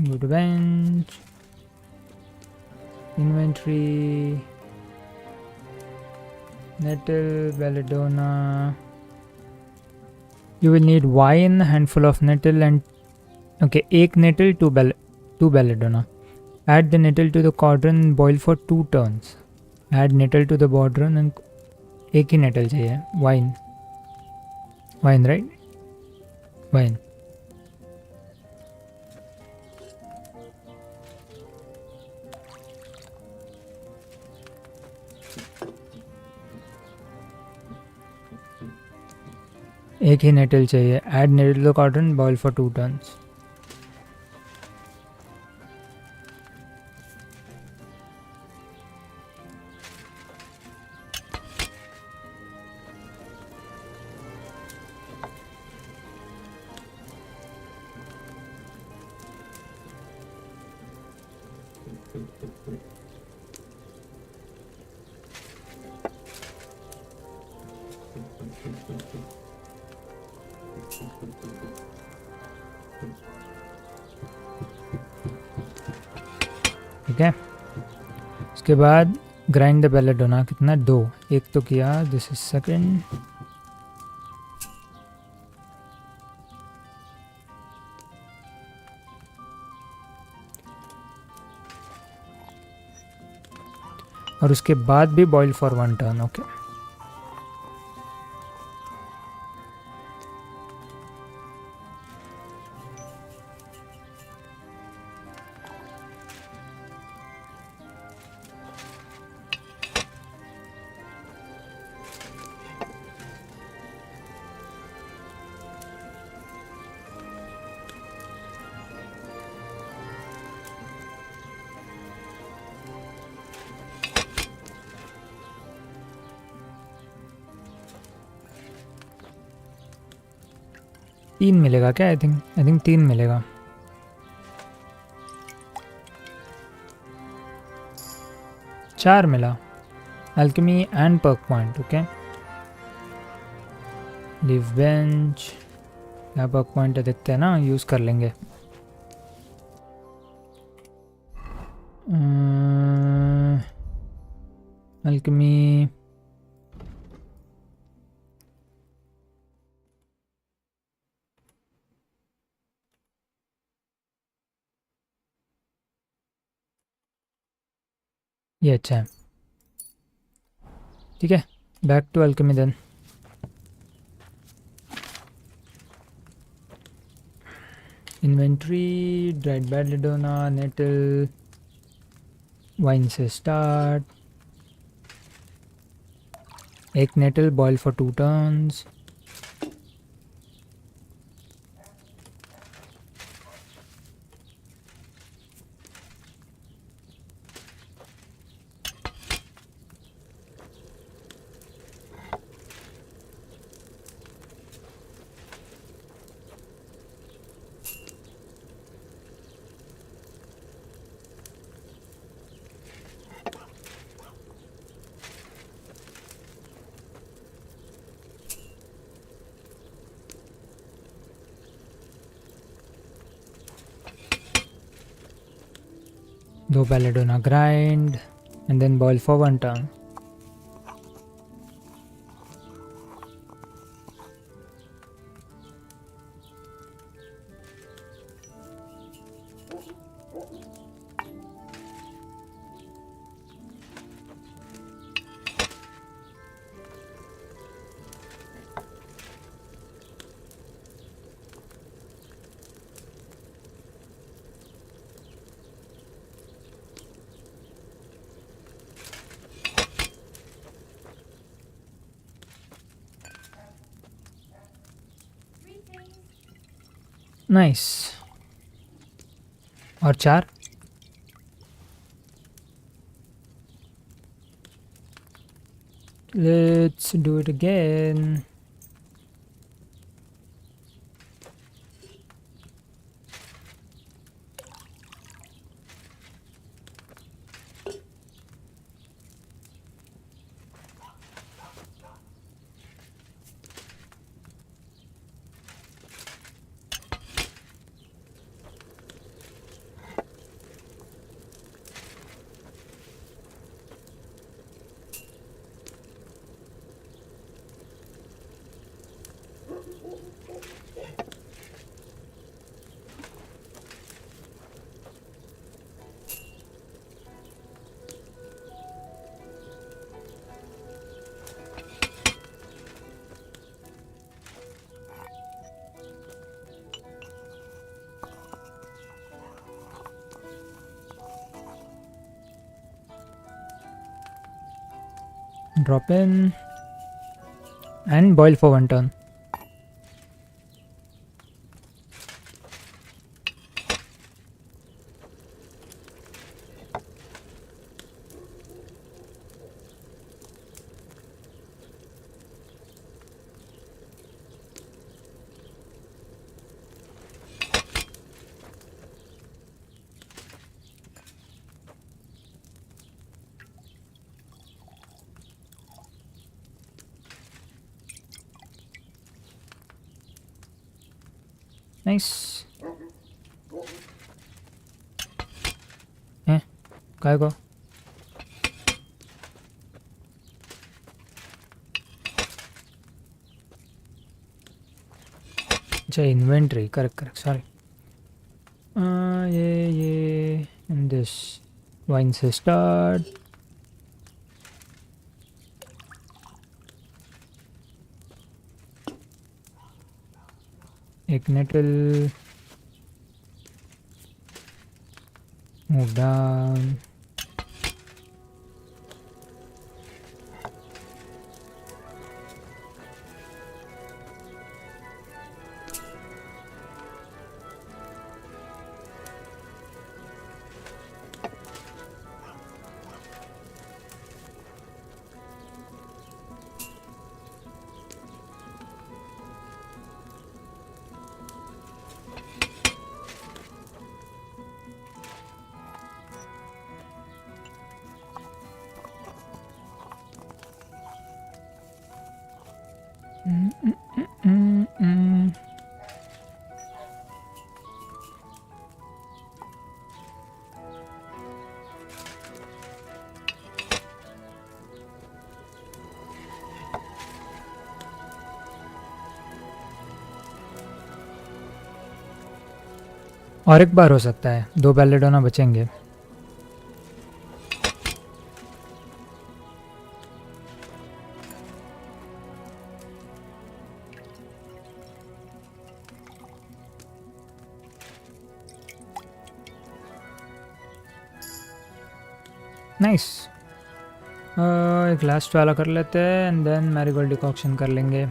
Go to bench, inventory, nettle, belladonna. You will need wine, handful of nettle and okay, एक nettle, two belladonna. Add the nettle to the cauldron, boil for 2 turns. Add nettle to the cauldron and एक ही nettle चाहिए। Wine right? Wine. एक ही nettle चाहिए। Add nettle to cotton, boil for 2 turns. ठीक है, उसके बाद ग्राइंड द बेलेडोना। कितना? 2। एक तो किया, दिस इज सेकंड। और उसके बाद भी बॉईल फॉर 1 टर्न। ओके 3 मिलेगा क्या? आई थिंक 3 मिलेगा. चार मिला. Alchemy and perk point. Okay. Leave bench. यहाँ perk point है, देखते हैं ना, यूज़ कर लेंगे. Alchemy. ये अच्छा है. ठीक है, back to alchemy then. Inventory, dried belladonna, nettle, wine से स्टार्ट. एक नेटल बॉयल फॉर 2 टर्न्स. दो belladonna grind and then boil for 1 turn. Nice. और 4. Let's do it again. Drop in and boil for 1 turn. Nice. काय को? अच्छा, inventory. Correct. Sorry. ये and this wine से start. एक natal. Move down. और एक बार हो सकता है, 2 बैलेडोना बचेंगे. नाइस. एक लास्ट वाला कर लेते हैं एंड देन मैरीगोल्ड डिकॉक्शन कर लेंगे.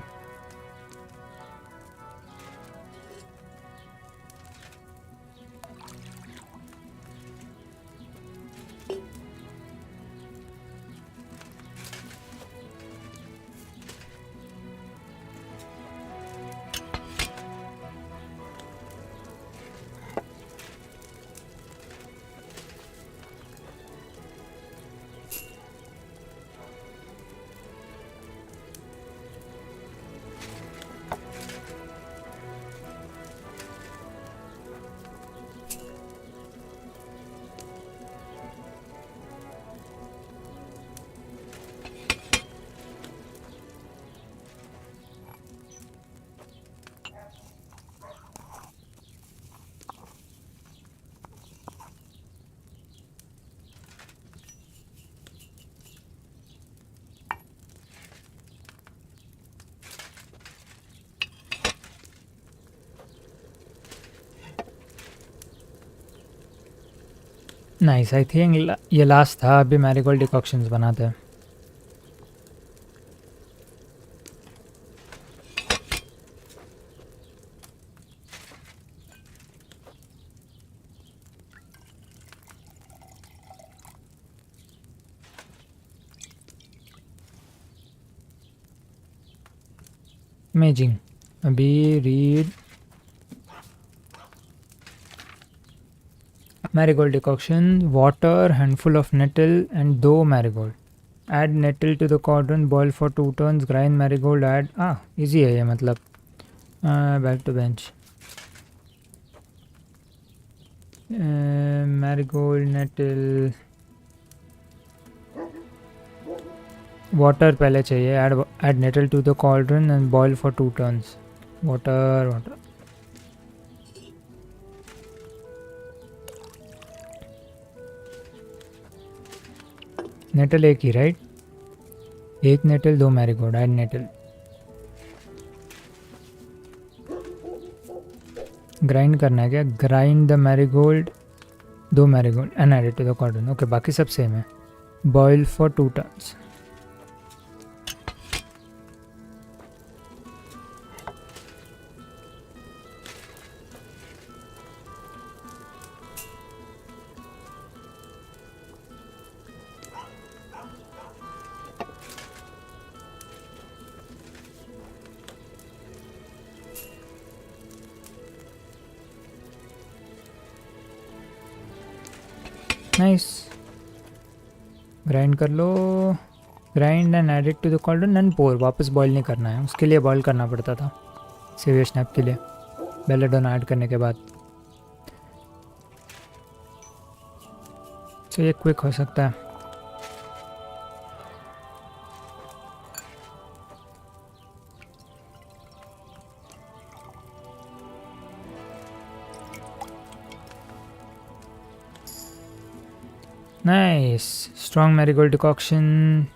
नाइस. आई थिंक ये लास्ट था. अभी मैरीगोल्ड डिकॉक्शंस बनाते हैं. अमेजिंग. अभी read marigold decoction, water, handful of nettle and 2 marigold. Add nettle to the cauldron, boil for 2 turns, grind marigold, add. Easy है ये मतलब. Back to bench. Marigold, nettle, water पहले चाहिए. Add nettle to the cauldron and boil for 2 turns. Water. Nettle एक ही, right? एक nettle 2 marigold. Add nettle. Grind करना है क्या? Grind the marigold, 2 marigold and add it to the cauldron. Okay, बाकी सब सेम है. Boil for 2 turns. Nice. Grind कर लो. Grind and add it to the cauldron and pour. वापस boil नहीं करना है, उसके लिए बॉईल करना पड़ता था सीवियर स्नैप के लिए बेलेडोना ऐड करने के बाद. तो ये क्विक हो सकता है. नाइस. Strong marigold decoction.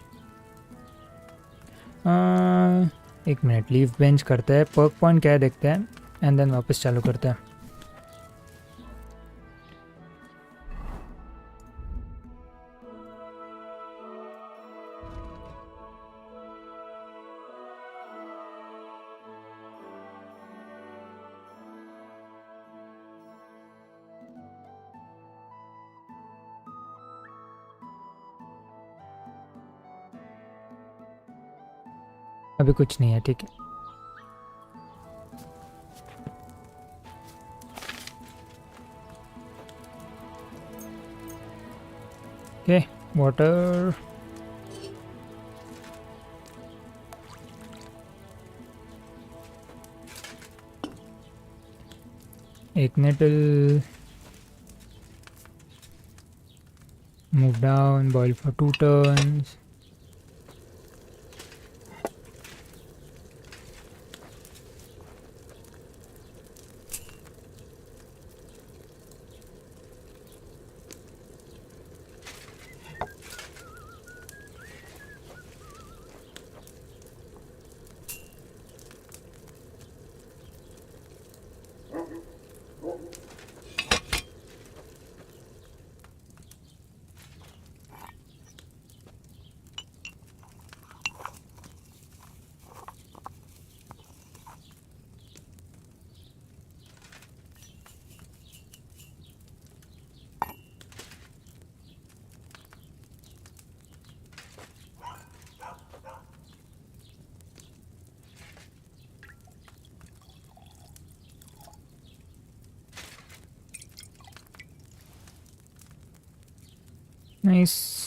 एक मिनट, लीव बेंच करते हैं. पर्क पॉइंट क्या है देखते हैं एंड देन वापस चालू करते हैं. अभी कुछ नहीं है, ठीक है. Okay, water. Ignite, move down, boil for 2 turns. Nice.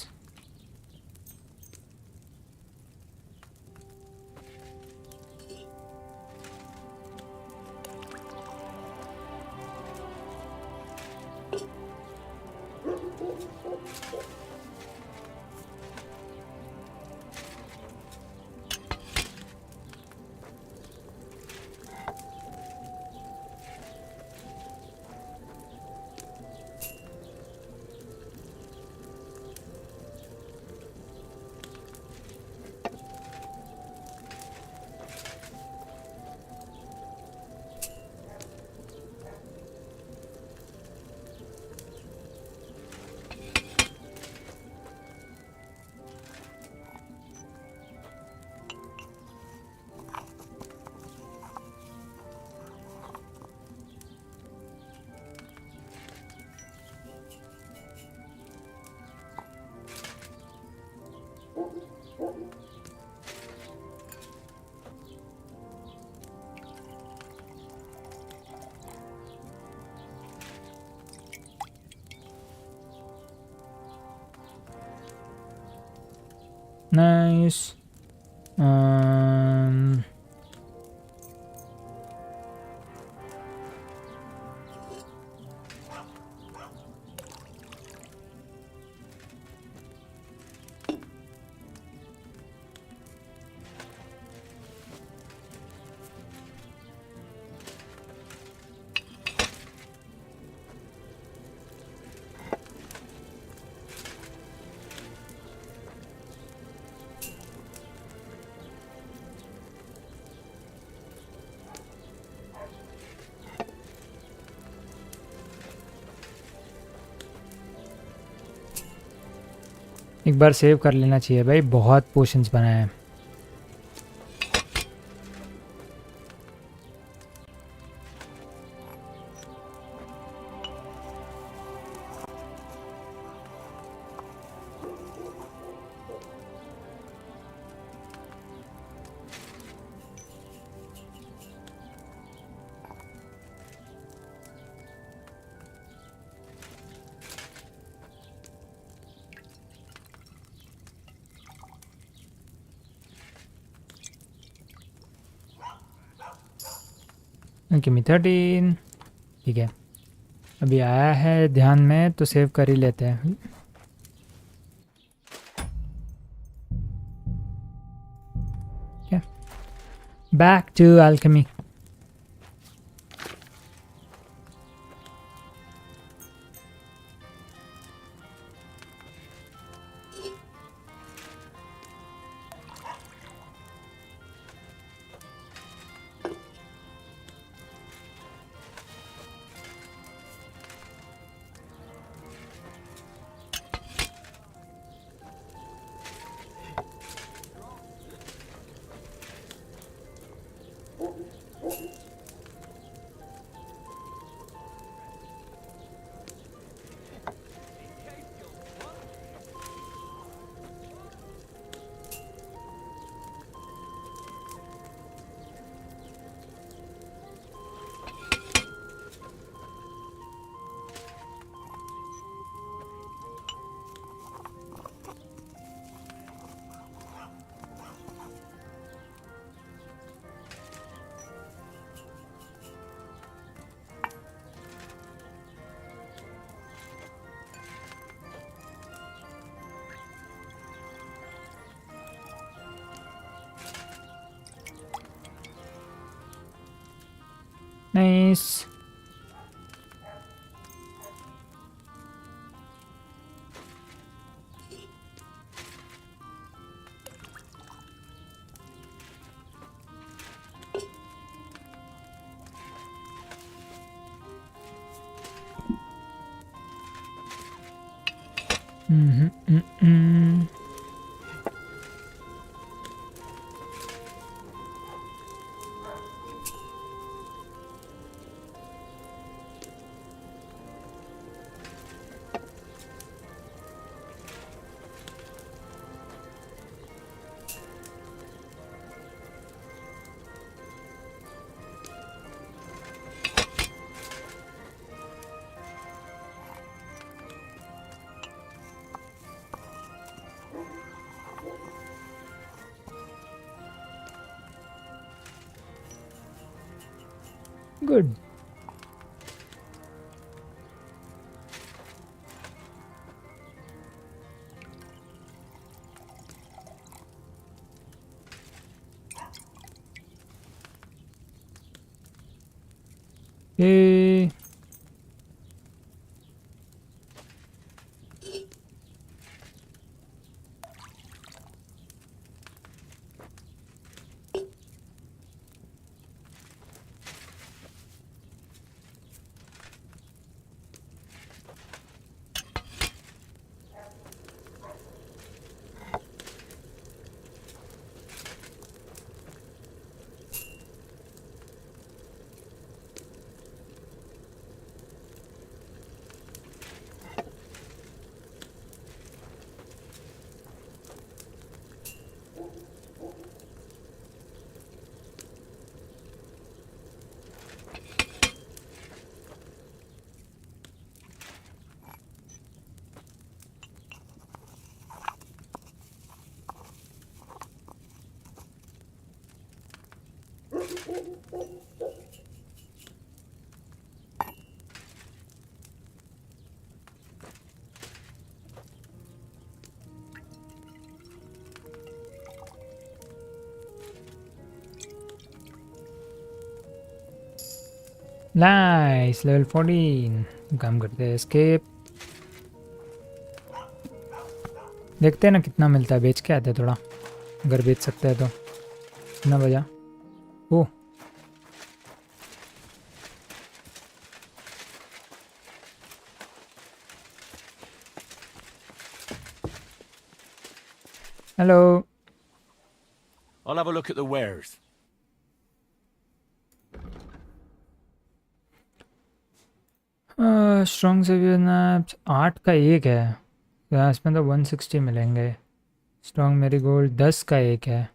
Nice. एक बार सेव कर लेना चाहिए भाई, बहुत पोशंस बनाए हैं। Give me 13। ठीक है, अभी आया है ध्यान में तो सेव कर ही लेते हैं। क्या back to alchemy. Nice. Good. Hey. Nice. Level 14. काम करते हैं escape. देखते हैं ना कितना मिलता है, बेच के आते हैं थोड़ा, अगर बेच सकते हैं तो. कितना बजा? Oh, hello. I'll have a look at the wares. Strong saviour ना 8 का एक है, तो इसमें तो 160 मिलेंगे. स्ट्रॉन्ग मेरी गोल्ड 10 का एक है.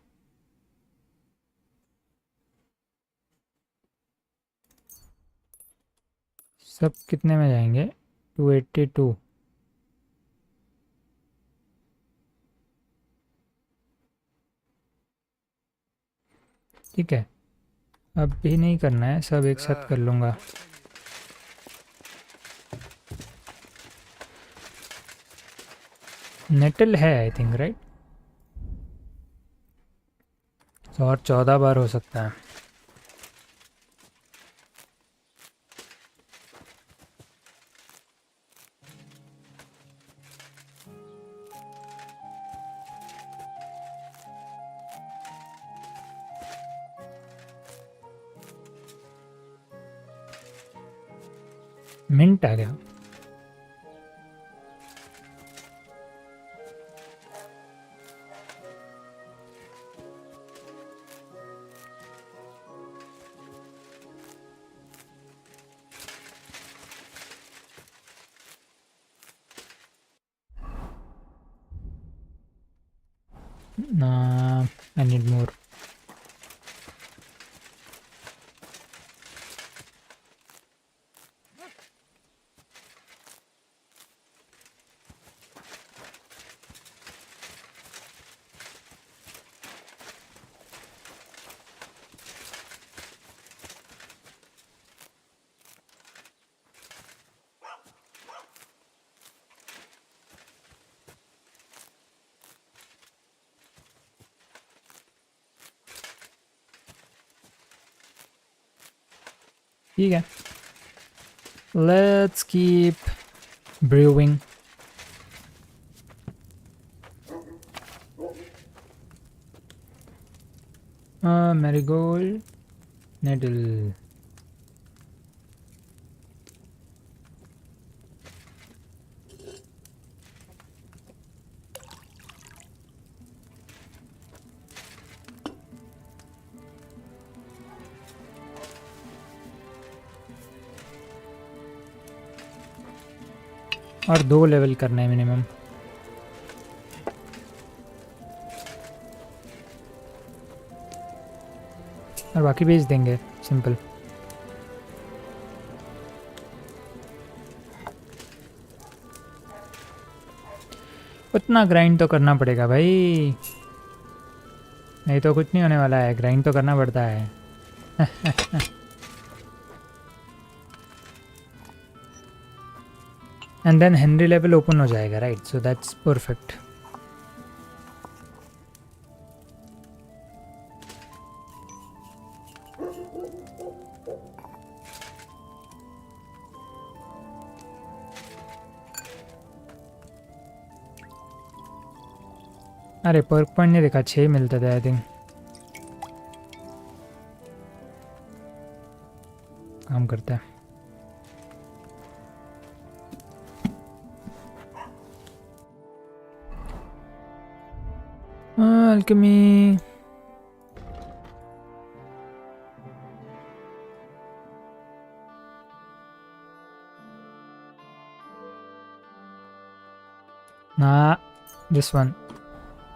सब कितने में जाएंगे? 282. ठीक है, अब भी नहीं करना है, सब एक साथ कर लूँगा. नेटल है आई थिंक, राइट? तो और 14 बार हो सकता है. मिंट आ गया. Nah, I need more. ठीक है, let's keep brewing. Marigold nettle. और 2 लेवल करना है मिनिमम. और बाकी बेच देंगे, सिंपल. उतना ग्राइंड तो करना पड़ेगा भाई, नहीं तो कुछ नहीं होने वाला है. ग्राइंड तो करना पड़ता है. And then Henry level open हो जाएगा, राइट? So that's perfect. अरे पर्क पॉइंट नहीं देखा, 6 मिलते थे आई थिंक. काम करता है. Alchemy. Nah, this one.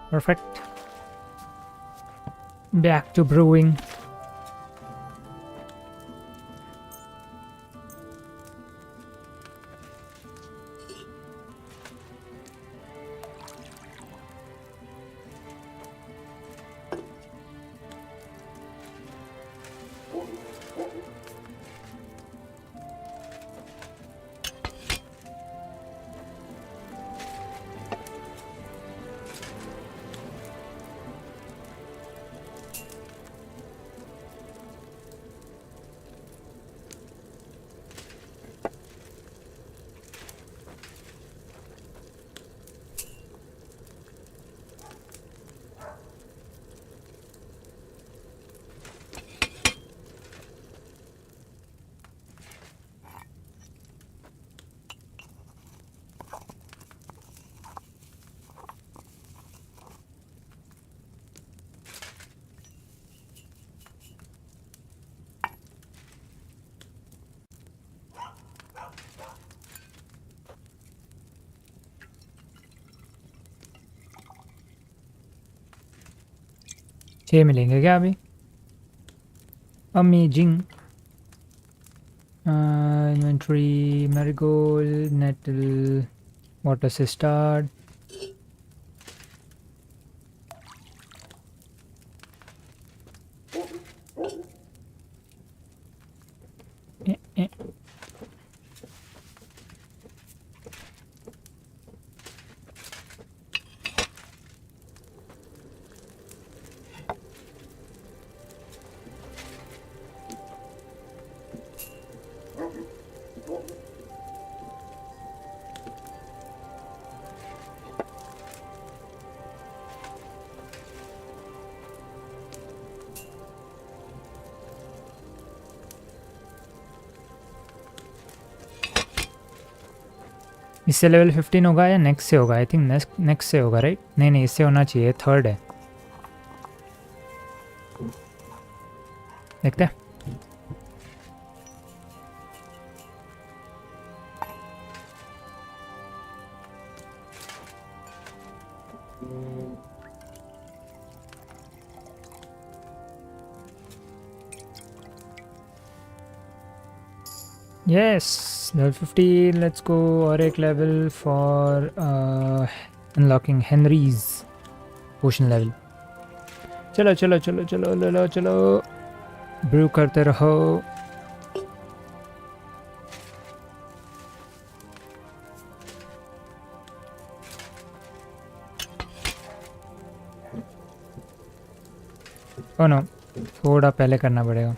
Perfect. Back to brewing. छः मिलेंगे क्या अभी? Amazing. Inventory, marigold, nettle, water से स्टार्ट. इससे लेवल 15 होगा या नेक्स्ट से होगा? आई थिंक नेक्स्ट से होगा, राइट? नहीं नहीं, इससे होना चाहिए. थर्ड है, देखते हैं. Yes, level 50. Let's go. और एक level for unlocking Henry's potion level. चलो चलो चलो चलो चलो चलो, ब्रू करते रहो. ओह नो, थोड़ा पहले करना पड़ेगा.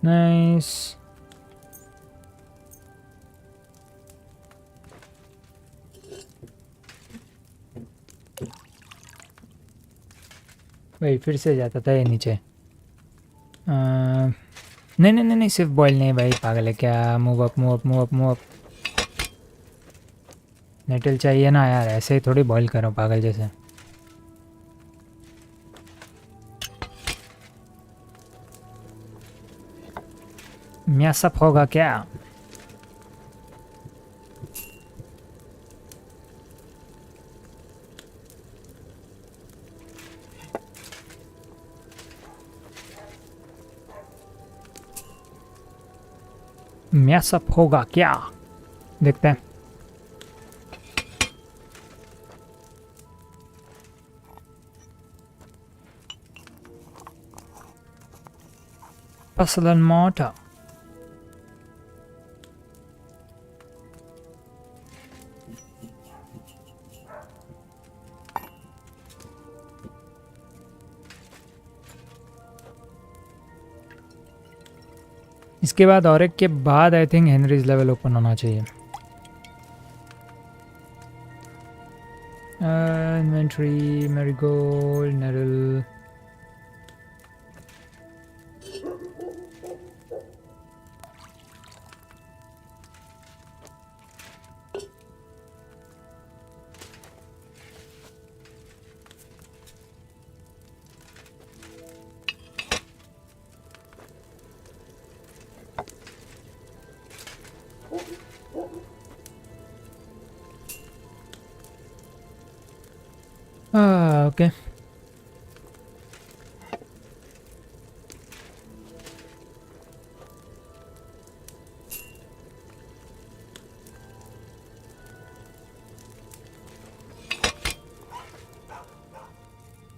नाइस। भाई फिर से जाता था ये नीचे। नहीं नहीं नहीं नहीं, सिर्फ बॉयल नहीं भाई, पागल है क्या? Move up move up move up move up. Nettle चाहिए ना यार, ऐसे ही थोड़ी बॉयल करो पागल जैसे। मैसअप होगा क्या? मैसअप होगा क्या? देखते हैं। pestle and mortar. इसके बाद और एक के बाद I think Henrys level open होना चाहिए। Inventory, marigold, Neral. Okay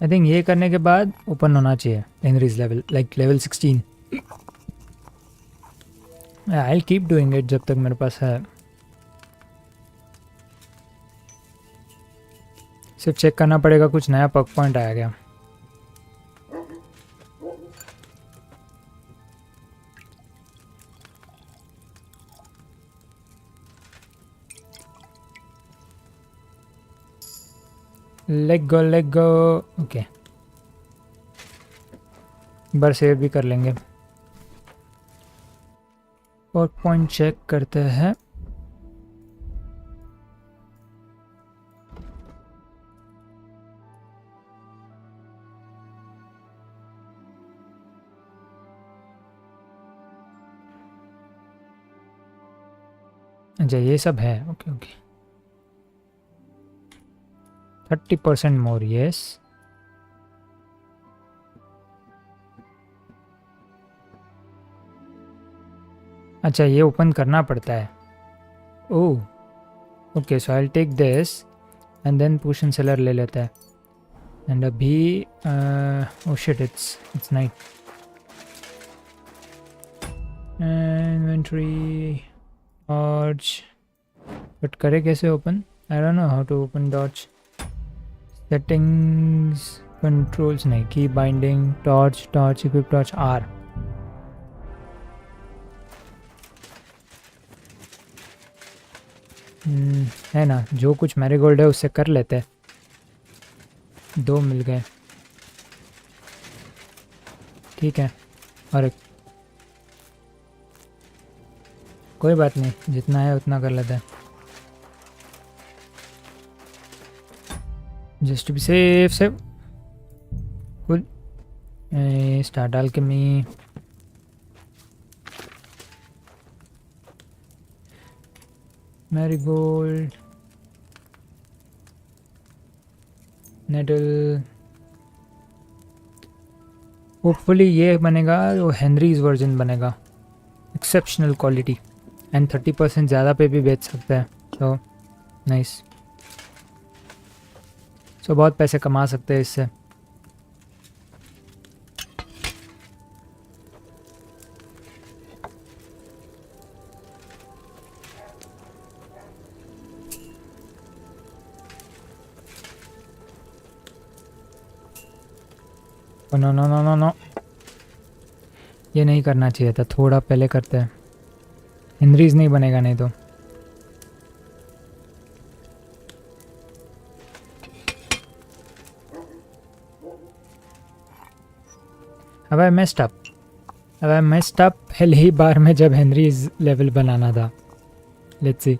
I think ये करने के बाद ओपन होना चाहिए Henrys level, like level 16। I will keep doing it जब तक मेरे पास है। सिर्फ चेक करना पड़ेगा कुछ नया पक पॉइंट आया क्या। लेट गो ओके, एक बार सेव भी कर लेंगे और पॉइंट चेक करते हैं। अच्छा ये सब है, ओके ओके। 30% मोर, यस। अच्छा ये ओपन करना पड़ता है। Oh okay, so I will take this and then push and seller ले लेता है। एंड अभी oh shit, it's night. Inventory dodge, but करे कैसे open? I don't know how to open dodge. Settings, controls नहीं, key binding, torch equip torch R. है ना, जो कुछ मैरीगोल्ड है उससे कर लेते हैं। 2 मिल गए, ठीक है। और एक, कोई बात नहीं, जितना है उतना कर लेते हैं, just to be safe. Good. Start alchemy, marigold, nettle. Hopefully ये बनेगा, वो हेनरीज वर्जन बनेगा, एक्सेप्शनल क्वालिटी एंड 30% ज़्यादा पे भी बेच सकते हैं। तो नाइस, सो बहुत पैसे कमा सकते हैं इससे। No no no no no, ये नहीं करना चाहिए था, थोड़ा पहले करते हैं। हेनरीज नहीं बनेगा नहीं तो। अब आई मेस्ड अप, अब आई मेस्ड अप पहली बार में जब हेनरीज लेवल बनाना था। लेट्स सी,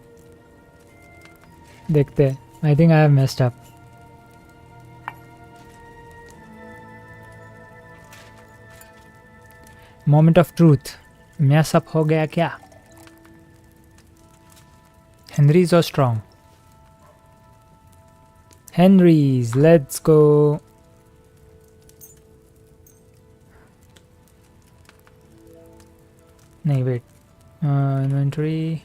देखते हैं। I think I have messed up. Moment of truth, mess up हो गया क्या? हेनरीज और स्ट्रॉन्ग। Henrys, let's go. नहीं wait, inventory,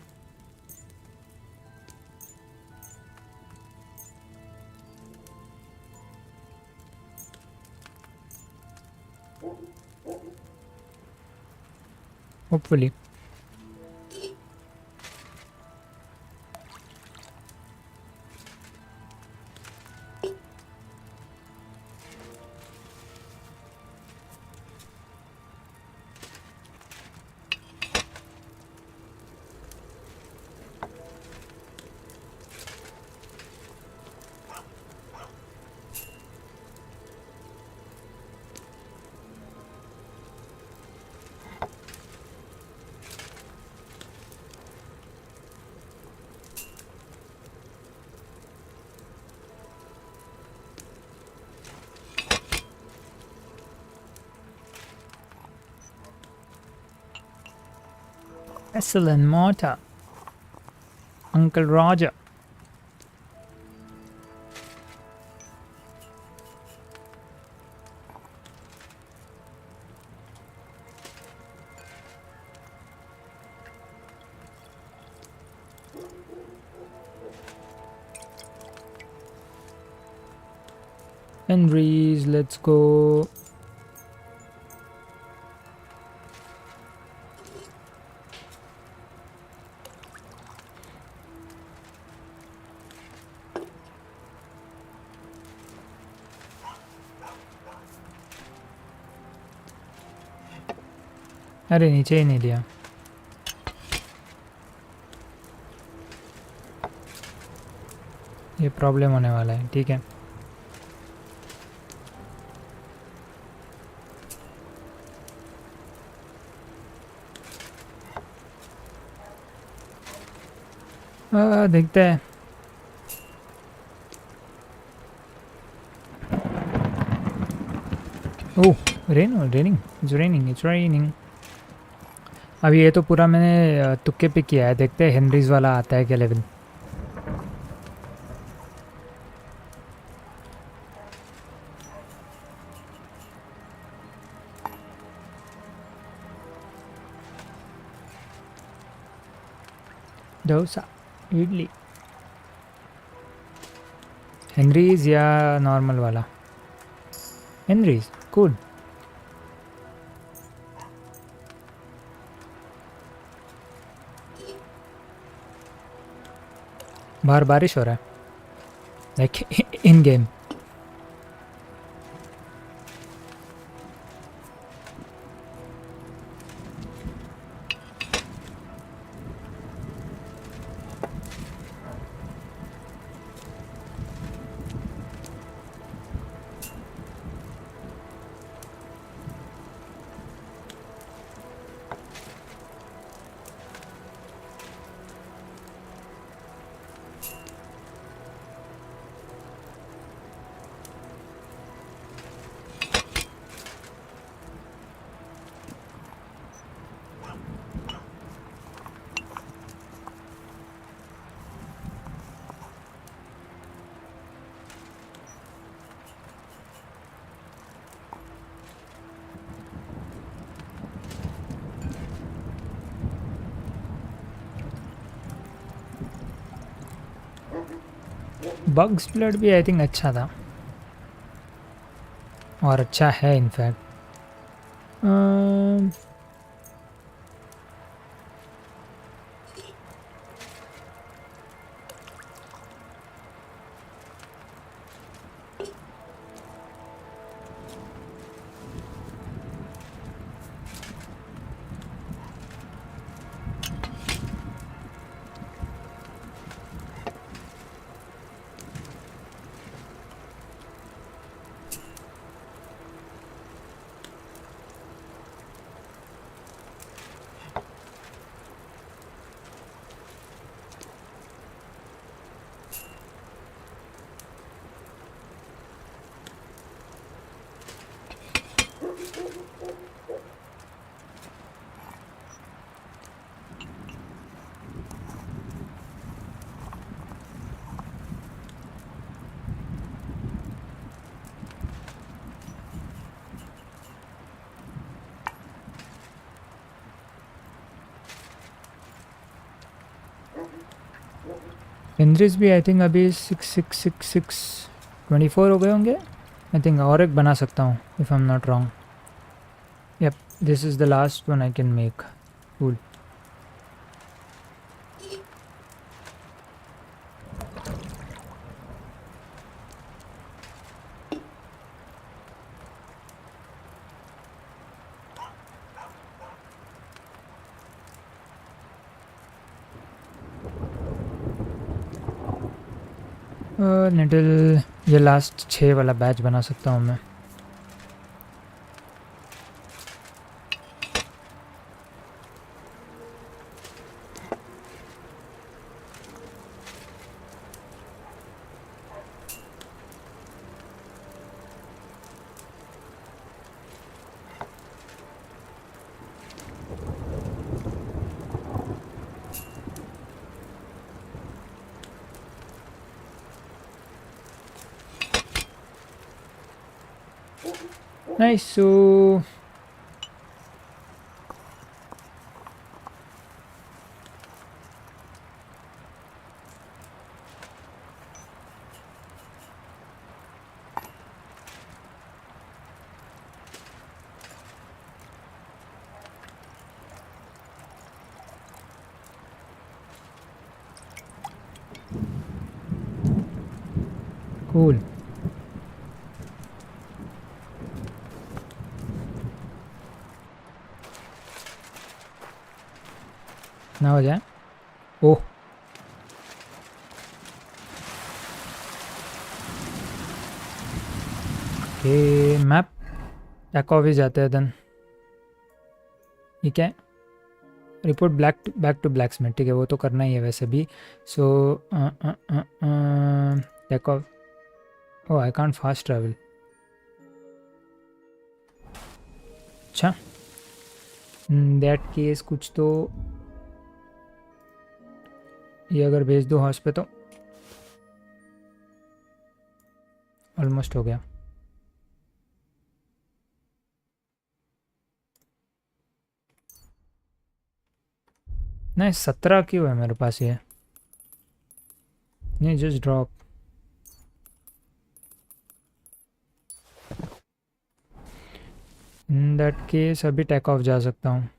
hopefully. Excellent mortar, Uncle Roger. Henry's, let's go. अरे नीचे ही नहीं दिया। ये प्रॉब्लम होने वाला है, ठीक है। देखते हैं। ओह, रेनिंग, इट्स रेनिंग। अब ये तो पूरा मैंने तुक्के पे किया है, देखते हैं हेनरीज वाला आता है क्या लेवल। डोसा, इडली, हेनरीज या नॉर्मल वाला? Henrys, cool. बाहर बारिश हो रहा है, like in game. Bug split भी आई थिंक अच्छा था, और अच्छा है इनफैक्ट। इंद्रिस भी आई थिंक अभी 24 हो गए होंगे आई थिंक, और एक बना सकता हूँ if I am not wrong. Yup, this is the last one I can make. Cool. निडल ये लास्ट 6 वाला बैच बना सकता हूँ मैं. Nice, so cool. ना हो जाए. Oh, okay. Map tack off ही जाते हैं देन. ठीक है. Report back to blacksmith. ठीक है, वो तो करना ही है वैसे भी. So tack off. Oh, I can't fast travel. अच्छा, दैट केस कुछ तो ये अगर भेज दो हॉस्प पे तो ऑलमोस्ट हो गया. नहीं, 17 क्यों है मेरे पास ये. नहीं, just drop. In that case अभी टेक ऑफ जा सकता हूँ.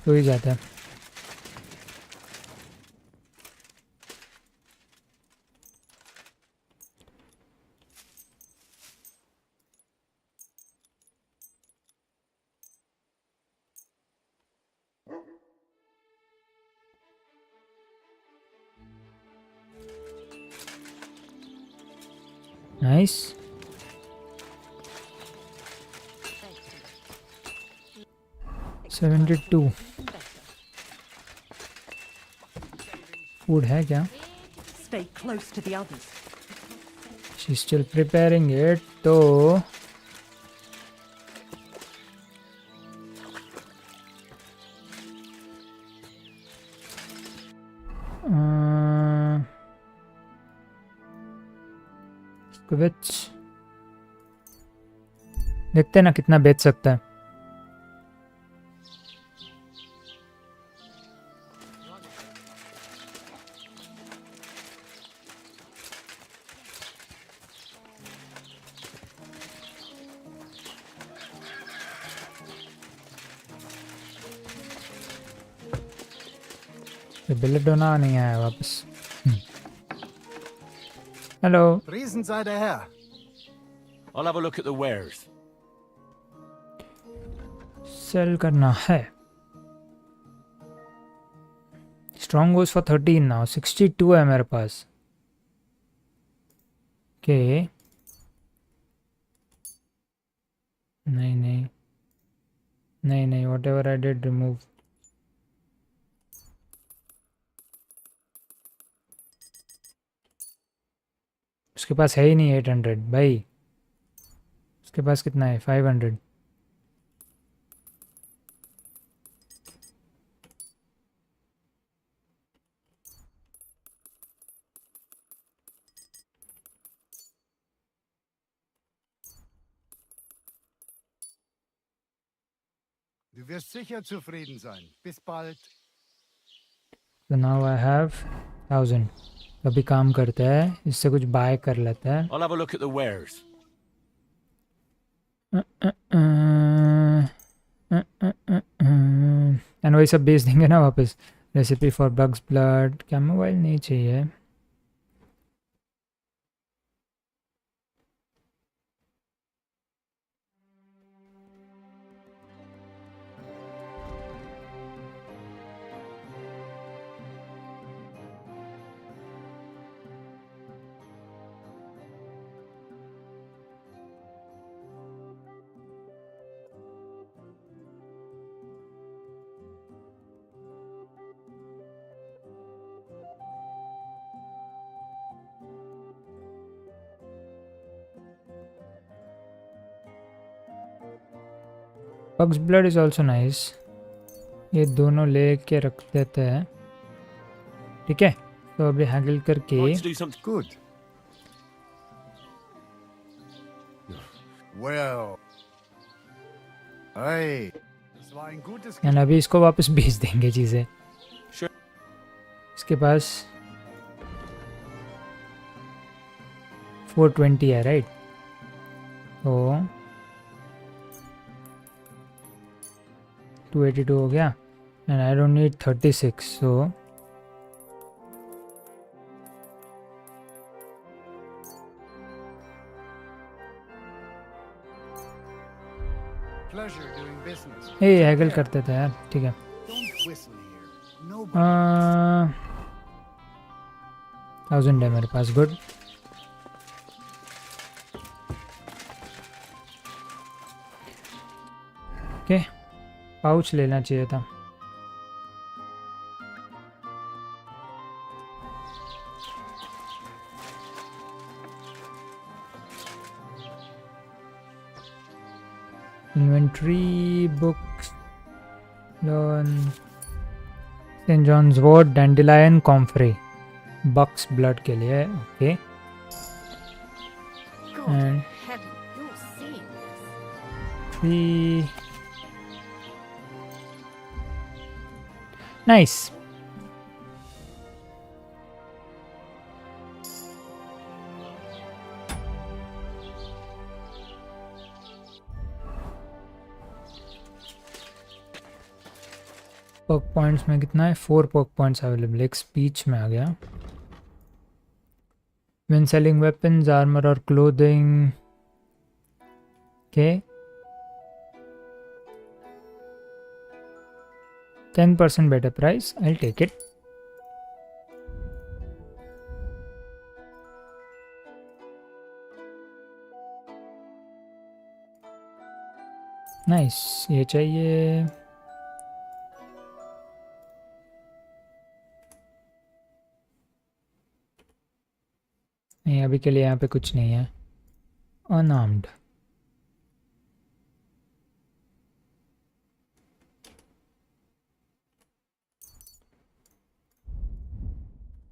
तो ही जाता है. Nice. $72. Food है क्या? Stay close to the others. She's still preparing it, तो बेच देखते हैं ना कितना बेच सकता है. बिलेडोना नहीं आया वापस. Hello. Riesen sei der Herr. I'll have a look at the wares. Sell करना है. Strong goes for 13 now. 62 है मेरे पास. के नहीं नहीं नहीं नहीं, what ever I did remove. उसके पास है ही नहीं 800 भाई. उसके पास कितना है? 500. Du wirst sicher zufrieden sein. Bis bald. So now I have 1000. अभी काम करते हैं, इससे कुछ बाय कर लेते हैं. I'll have a look at the wares. And वही सब बेच देंगे ना वापस. Recipe for bugs blood. क्या मोबाइल नहीं चाहिए. Bug's blood is also nice. ये दोनों लेके रख देते हैं. ठीक है, तो अभी हैंडल करके Let's do something good. Well. Hey. Das war ein gutes. And अभी इसको वापस भेज देंगे चीज़ें. Sure. इसके पास 420 है राइट. तो 282 हो गया. And I don't need 36. So Pleasure doing business. ये हैगल करते थे यार. ठीक है. Don't whistle here. Nobody. 1000 है मेरे पास. गुड. ओके, पाउच लेना चाहिए था. Inventory books lawn St John's wort dandelion comfrey buck's blood के लिए. Okay and 3 nice. Perk points में कितना है. 4 पर्क पॉइंट्स अवेलेबल. एक स्पीच में आ गया. व्हेन सेलिंग वेपन्स आर्मर और क्लोथिंग के 10% better price. I'll take it. Nice. ये चाहिए. नहीं, अभी के लिए यहाँ पे कुछ नहीं है. Unarmed.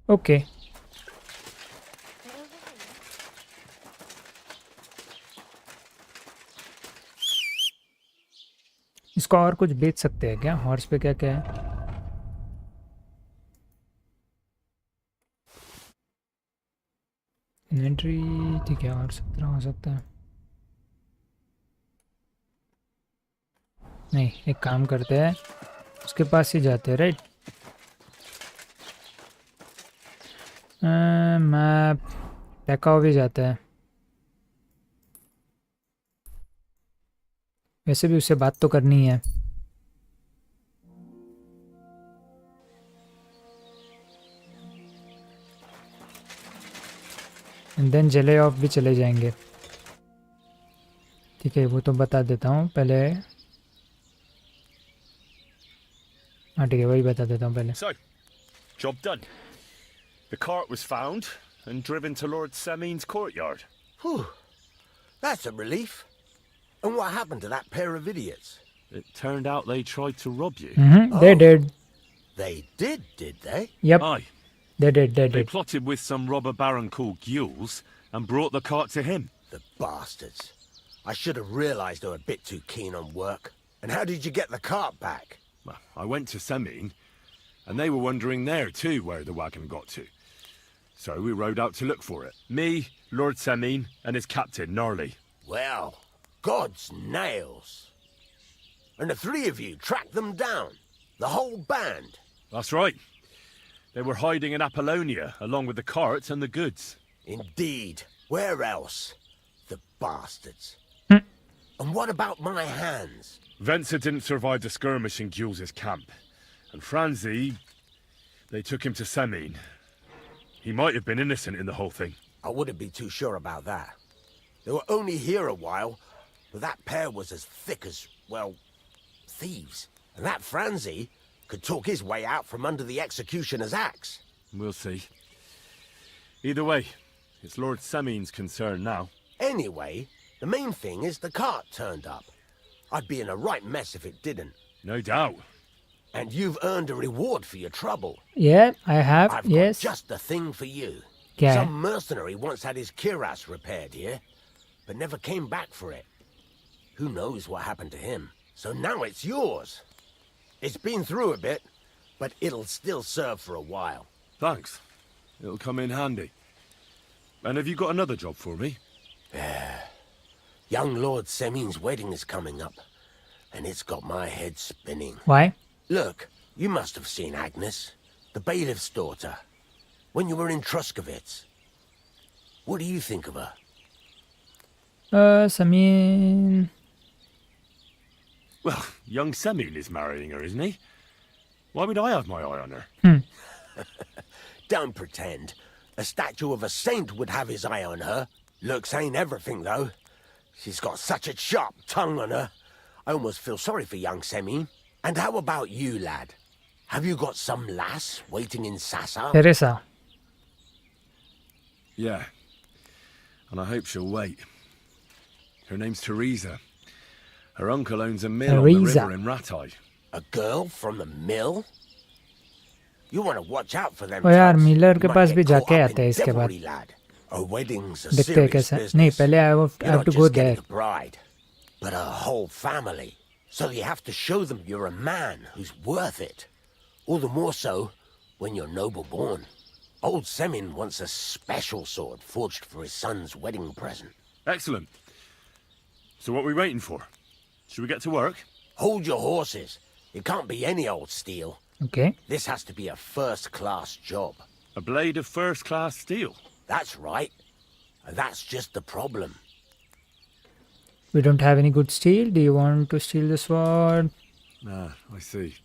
ओके. इसको और कुछ बेच सकते हैं क्या. हॉर्स पे क्या क्या है. इन्वेंट्री ठीक है. और 17 हो सकता है. नहीं, एक काम करते हैं, उसके पास ही जाते हैं राइट. मैप टैकाओ भी जाता है. वैसे भी उससे बात तो करनी है. एंड देन जेले ऑफ भी चले जाएंगे. ठीक है, वो तो बता देता हूँ पहले. हाँ ठीक है, वही बता देता हूँ पहले. So, job done. The cart was found and driven to Lord Semin's courtyard. Whew. That's a relief. And what happened to that pair of idiots? It turned out they tried to rob you. They did. They did they? Yep. Aye. They did. They plotted with some robber baron called Gules and brought the cart to him. The bastards. I should have realized they were a bit too keen on work. And how did you get the cart back? Well, I went to Semin, and they were wondering there too where the wagon got to. So we rode out to look for it. Me, Lord Semin, and his captain, Gnarly. Well, God's nails. And the three of you tracked them down? The whole band? That's right. They were hiding in Apollonia, along with the carts and the goods. Indeed. Where else? The bastards. And what about my hands? Venser didn't survive the skirmish in Gules's camp. And Franzi, they took him to Semin. He might have been innocent in the whole thing. I wouldn't be too sure about that. They were only here a while, but that pair was as thick as, well, thieves. And that Franzi could talk his way out from under the executioner's axe. We'll see. Either way, it's Lord Semin's concern now. Anyway, the main thing is the cart turned up. I'd be in a right mess if it didn't. No doubt. And you've earned a reward for your trouble. Yeah, I have. I've yes. got just the thing for you. Yeah. Some mercenary once had his cuirass repaired here, but never came back for it. Who knows what happened to him? So now it's yours. It's been through a bit, but it'll still serve for a while. Thanks. It'll come in handy. And have you got another job for me? Young Lord Semin's wedding is coming up, and it's got my head spinning. Why? Look, you must have seen Agnes, the bailiff's daughter, when you were in Truskovitz. What do you think of her? Semin. Well, young Semin is marrying her, isn't he? Why would I have my eye on her? Don't pretend. A statue of a saint would have his eye on her. Looks ain't everything, though. She's got such a sharp tongue on her. I almost feel sorry for young Semin. And how about you, lad? Have you got some lass waiting in Sassa? Teresa. Yeah. And I hope she'll wait. Her name's Teresa. Her uncle owns a mill on the river in Ratai. A girl from the mill? You want to watch out for them. ओ यार Miller के पास भी जाके आते हैं इसके बाद. A wedding's a देखते हैं serious कैसा. business. नहीं पहले I You're have not to go just there. getting a bride, but a whole family. So you have to show them you're a man who's worth it. All the more so when you're noble born. Old Semin wants a special sword forged for his son's wedding present. Excellent. So what are we waiting for? Should we get to work? Hold your horses. It can't be any old steel. Okay. This has to be a first-class job. A blade of first-class steel? That's right. And that's just the problem. We don't have any good steel. Do you want to steal the sword? Ah, I see.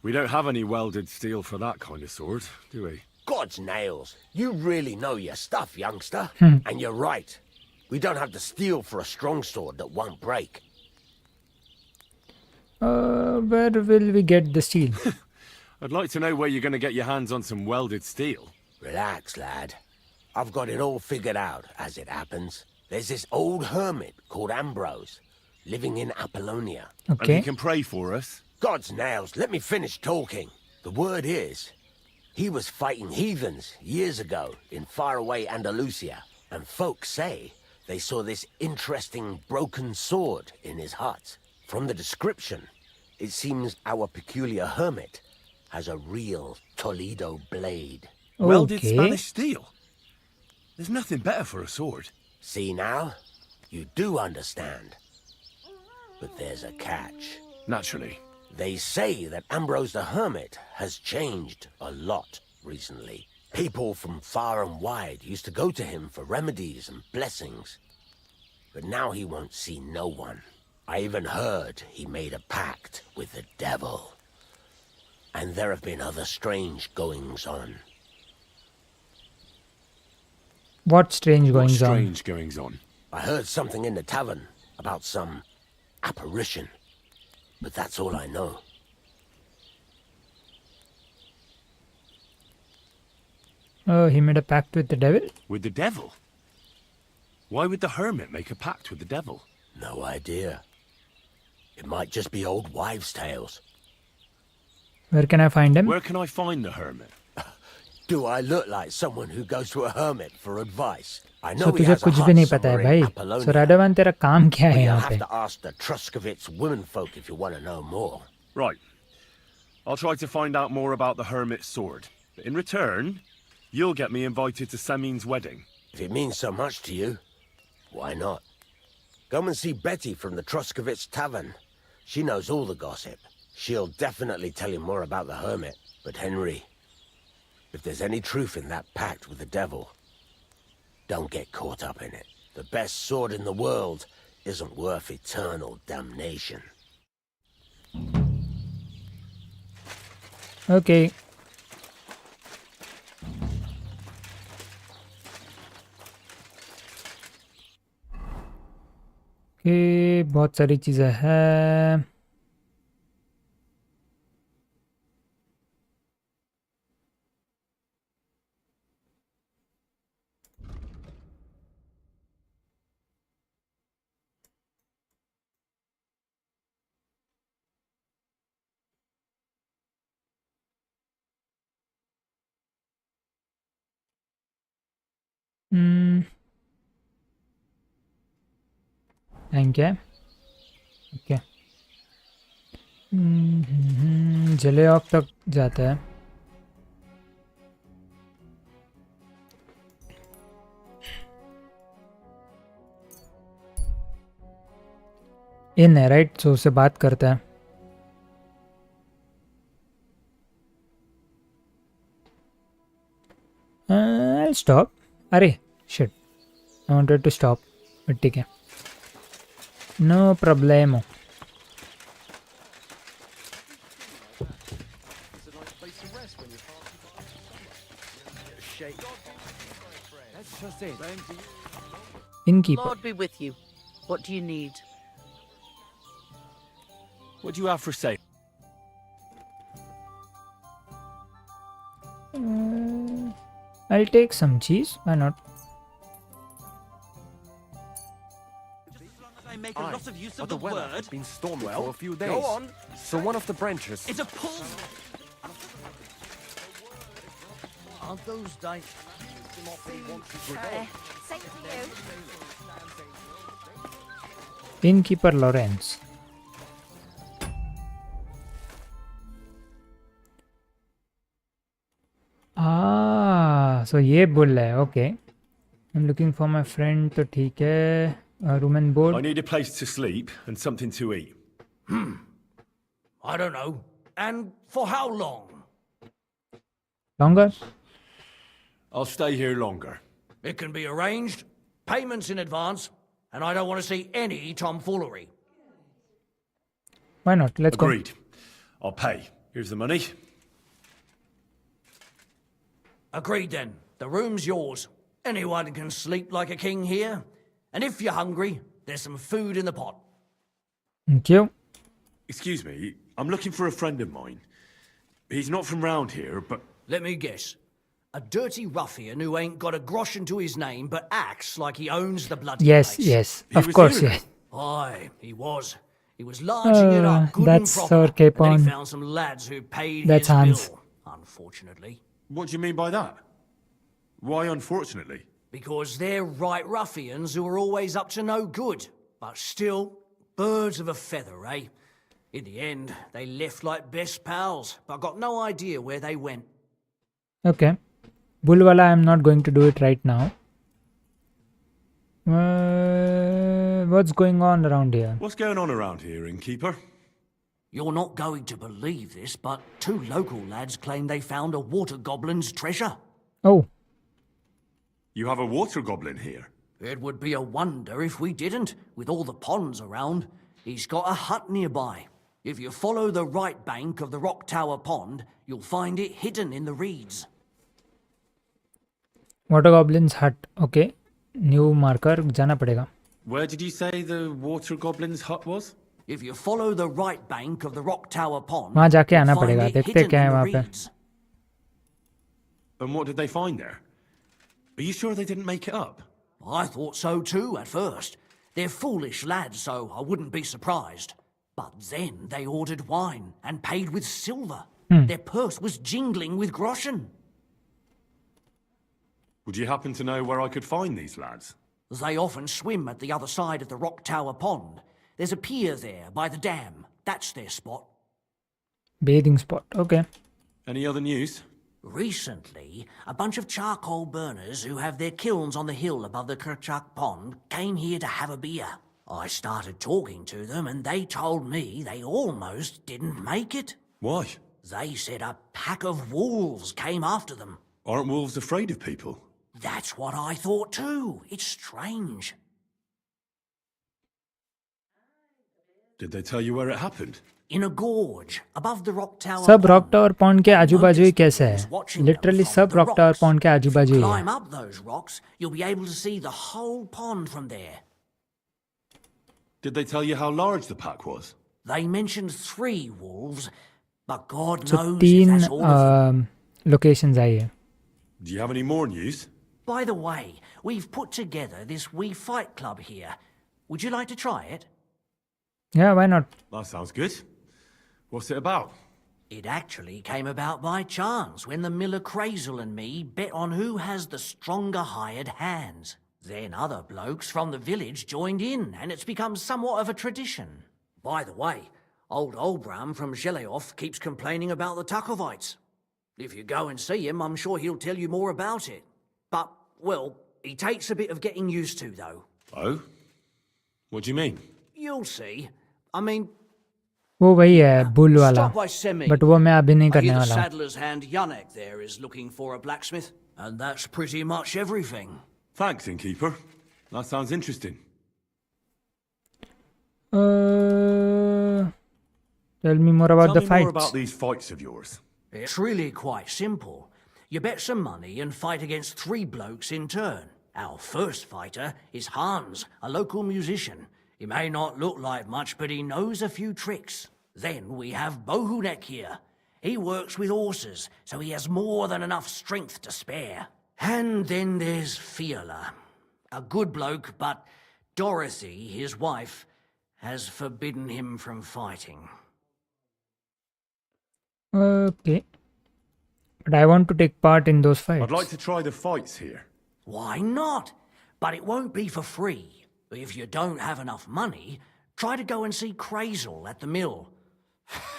We don't have any welded steel for that kind of sword, do we? God's nails. You really know your stuff, youngster. And you're right. We don't have the steel for a strong sword that won't break. Where will we get the steel? I'd like to know where you're going to get your hands on some welded steel. Relax, lad. I've got it all figured out, as it happens. There's this old hermit called Ambrose, living in Apollonia. And he can pray for us. God's nails, let me finish talking. The word is, he was fighting heathens years ago in faraway Andalusia, and folks say they saw this interesting broken sword in his hut. From the description, it seems our peculiar hermit has a real Toledo blade. Welded Spanish steel? There's nothing better for a sword. See now? You do understand. But there's a catch. Naturally. They say that Ambrose the Hermit has changed a lot recently. People from far and wide used to go to him for remedies and blessings. But now he won't see no one. I even heard he made a pact with the devil. And there have been other strange goings-on. What strange goings on? Strange goings on. I heard something in the tavern about some apparition. But that's all I know. Oh, he made a pact with the devil? With the devil? Why would the hermit make a pact with the devil? No idea. It might just be old wives' tales. Where can I find him? Where can I find the hermit? Do I look like someone who goes to a hermit for advice? I know So he तुझे has a कुछ भी hut नहीं पता है somewhere भाई. in Apollonia. So राडावान तेरा काम क्या But है you'll यहाँ have पे? to ask the Truskovitz womenfolk if you want to know more. Right. I'll try to find out more about the Hermit's sword. But in return, you'll get me invited to Semin's wedding. If it means so much to you, why not? Come and see Betty from the Truskovitz Tavern. She knows all the gossip. She'll definitely tell you more about the Hermit. But Henry, if there's any truth in that pact with the devil, don't get caught up in it. The best sword in the world isn't worth eternal damnation. Okay. Okay, बहुत सारी चीज़ें हैं. Thank you. Okay. जलेऑक तक जाता है. इन है right, सो उससे बात करता है. I'll stop. अरे shit, I wanted to stop, but ठीक है. No problemo. Innkeeper. Lord be with you. What do you need? What do you have for sale? I'll take some cheese. Why not? I make a lot of use of the the weather word. has been stormy Well, for a few days. go on. So one of the branches. It's a pull. Aren't those dice? Same to you. Innkeeper Lawrence. So ये बोल रहा है. Okay. I'm looking for my friend. तो ठीक है. Room and board. I need a place to sleep and something to eat. I don't know. And for how long? Longer? I'll stay here longer. It can be arranged. Payments in advance. And I don't want to see any tomfoolery. Why not? Let's Agreed. I'll pay. Here's the money. Agreed then. The room's yours. Anyone can sleep like a king here. And if you're hungry, there's some food in the pot. Thank you. Excuse me, I'm looking for a friend of mine. He's not from round here, but... Let me guess. A dirty ruffian who ain't got a groschen to his name but acts like he owns the bloody Yes, place. yes. Of course, yes. Aye, he was. He was larging it up good That's and proper. our cape And then on. he found some lads who paid That's his Hans. bill, unfortunately. What do you mean by that? Why unfortunately? Because they're right ruffians who are always up to no good. But still, birds of a feather, eh? In the end, they left like best pals, but got no idea where they went. Okay. Bulwala, I'm not going to do it right now. What's going on around here? What's going on around here, innkeeper? You're not going to believe this, but 2 local lads claim they found a water goblin's treasure. Oh. You have a water goblin here? It would be a wonder if we didn't, with all the ponds around. He's got a hut nearby. If you follow the right bank of the Rock Tower Pond, you'll find it hidden in the reeds. Water Goblin's hut. Okay. New marker. जाना पड़ेगा. Where did you say the water goblin's hut was? If you follow the right bank of the Rock Tower Pond, वहाँ जाके आना you'll find पड़ेगा. it देखते hidden क्या है in the वहाँ पे. reeds. And what did they find there? Are you sure they didn't make it up? I thought so too at first. They're foolish lads, so I wouldn't be surprised. But then they ordered wine and paid with silver. Their purse was jingling with groschen. Would you happen to know where I could find these lads? They often swim at the other side of the Rock Tower Pond. There's a pier there by the dam. That's their spot. Bathing spot. Okay. Any other news? Recently, a bunch of charcoal burners who have their kilns on the hill above the Kerchak Pond came here to have a beer. I started talking to them and they told me they almost didn't make it. Why? They said a pack of wolves came after them. Aren't wolves afraid of people? That's what I thought too. It's strange. Did they tell you where it happened? In a gorge above the Rock Tower. सब rock tower pond के आजू बाजू ही कैसे है literally सब rock tower pond के आजू बाजू ही है Climb up those rocks, you'll be able to see the whole pond from there. Did they tell you how large the pack was? They mentioned 3 wolves, but God so knows if तीन that's all of them. Locations आई है. Do you have any more news? By the way, we've put together this wee fight club here. Would you like to try it? Yeah, why not? That sounds good. What's it about? It actually came about by chance when the miller Crazel and me bet on who has the stronger hired hands. Then other blokes from the village joined in, and it's become somewhat of a tradition. By the way, old Olbram from Zheleov keeps complaining about the Takovites. If you go and see him, I'm sure he'll tell you more about it. But, well, he takes a bit of getting used to, though. Oh? What do you mean? You'll see. I mean, वो वही है bull वाला stop by Semi. But वो मैं अभी नहीं I करने hear the वाला हूँ. saddler's hand Yannick there is looking for a blacksmith, and that's pretty much everything. Thanks, innkeeper. That sounds interesting. Tell me more about the Tell me more fights. about these fights of yours. It's really quite simple. You bet some money and fight against 3 blokes in turn. Our first fighter is Hans, a local musician. He may not look like much, but he knows a few tricks. Then we have Bohunek here. He works with horses, so he has more than enough strength to spare. And then there's Fiala. A good bloke, but Dorothy, his wife, has forbidden him from fighting. Okay. But I want to take part in those fights. I'd like to try the fights here. Why not? But it won't be for free. If you don't have enough money, try to go and see Crazel at the mill.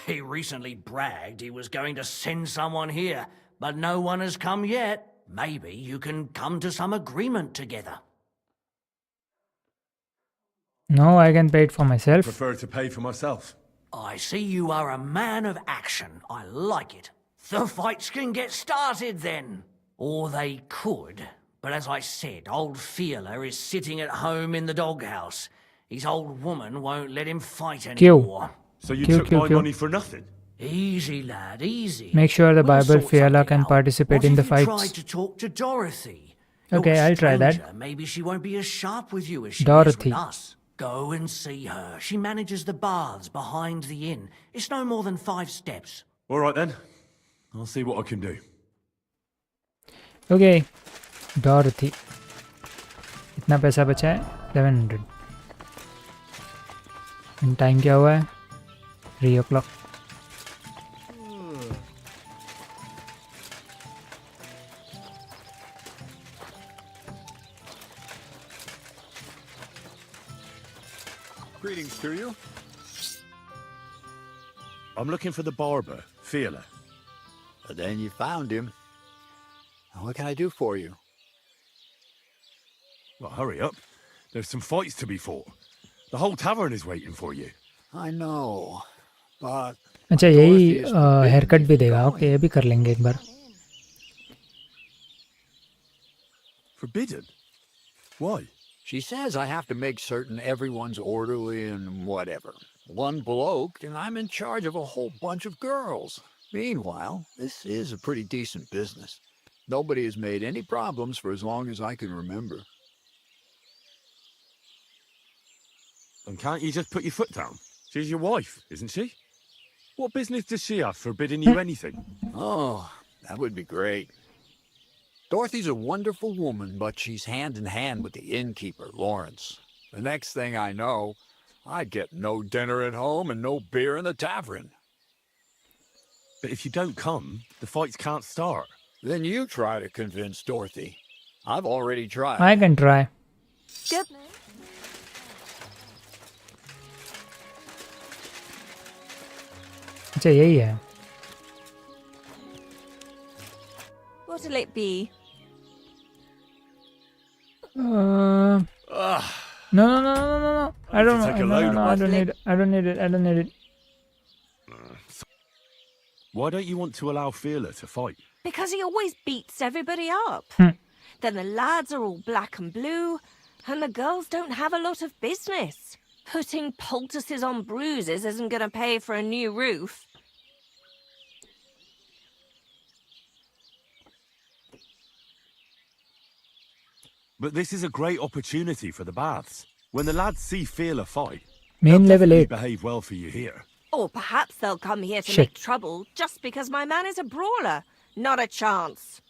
He recently bragged he was going to send someone here, but no one has come yet. Maybe you can come to some agreement together. No, I can pay it for myself. Prefer to pay for myself. I see you are a man of action. I like it. The fights can get started then. Or they could. But as I said, old Fiala is sitting at home in the doghouse. His old woman won't let him fight anymore. So you took my money for nothing? Easy, lad, easy. Make sure the We'll Bible sort Fiala something can out. participate What in the if you tried fights. to talk to Dorothy? Okay, You're a I'll try that. stranger. Maybe she won't be as sharp with you as she Dorothy. is with us. Go and see her. She manages the baths behind the inn. It's no more than 5 steps. All right then. I'll see what I can do. Okay. Dorothy. कितना पैसा बचा है 1100. Time क्या हुआ है 3 o'clock. Greetings to you. I'm looking for the barber, Fiala. Then you found him. What can I do for you? Well, hurry up. There's some fights to be fought. The whole tavern is waiting for you. I know, but अच्छा यही hair cut भी देगा. Okay ये भी कर लेंगे एक बार. Forbidden? Why? she says I have to make certain everyone's orderly and whatever. One bloke, and I'm in charge of a whole bunch of girls. Meanwhile, this is a pretty decent business. Nobody has made any problems for as long as I can remember. And can't you just put your foot down? She's your wife, isn't she? What business does she have forbidding you anything? Oh, that would be great. Dorothy's a wonderful woman, but she's hand in hand with the innkeeper, Lawrence. The next thing I know, I'd get no dinner at home and no beer in the tavern. But if you don't come, the fights can't start. Then you try to convince Dorothy. I've already tried. I can try. Goodness. अच्छा यही है. What'll it be? No. I don't take a know. load No, of I it. don't need it. Why don't you want to allow Feeler to fight? Because he always beats everybody up. Then the lads are all black and blue, and the girls don't have a lot of business. Putting poultices on bruises isn't going to pay for a new roof. But this is a great opportunity for the baths. When the lads see Feeler fight, Main level they 8. behave well for you here. Or perhaps they'll come here to Shit. make trouble just because my man is a brawler. Not a chance.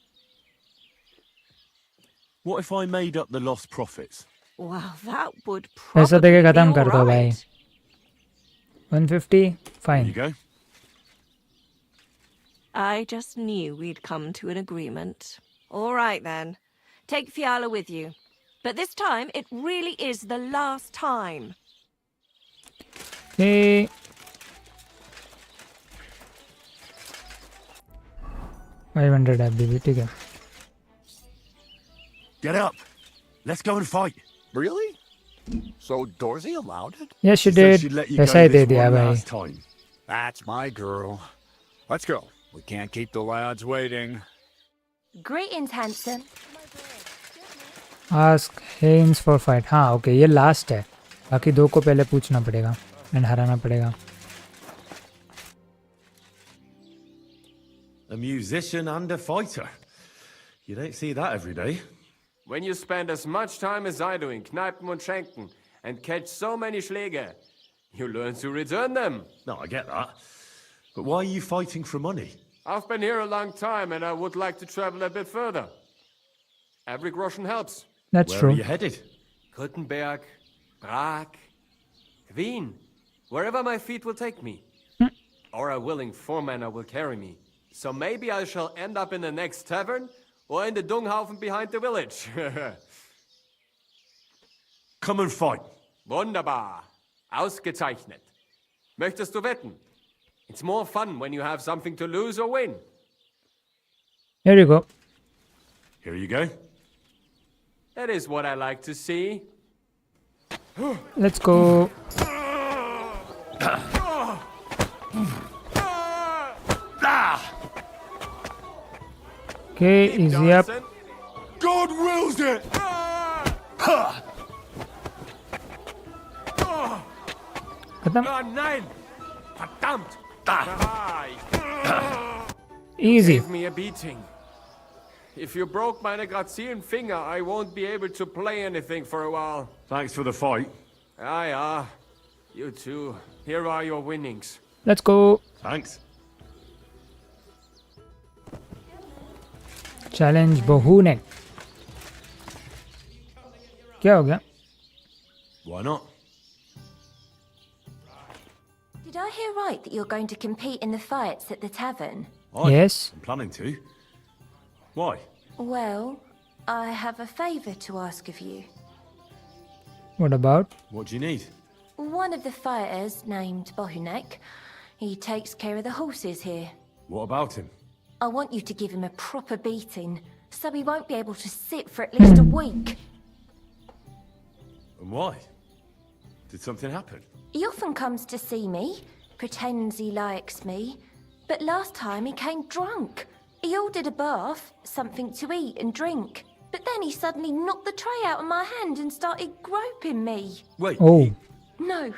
What if I made up the lost profits? Well, that would पैसा probably देके be खत्म all कर दो भाई. right. 150. There Fine. you go. I just knew we'd come to an agreement. All right, then. Take Fiala with you. But this time, it really is the last time. Hey. $500 FBB, ठीक है. Get up. Let's go and fight. Really? So Dorsey allowed it? Yes, she She said did. she'd let you पैसा go he they this दिया one भाई. last time. That's my girl. Let's go. We can't keep the lads waiting. Greetings, handsome. Ask Haynes for fight. हाँ okay ये last है. बाकी 2 को पहले पूछना पड़ेगा एंड हराना पड़ेगा. A musician and a fighter. You don't see that every day. When you spend as much time as I do in Kneipen und Schenken and catch so many Schläge, you learn to return them. No, I get that. But why are you fighting for money? I've been here a long time and I would like to travel a bit further. Every groschen helps. That's Where true. are you headed? Gutenberg, Prague, Wien, wherever my feet will take me. Or a willing foreman will carry me. So maybe I shall end up in the next tavern or in the Dunghaufen behind the village. Come and fight. Wunderbar. Ausgezeichnet. Möchtest du wetten? It's more fun when you have something to lose or win. Here you go. Here you go. That is what I like to see. Let's go. Okay, easy up. God wills it! खत्म. Nein! Verdammt! Easy. Give me a beating. If you broke meine grazilen Finger, I won't be able to play anything for a while. Thanks for the fight. Ja. You too. Here are your winnings. Let's go. Thanks. Challenge बहुने. क्या हो गया? Why not? Did I hear right that you're going to compete in the fights at the tavern? Yes. I'm planning to. Why? Well, I have a favour to ask of you. What about? What do you need? One of the fighters, named Bohunek, he takes care of the horses here. What about him? I want you to give him a proper beating, so he won't be able to sit for at least a week. And why? Did something happen? He often comes to see me, pretends he likes me, but last time he came drunk. He ordered a bath, something to eat and drink, but then he suddenly knocked the tray out of my hand and started groping me. Wait. Oh. No,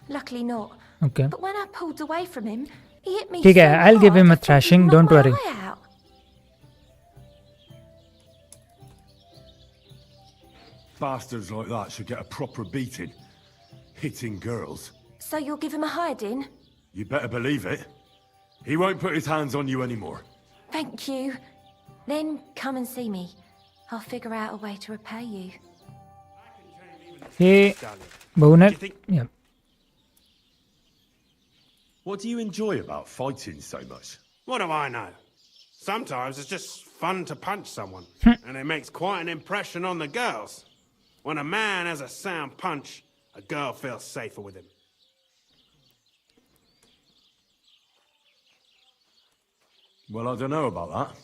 luckily not. Okay. But when I pulled away from him, he hit me ठीक है, so I'll give hard him I a thought he'd thrashing. knock Don't my worry. eye out. Bastards like that should get a proper beating. Hitting girls. So you'll give him a hiding? You better believe it. He won't put his hands on you anymore. Thank you. Then come and see me. I'll figure out a way to repay you. Hey, बहुने. Yeah. What do you enjoy about fighting so much? What do I know? Sometimes it's just fun to punch someone, and it makes quite an impression on the girls. When a man has a sound punch, a girl feels safer with him. Well, I don't know about that.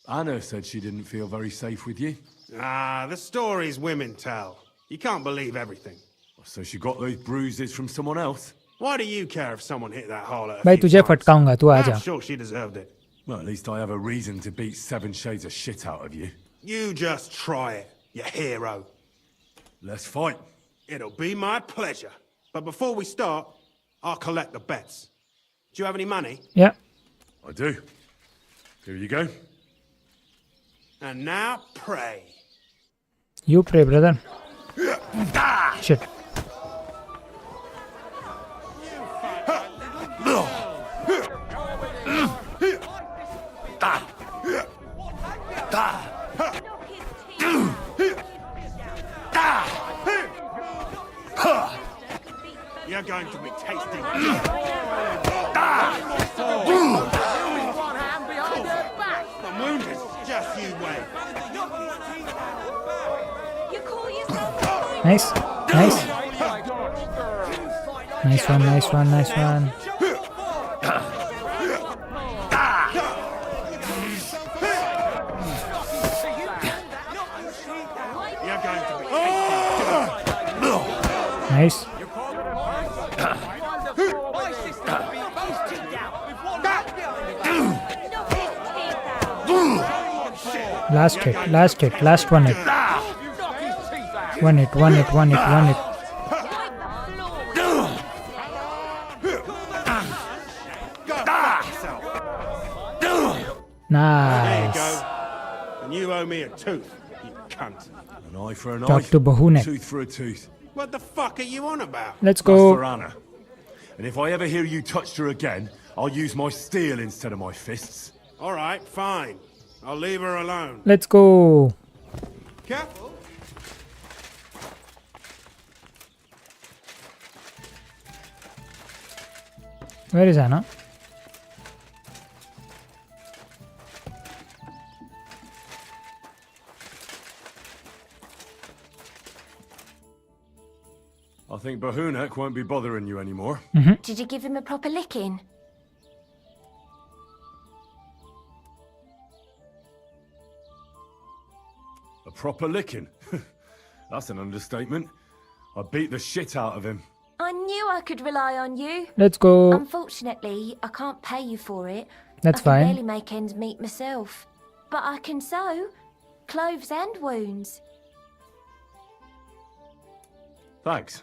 Anna said she didn't feel very safe with you. Ah, the stories women tell. You can't believe everything. So she got those bruises from someone else? Why do you care if someone hit that hole at a भाई few तुझे times? फटकाऊंगा तू आ जा I'm sure she deserved it. Well, at least I have a reason to beat 7 shades of shit out of you. You just try it, you hero. Let's fight. It'll be my pleasure. But before we start, I'll collect the bets. Do you have any money? Yeah. I do. Here you go. And now pray. You pray, brother. Shit. You're going to be tasting. I'm wounded. Just you wait. You call yourself? Nice. Nice. Nice one, nice one, nice one. You're going to be Nice. Last hit, last one hit. One hit. Nice. There you go. And you owe me a tooth, you cunt. An eye for an Talk eye. to Bahunek. Tooth for a tooth. What the fuck are you on about? Let's That's for go. Anna. And if I ever hear you touched her again, I'll use my steel instead of my fists. All right, fine. I'll leave her alone. Let's go. Careful. Where is Anna? I think Bahunek won't be bothering you anymore. Did you give him a proper licking? A proper licking? That's an understatement. I beat the shit out of him. I knew I could rely on you. Let's go. Unfortunately, I can't pay you for it. That's I can fine. barely make ends meet myself. But I can sew clothes and wounds. Thanks.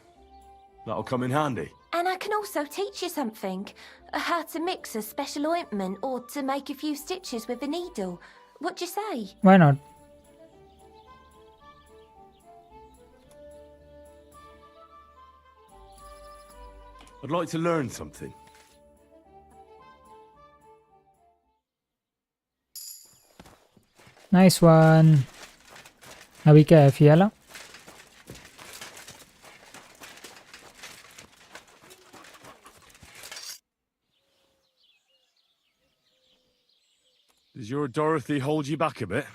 That'll come in handy. And I can also teach you something. How to mix a special ointment or to make a few stitches with a needle. What do you say? Why not? I'd like to learn something. Nice one. अभी क्या है फियाला? Does your Dorothy hold you back a bit?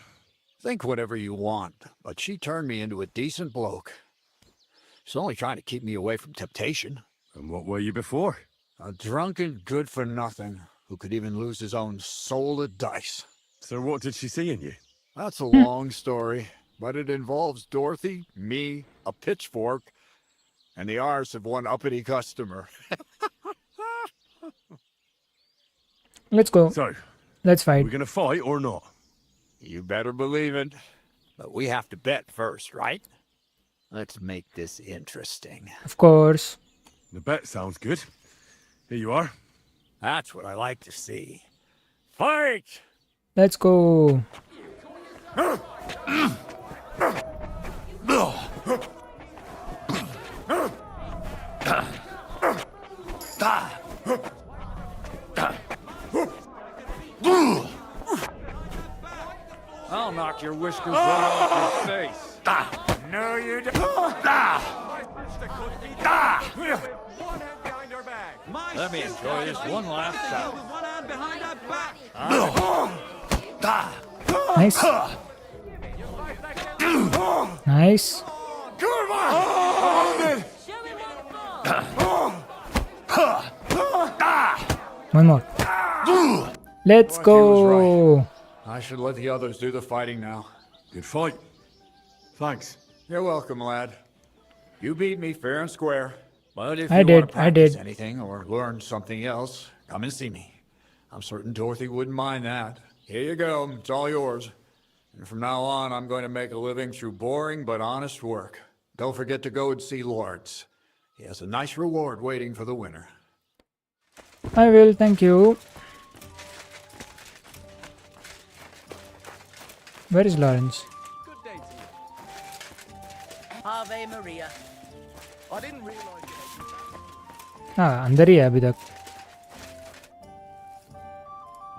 Think whatever you want, but she turned me into a decent bloke. She's only trying to keep me away from temptation. And what were you before? A drunken good-for-nothing who could even lose his own soul at dice. So what did she see in you? That's a long story, but it involves Dorothy, me, a pitchfork, and the AORUS of one uppity customer. Let's go. So, Let's fight. we're gonna fight or not? You better believe it. But we have to bet first, right? Let's make this interesting. Of course. The bet sounds good. Here you are. That's what I like to see. Fight! Let's go. I'll knock your whiskers right off your face. No, you don't. Let me enjoy this one last time. behind our back! Nice. Nice. One more. Let's go. I should let the others do the fighting now. Good fight. Thanks. You're welcome, lad. You beat me fair and square. But if I you did, want to I practice did. anything or learn something else, come and see me. I'm certain Dorothy wouldn't mind that. Here you go. It's all yours. And from now on, I'm going to make a living through boring but honest work. Don't forget to go and see Lawrence. He has a nice reward waiting for the winner. I will, thank you. Where is Lawrence? Ave Maria. I didn't realize हाँ अंदर ही है अभी तक.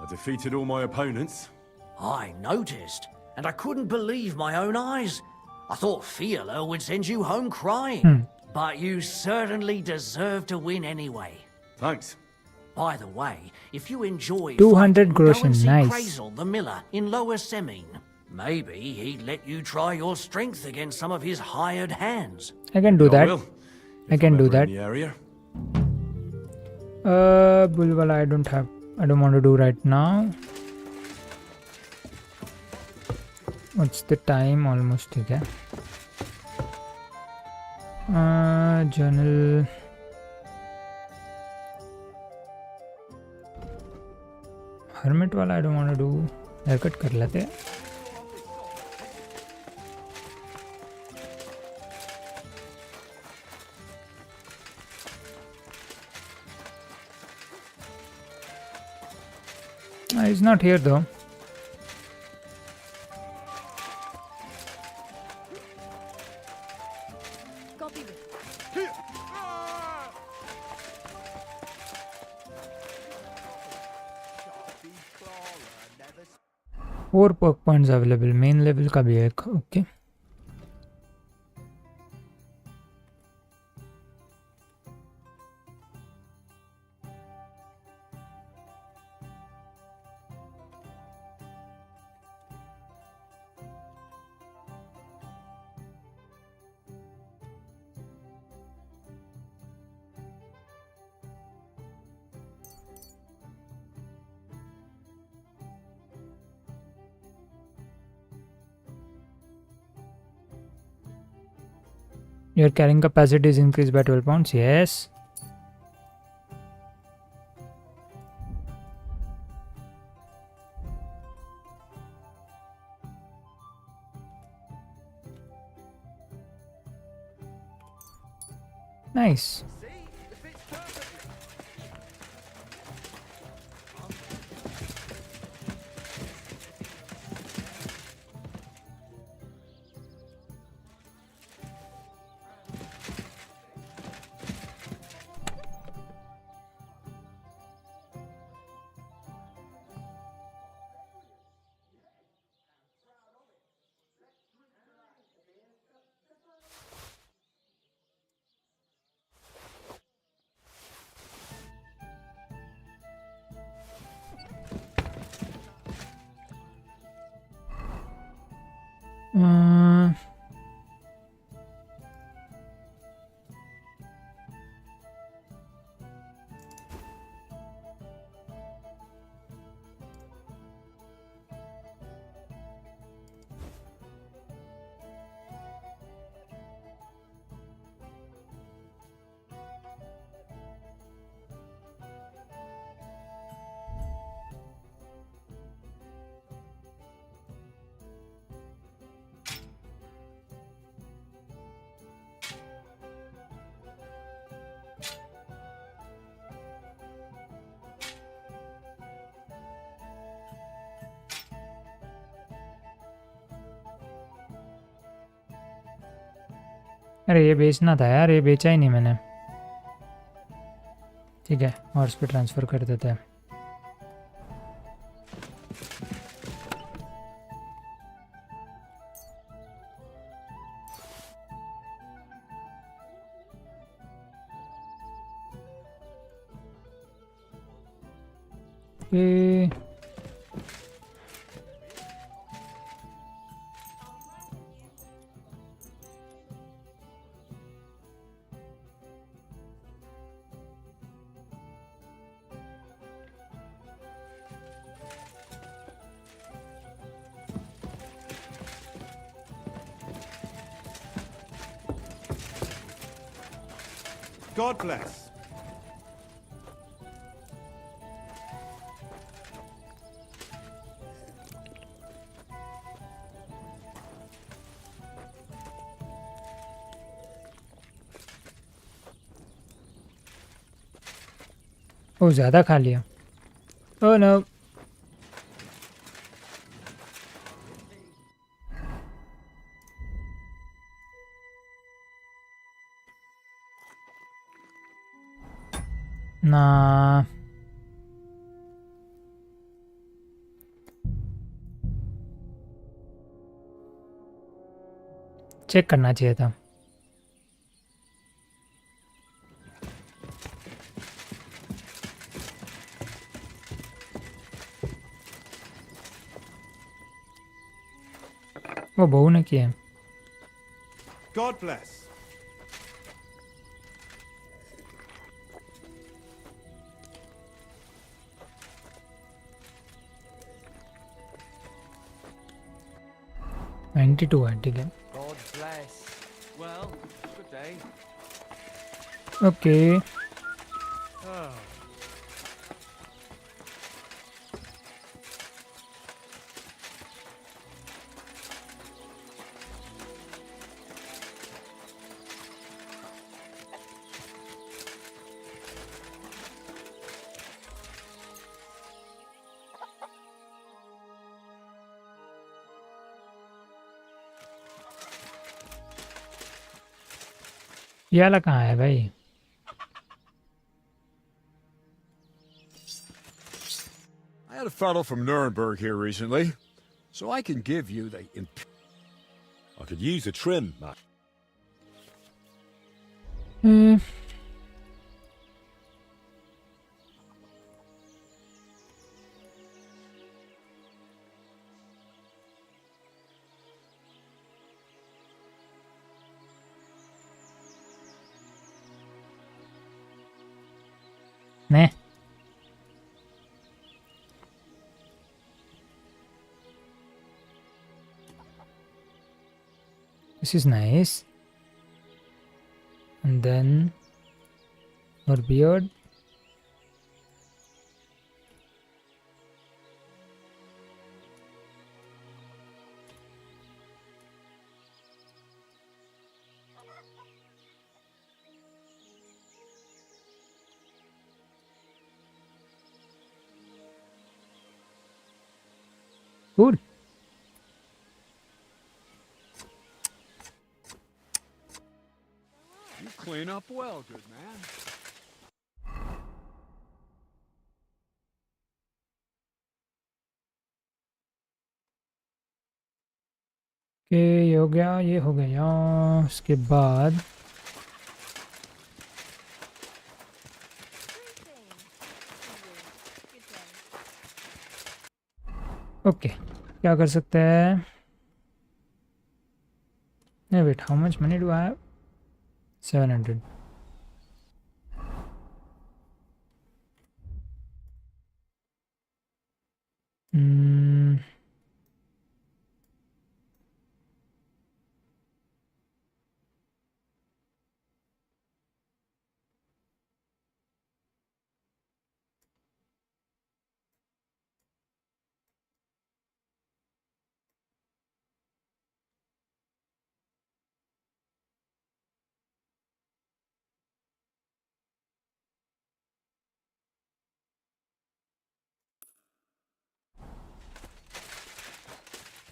I defeated all my opponents. I noticed, and I couldn't believe my own eyes. I thought Fiala would send you home crying. But you certainly deserve to win anyway. Thanks. By the way, if you enjoy 200 fighting, groschen, go and see nice. Crazel the miller in Lower Semine. Maybe he'd let you try your strength against some of his hired hands. I can do that. I can do that. In the area. Bulwala I don't want to do right now. What's the time? Almost ठीक है. Journal. Hermit वाला I don't want to do. Haircut कर लेते हैं. He's not here though. Four perk points available. Main level का भी है. Okay. Your carrying capacity is increased by 12 pounds. Yes. Nice. अरे ये बेचना था यार, ये बेचा ही नहीं मैंने. ठीक है, हॉर्स पे ट्रांसफ़र कर देते हैं. Okay God bless. ओ ज़्यादा खा लिया। Oh no. ना चेक करना चाहिए था। वो बहू ने किया है। God bless. $92 है, ठीक है। God bless. Well, good day. Okay Oh. ये वाला कहाँ है भाई? I had a fellow from Nuremberg here recently, so I can give you the... I could use a trim, man. ने This is nice. And then more beard. Cool. You clean up well, good man. Okay ये हो गया, ये हो गया। उसके बाद okay क्या कर सकते हैं? नहीं wait, how much money do I have? 700।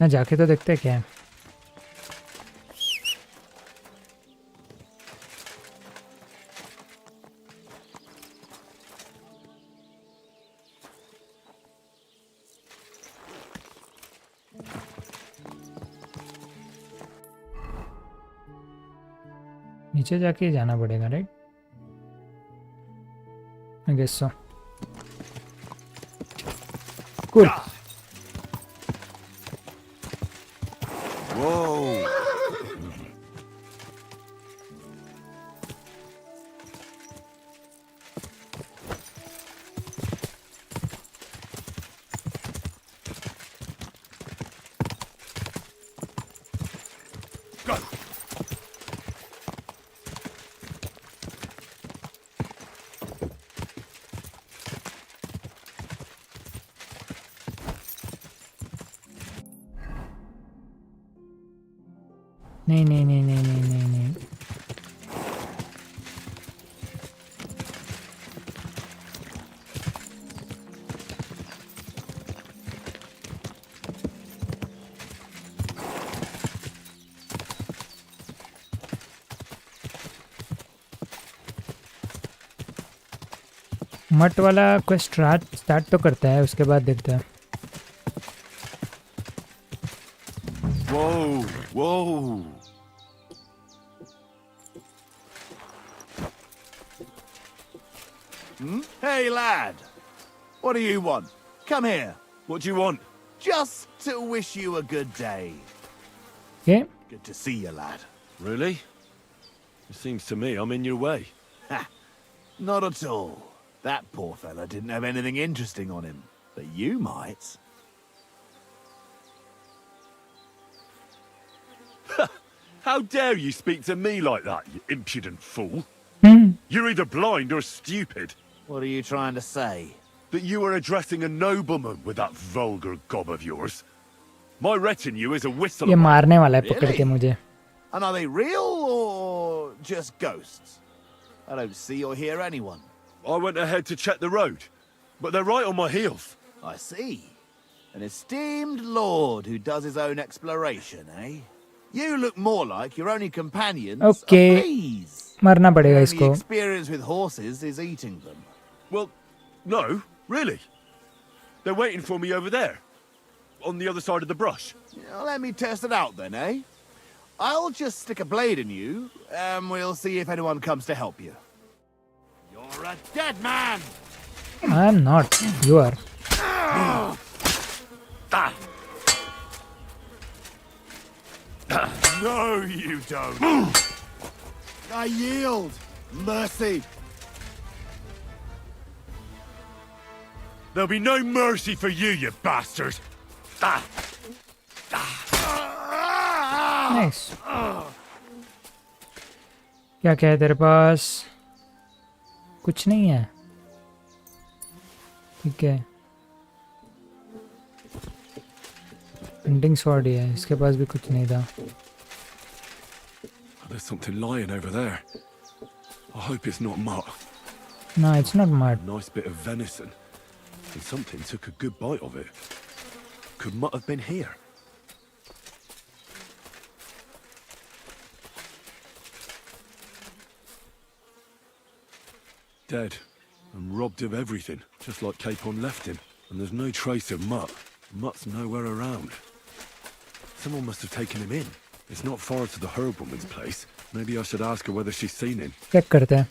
ना जाके तो देखते हैं क्या है। नीचे जाके जाना पड़ेगा, right? I guess so. Cool. Whoa. नहीं नहीं नहीं नहीं नहीं नहीं नहीं मट वाला कोई स्टार्ट तो करता है, उसके बाद देखते हैं. Whoa, whoa. Hey, lad. What do you want? Come here. What do you want? Just to wish you a good day. Okay. Good to see you, lad. Really? It seems to me I'm in your way. Ha! Not at all. That poor fella didn't have anything interesting on him. But you might. How dare you speak to me like that, you impudent fool? You're either blind or stupid. What are you trying to say? That you are addressing a nobleman with that vulgar gob of yours. My retinue is a whistle. ये मारने वाला है पकड़ के मुझे. And are they real or just ghosts? I don't see or hear anyone. I went ahead to check the road, but they're right on my heels. I see. An esteemed lord who does his own exploration, eh? You look more like your only companions. Okay. Please. मरना पड़ेगा The इसको. only experience with horses is eating them. Well, no, really. They're waiting for me over there, on the other side of the brush. Yeah, let me test it out then, eh? I'll just stick a blade in you, and we'll see if anyone comes to help you. You're a dead man! I'm not. You are. No, you don't. I yield. Mercy. There'll be no mercy for you, you bastard. Nice. क्या क्या है तेरे पास? कुछ नहीं है. ठीक है. Hunting sword ही है. इसके पास भी कुछ नहीं था. There's something lying over there. I hope it's not mutt. No, it's not mud. Nice bit of venison. And something took a good bite of it. Could mutt have been here? Dead. And robbed of everything, just like Capon left him. And there's no trace of Mutt. Mutt's nowhere around. Someone must have taken him in. It's not far to the herb woman's place. Maybe I should ask her whether she's seen him. Check करते हैं.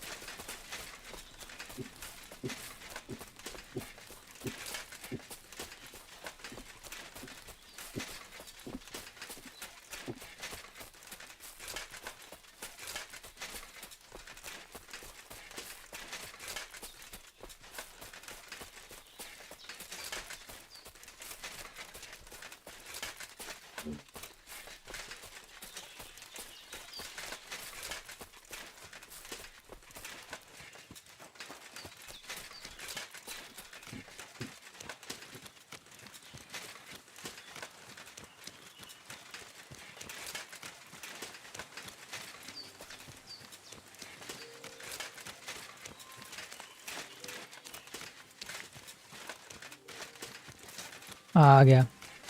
आ गया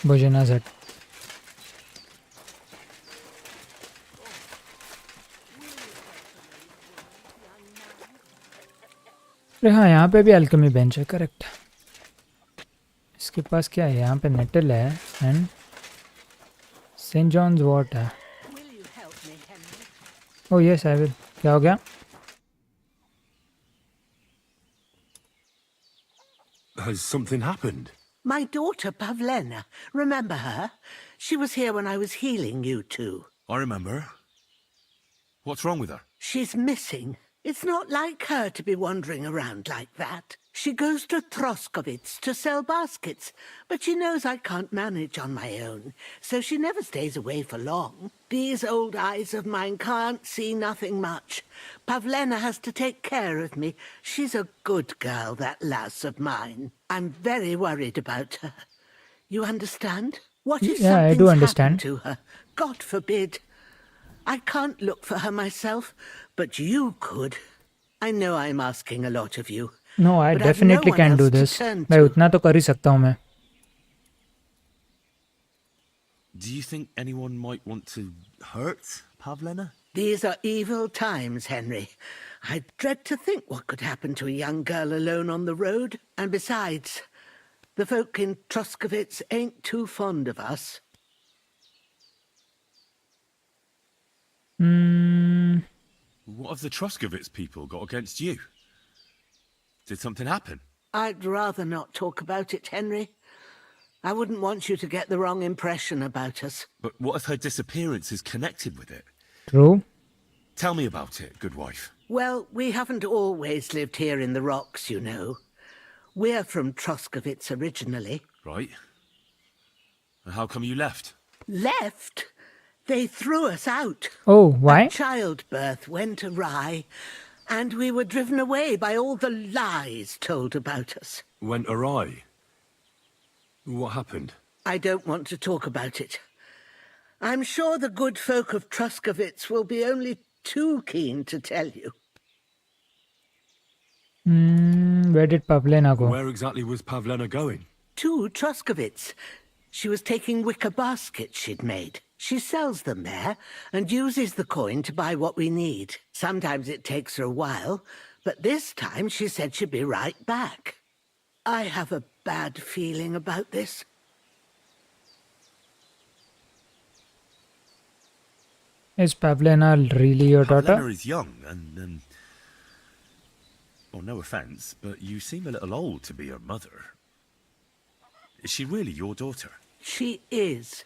भोजना set. अरे हाँ, यहाँ पे भी Alchemy bench है. Correct. इसके पास क्या है? यहाँ पे नेटल है एंड सेंट जॉन्स वॉट है. Oh yes I will. क्या हो गया? Has something happened? My daughter, Pavlena. Remember her? She was here when I was healing you two. I remember. What's wrong with her? She's missing. It's not like her to be wandering around like that. She goes to Troskovitz to sell baskets, but she knows I can't manage on my own, so she never stays away for long. These old eyes of mine can't see nothing much. Pavlena has to take care of me. She's a good girl, that lass of mine. I'm very worried about her. You understand? What if Yeah, I do something's understand. happened to her? God forbid. I can't look for her myself, but you could. I know I'm asking a lot of you. No, I but I've definitely no one can else do to this. turn भाई to. उतना तो कर ही सकता हूँ मैं. Do you think anyone might want to hurt Pavlena? These are evil times, Henry. I dread to think what could happen to a young girl alone on the road. And besides, the folk in Troskovitz ain't too fond of us. What have the Troskovitz people got against you? Did something happen? I'd rather not talk about it, Henry. I wouldn't want you to get the wrong impression about us. But what if her disappearance is connected with it? True. Tell me about it, good wife. Well, we haven't always lived here in the rocks, you know. We're from Troskovitz originally. Right. And how come you left? Left? They threw us out. Oh, why? A childbirth went awry, and we were driven away by all the lies told about us. Went awry. What happened? I don't want to talk about it. I'm sure the good folk of Troskovitz will be only too keen to tell you. Where did Pavlena go? Where exactly was Pavlena going? To Troskovitz. She was taking wicker baskets she'd made. She sells them there and uses the coin to buy what we need. Sometimes it takes her a while, but this time she said she'd be right back. I have a bad feeling about this. Is Pavlena really your daughter? Pavlena is young and, well, no offence, but you seem a little old to be her mother. Is she really your daughter? She is.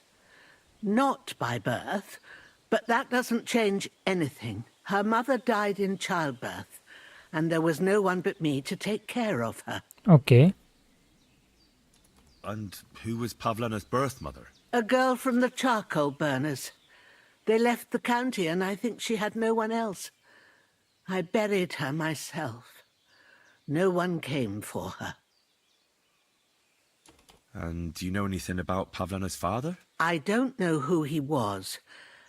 Not by birth, but that doesn't change anything. Her mother died in childbirth, and there was no one but me to take care of her. Okay. And who was Pavlena's birth mother? A girl from the charcoal burners. They left the county, and I think she had no one else. I buried her myself. No one came for her. And do you know anything about Pavlena's father? I don't know who he was.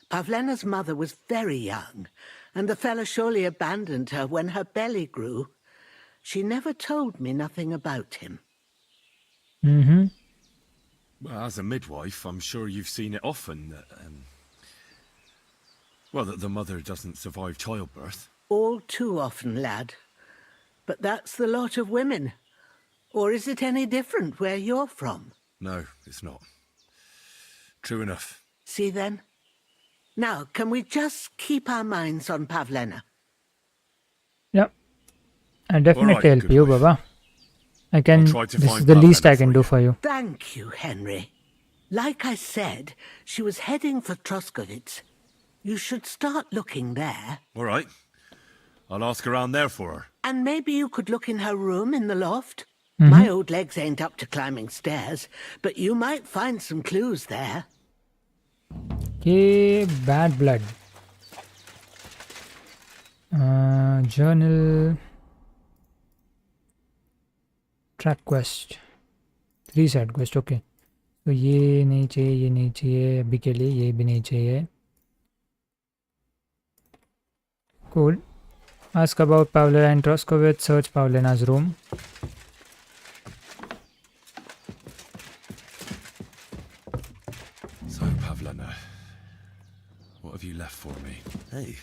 Pavlena's mother was very young, and the fella surely abandoned her when her belly grew. She never told me nothing about him. Well, as a midwife, I'm sure you've seen it often that, well, that the mother doesn't survive childbirth. All too often, lad. But that's the lot of women. Or is it any different where you're from? No, it's not. True enough. See then? Now, can we just keep our minds on Pavlena? Yep. I definitely Alright, help good you, wife. Baba. I can. I'll try to This is find the least Pavlena I can for do you. for you. Thank you, Henry. Like I said, she was heading for Troskovitz. You should start looking there. All right. I'll ask around there for her. And maybe you could look in her room in the loft. My old legs ain't up to climbing stairs, but you might find some clues there. Okay, bad blood. Journal. Track quest. 3 side quest, okay. तो ये नहीं चाहिए अभी के लिए, ये भी नहीं चाहिए. Cool. Ask about Pavlena and Troskovitz, search Pavlena's room. So, Pavlena, what have you left for me? Hey,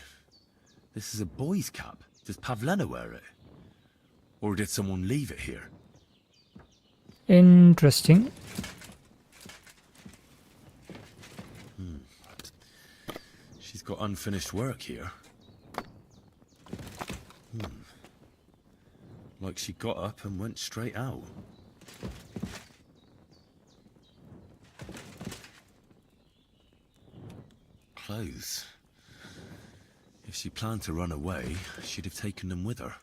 this is a boy's cap. Does Pavlena wear it? Or did someone leave it here? Interesting. She's got unfinished work here. Like she got up and went straight out. clothes. If she planned to run away, she'd have taken them with her.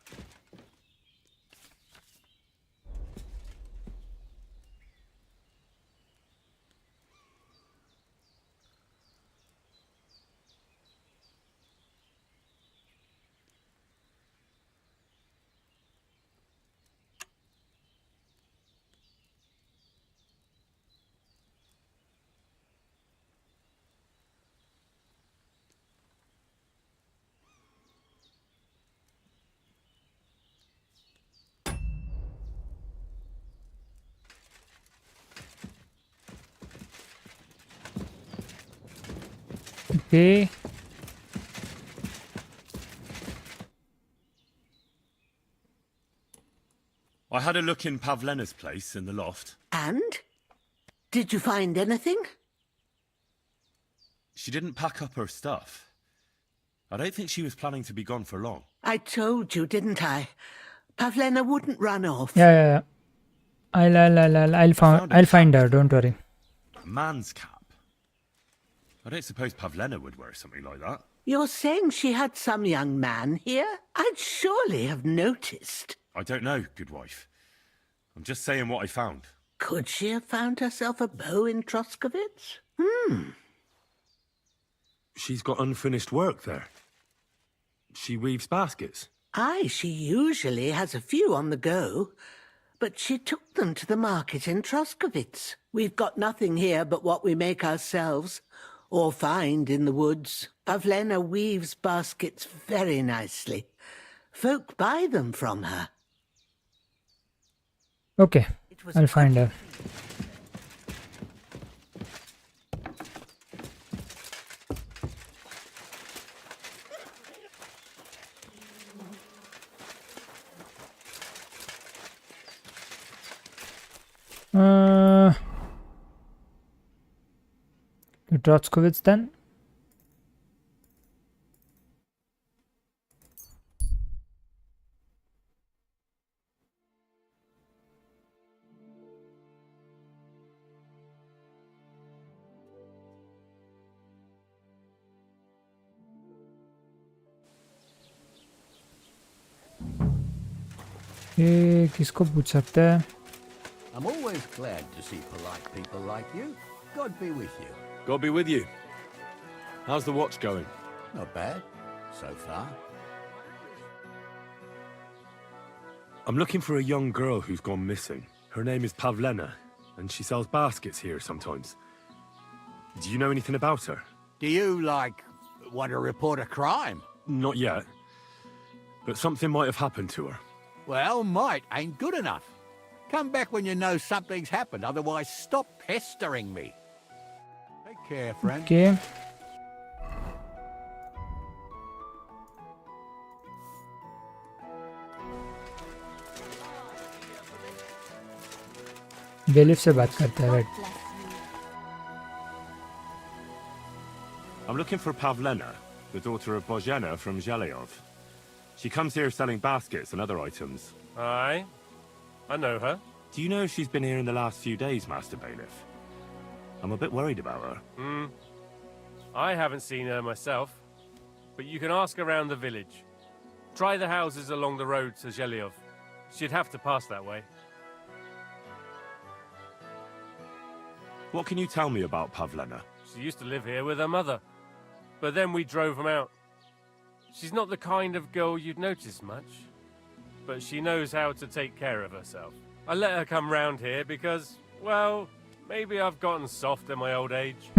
Okay. I had a look in Pavlena's place in the loft. And? Did you find anything? She didn't pack up her stuff. I don't think she was planning to be gone for long. I told you, didn't I? Pavlena wouldn't run off. Yeah. I'll find her. Don't worry. A man's cap. I don't suppose Pavlena would wear something like that. You're saying she had some young man here? I'd surely have noticed. I don't know, good wife. I'm just saying what I found. Could she have found herself a beau in Troskovitz? She's got unfinished work there. She weaves baskets. Aye, she usually has a few on the go. But she took them to the market in Troskovitz. We've got nothing here but what we make ourselves, or find in the woods. Pavlena weaves baskets very nicely. Folk buy them from her. Okay, I'll find her. To Trotskovitz then. ये किसको पूछ सकते हैं? I'm always glad to see polite people like you. God be with you. God be with you. How's the watch going? Not bad, so far. I'm looking for a young girl who's gone missing. Her name is Pavlena, and she sells baskets here sometimes. Do you know anything about her? Do you, want to report a crime? Not yet. But something might have happened to her. Well, might ain't good enough. Come back when you know something's happened, otherwise stop pestering me. Take care, friend. Okay. Bailiff से बात करते हैं, right? I'm looking for Pavlena, the daughter of Bozhena from Zhelyov. She comes here selling baskets and other items. Aye, I know her. Do you know if she's been here in the last few days, Master Bailiff? I'm a bit worried about her. I haven't seen her myself, but you can ask around the village. Try the houses along the road to Zhelyov. She'd have to pass that way. What can you tell me about Pavlena? She used to live here with her mother, but then we drove them out. She's not the kind of girl you'd notice much, but she knows how to take care of herself. I let her come round here because, well, maybe I've gotten soft in my old age.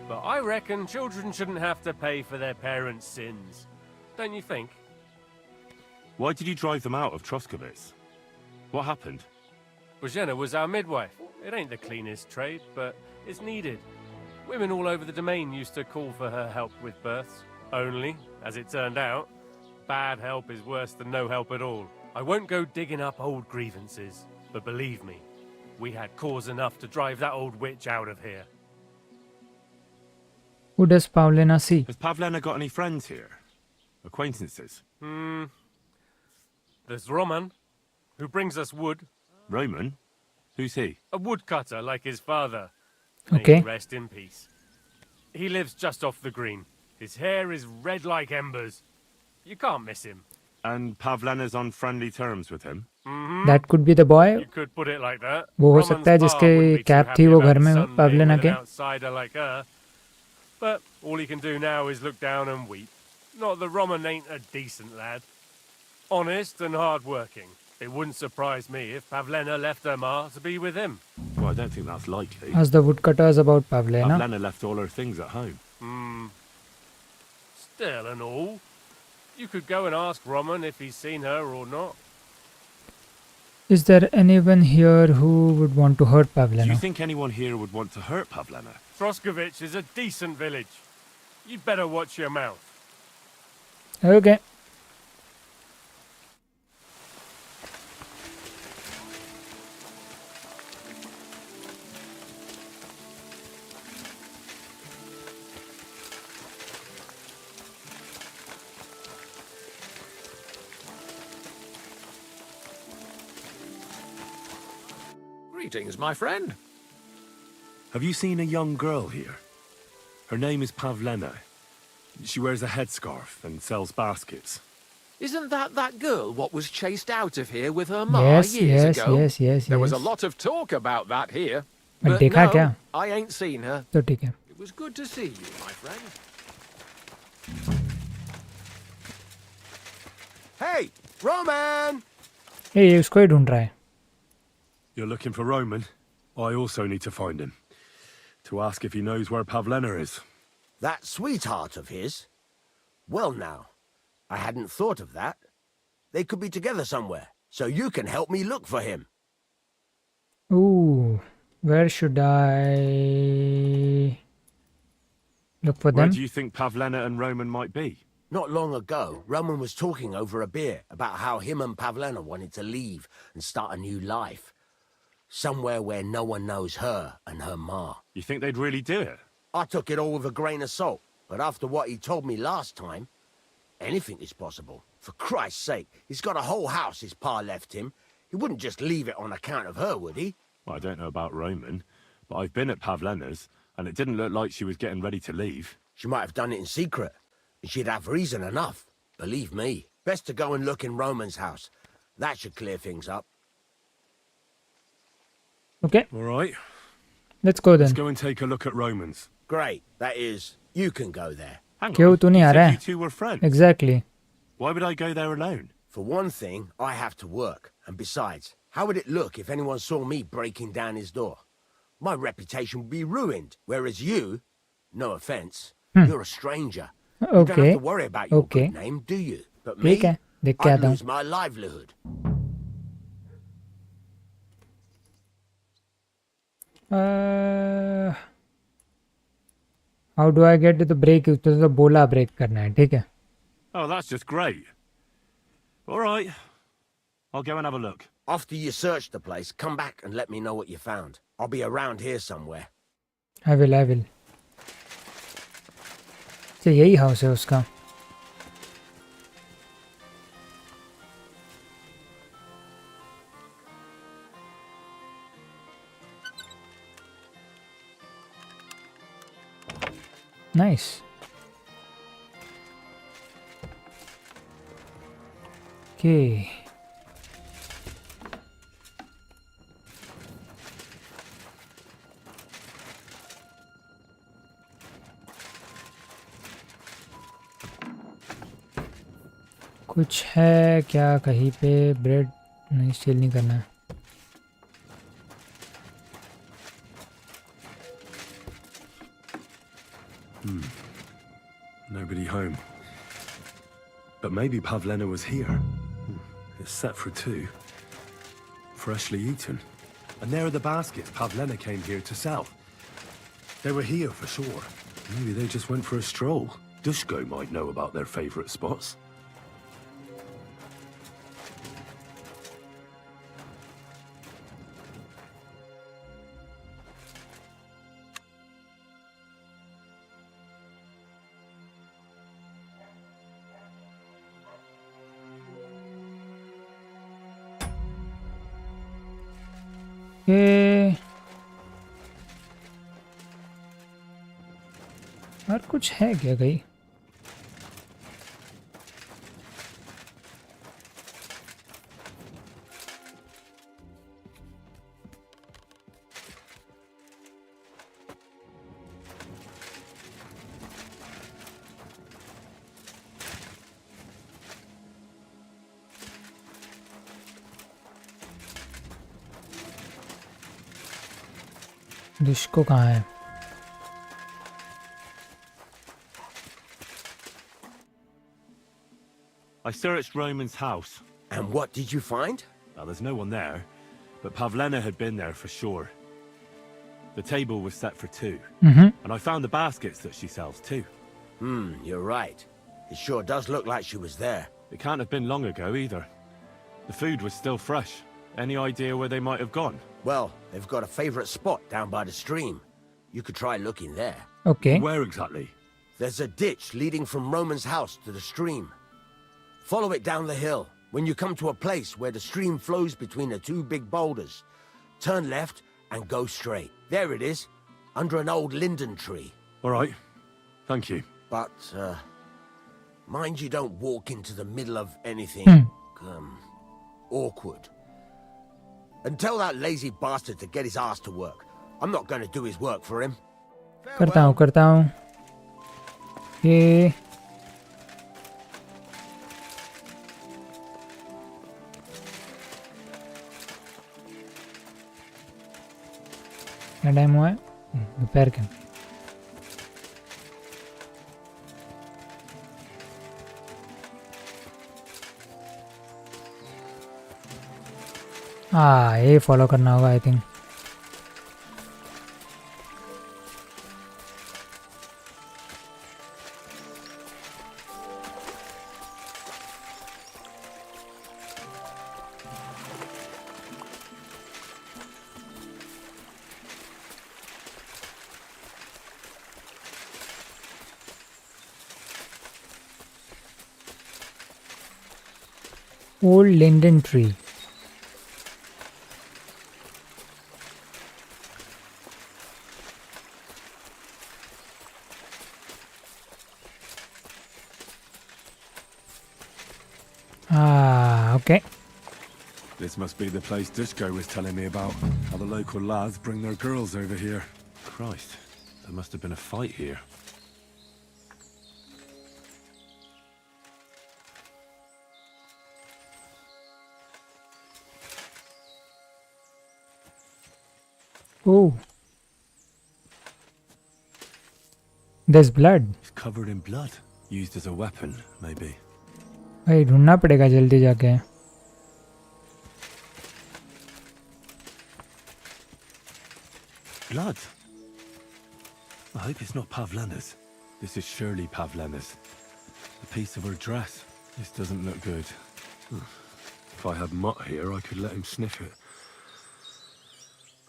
But I reckon children shouldn't have to pay for their parents' sins. Don't you think? Why did you drive them out of Troskovitz? What happened? Bozhena was our midwife. It ain't the cleanest trade, but it's needed. Women all over the domain used to call for her help with births. Only, as it turned out, bad help is worse than no help at all. I won't go digging up old grievances, but believe me, we had cause enough to drive that old witch out of here. Who does Pavlena see? Has Pavlena got any friends here? Acquaintances? There's Roman, who brings us wood. Roman? Who's he? A woodcutter like his father. Okay. May he rest in peace. He lives just off the green. His hair is red like embers. You can't miss him. And Pavlena's on friendly terms with him? That could be the boy. You could put it like that. वो हो सकता है जिसके cap थी वो घर में पावलेना के. Outsider like her. But all he can do now is look down and weep. Not that Roman ain't a decent lad. Honest and hard-working. It wouldn't surprise me if Pavlena left her ma to be with him. Well, I don't think that's likely. Ask the woodcutters about Pavlena. Pavlena left all her things at home. Still and all. You could go and ask Roman if he's seen her or not. Is there anyone here who would want to hurt Pavlena? Do you think anyone here would want to hurt Pavlena? Troskovich is a decent village. You'd better watch your mouth. Okay. Greetings, my friend. Have you seen a young girl here? Her name is Pavlena. She wears a headscarf and sells baskets. Isn't that girl what was chased out of here with her ma Yes, years ago? yes. There was a lot of talk about that here. But But देखा no, क्या? I ain't seen her. तो ठीक है. It was good to see you, my friend. Hey, Roman! ये उसको ही ढूंढ रहा है. You're looking for Roman? I also need to find him. To ask if he knows where Pavlena is. That sweetheart of his? Well now, I hadn't thought of that. They could be together somewhere, so you can help me look for him. Ooh, where should I look for Where them? do you think Pavlena and Roman might be? Not long ago, Roman was talking over a beer about how him and Pavlena wanted to leave and start a new life. Somewhere where no one knows her and her ma. You think they'd really do it? I took it all with a grain of salt, but after what he told me last time, anything is possible. For Christ's sake, he's got a whole house his pa left him. He wouldn't just leave it on account of her, would he? Well, I don't know about Roman, but I've been at Pavlena's, and it didn't look like she was getting ready to leave. She might have done it in secret, and she'd have reason enough. Believe me. Best to go and look in Roman's house. That should clear things up. Okay. All right. Let's go then. Let's go and take a look at Roman's. Great. That is, you can go there. Hang क्यों on. तू नहीं आ You रहा said है? you two were friends. Exactly. Why would I go there alone? For one thing, I have to work. And besides, how would it look if anyone saw me breaking down his door? My reputation would be ruined. Whereas you, no offense, you're a stranger. You don't Okay. have to worry about your Okay. good name, do you? But me, ठीक है. देख के I'd आता हूँ. lose my livelihood. How do I get to the break? तो बोला break करना है, ठीक है? Oh, that's just great. All right. I'll go and have a look. After you search the place, come back and let me know what you found. I'll be around here somewhere. I will. तो यही house है उसका. Nice. Okay. कुछ है क्या कहीं पे? Bread नहीं, स्टील नहीं करना है. Nobody home. But maybe Pavlena was here. It's set for two. Freshly eaten. And there are the baskets Pavlena came here to sell. They were here for sure. Maybe they just went for a stroll. Dushko might know about their favourite spots. और कुछ है क्या कहीं? Disco कहाँ है? I searched Roman's house. And what did you find? Well, there's no one there, but Pavlena had been there for sure. The table was set for two, and I found the baskets that she sells too. You're right. It sure does look like she was there. It can't have been long ago either. The food was still fresh. Any idea where they might have gone? Well, they've got a favorite spot down by the stream. You could try looking there. Okay. Where exactly? There's a ditch leading from Roman's house to the stream. Follow it down the hill. When you come to a place where the stream flows between the two big boulders, turn left and go straight. There it is, under an old linden tree. All right. Thank you. But, mind you don't walk into the middle of anything, awkward. And tell that lazy bastard to get his ass to work. I'm not going to do his work for him. करता हूँ ये क्या time हुआ है? दोपहर के। ये follow करना होगा I think. Old linden tree. Okay. This must be the place Dushko was telling me about. How the local lads bring their girls over here. Christ, there must have been a fight here. Oh. There's blood. It's covered in blood. Used as a weapon, maybe. भाई ढूंढना पड़ेगा जल्दी जाके। Blood? I hope it's not Pavlena's. This is surely Pavlena's. A piece of her dress. This doesn't look good. If I had Mutt here, I could let him sniff it.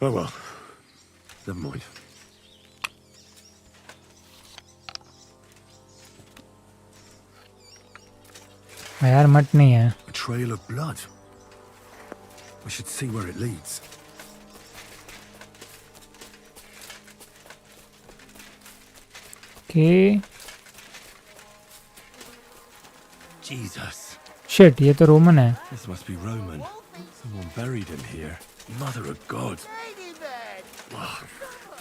Oh well. Never mind. यार मट नहीं है। A trail of blood. We should see where it leads. Okay. Jesus. Shit, ये तो Roman है। This must be Roman. Someone buried him here. Mother of God.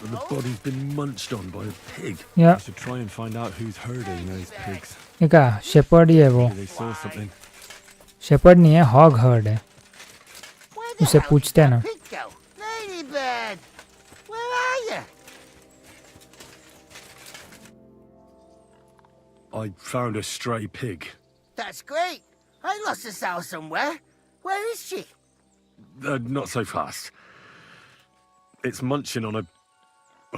And the body's been munched on by a pig. Yeah. I should try and find out who's herding those pigs. ये क्या shepherd ही है वो। Maybe they saw something. Shepherd नहीं है, hog heard है। उसे पूछते हैं ना। Ladybird, where are you? I found a stray pig. That's great. I lost a sow somewhere. Where is she? Not so fast. It's munching on a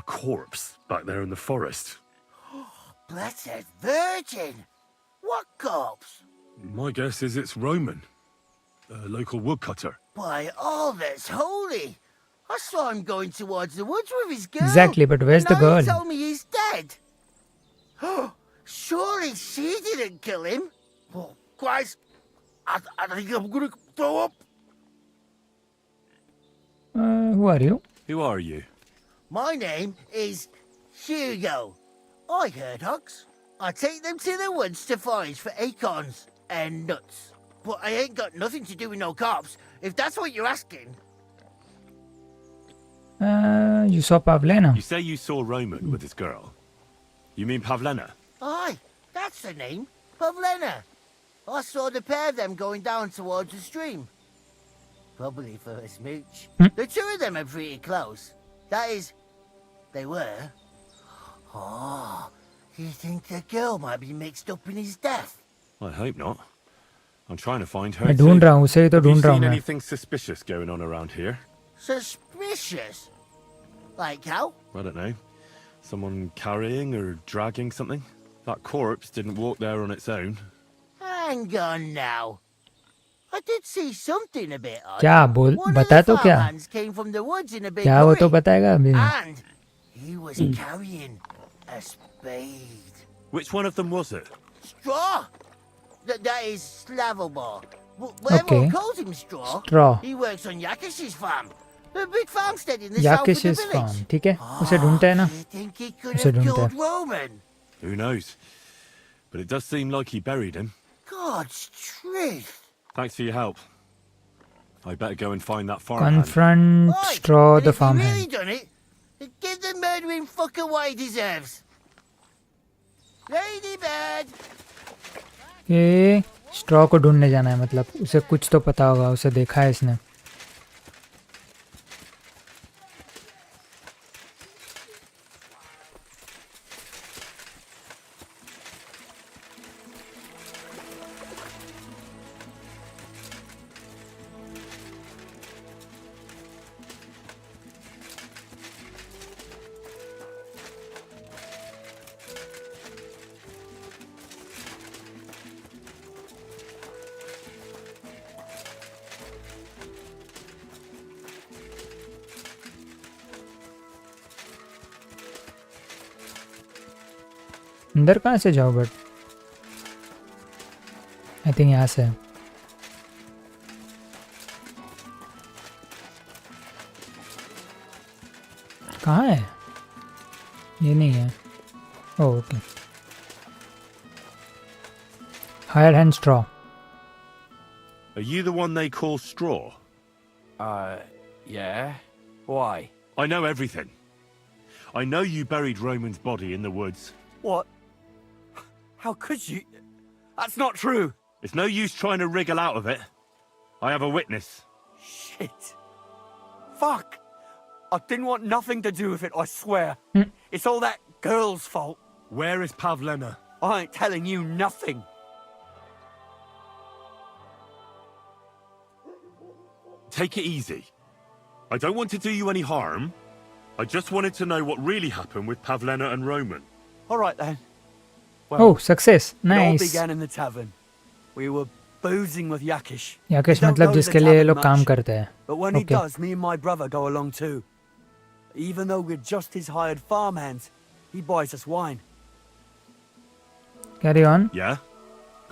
corpse back there in the forest. Blessed Virgin! What corpse? My guess is it's Roman, a local woodcutter. By all that's holy! I saw him going towards the woods with his girl. Exactly, but where's the Now girl? you told me he's dead. Surely she didn't kill him. Oh, Christ! I think I'm gonna throw up. Who are you? Who are you? My name is Hugo. I heard hogs. I take them to the woods to forage for acorns and nuts. But I ain't got nothing to do with no cops, if that's what you're asking. You saw Pavlena. You say you saw Roman with his girl. You mean Pavlena? Aye, that's the name. Pavlena. I saw the pair of them going down towards the stream. Probably for a smooch. The two of them are pretty close. That is, they were. Oh, you think the girl might be mixed up in his death? I hope not. I'm trying to find her. मैं ढूंढ रहा हूँ उसे ही तो Have you ढूंढ रहा हूँ seen मैं. anything suspicious going on around here? Suspicious? Like how? I don't know. Someone carrying or dragging something? That corpse didn't walk there on its own. Hang on now. I did see something a bit odd. क्या बोल बता तो क्या Farmhands came from the woods in a big क्या वो तो hurry, बताएगा अभी. and he was carrying a spade. Which one of them was it? Straw? That is Slavomir. Whatever Okay. calls him Straw. Straw. He works on Yakish's farm. The big farmstead in the south of the याकिश's village. farm. ठीक है उसे ढूंढते हैं ना. You think he could उसे have ढूंढते killed हैं. Roman? Who knows? But it does seem like he buried him. God's truth. Thanks for your help. I better go and find that farmhand. Confront Straw And the if he really farmhand. done it, then give the murdering fucker what he deserves. Ladybird! ये straw को ढूंढने जाना है मतलब उसे कुछ तो पता होगा उसे देखा है इसने. अंदर कहाँ से जाओ बट आई थिंक यहाँ से. कहाँ है ये नहीं है. Oh okay. Hire hand straw. Are you the one they call Straw? Yeah. Why? I know everything. I know you buried Roman's body in the woods. What? How could you? That's not true. It's no use trying to wriggle out of it. I have a witness. Shit. Fuck. I didn't want nothing to do with it, I swear. It's all that girl's fault. Where is Pavlena? I ain't telling you nothing. Take it easy. I don't want to do you any harm. I just wanted to know what really happened with Pavlena and Roman. All right then. Oh, success. It all Nice. began in the tavern. We were boozing with Yakish. याकिश We don't मतलब go to जिसके the लिए ये tavern लोग काम much, करते हैं. But when he Okay. does, me and my brother go along too. Even though we're just his hired farmhands, he buys us wine. Carry on. Yeah?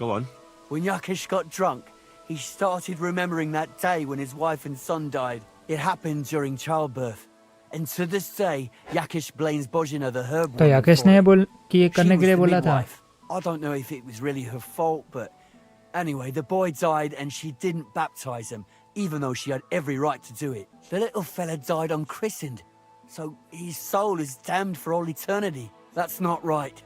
Go on. When Yakish got drunk, he started remembering that day when his wife and son died. It happened during childbirth. And to this day, Yakish blames Bozhina the herb तो woman याकिश for ने it. बोल कि ये She करने was के लिए the बोला था. midwife. I don't know if it was really her fault, but anyway, the boy died and she didn't baptize him, even though she had every right to do it. The little fella died unchristened, so his soul is damned for all eternity. That's not right.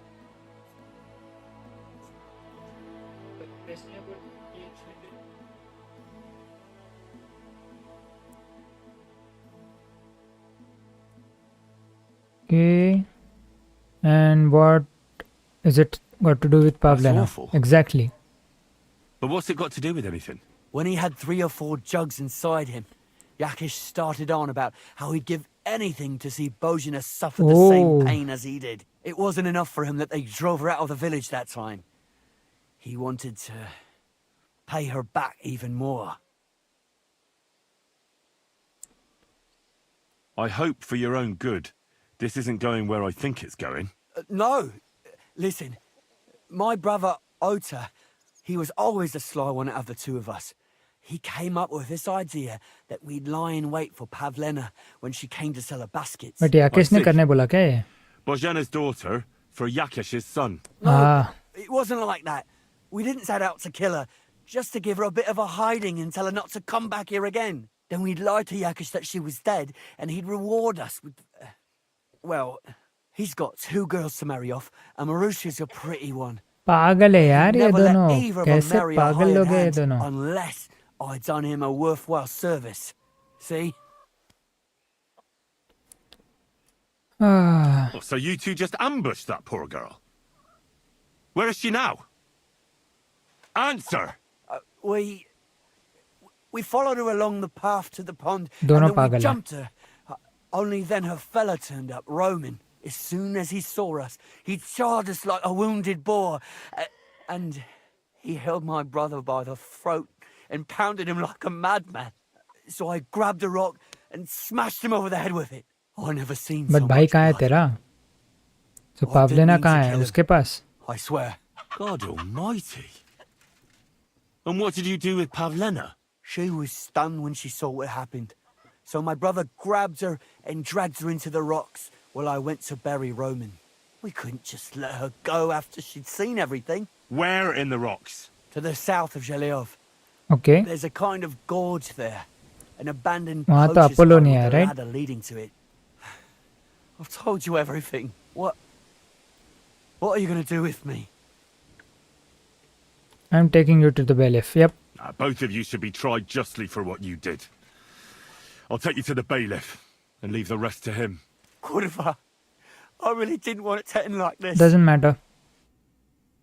Okay. And what is it got to do with Pavlena? awful. Exactly. But what's it got to do with anything? When he had 3 or 4 jugs inside him, Yakish started on about how he'd give anything to see Bozhina suffer the Oh. same pain as he did. It wasn't enough for him that they drove her out of the village that time. He wanted to pay her back even more. I hope for your own good, this isn't going where I think it's going. No. Listen, my brother Ota, he was always the sly one out of the two of us. He came up with this idea that we'd lie in wait for Pavlena when she came to sell her baskets. But याकिश ने करने बोला क्या ये? Bozhena's daughter for Yakesh's son. It wasn't like that. We didn't set out to kill her, just to give her a bit of a hiding and tell her not to come back here again. Then we'd lie to Yakesh that she was dead, and he'd reward us with... well, he's got 2 girls to marry off, and Marusha's a pretty one. पागल है यार ये Never let दोनों either of them कैसे marry a पागल hired लोग हैं ये hand दोनों unless I'd done him a worthwhile service. See? Oh, so you two just ambushed that poor girl? Where is she now? Answer! We followed her along the path to the pond, दोनों and then पागल we हैं jumped her. Only then her fella turned up, Roman. As soon as he saw us, he charged us like a wounded boar, and he held my brother by the throat and pounded him like a madman. So I grabbed a rock and smashed him over the head with it. I never seen so but भाई much कहाँ है blood. तेरा तो I पावलेना didn't mean to कहाँ है kill him. उसके पास I swear. God almighty. And what did you do with Pavlena? She was stunned when she saw what happened. So my brother grabbed her and dragged her into the rocks while I went to bury Roman. We couldn't just let her go after she'd seen everything. Where in the rocks? To the south of Zheleov. Okay. There's a kind of gorge there. An abandoned वहाँ तो poacher's Apollo home नहीं है, with a right? ladder leading to it. I've told you everything. What are you going to do with me? I'm taking you to the bailiff. Yep. Both of you should be tried justly for what you did. I'll take you to the bailiff and leave the rest to him. Kurva, I really didn't want it to end like this. Doesn't matter.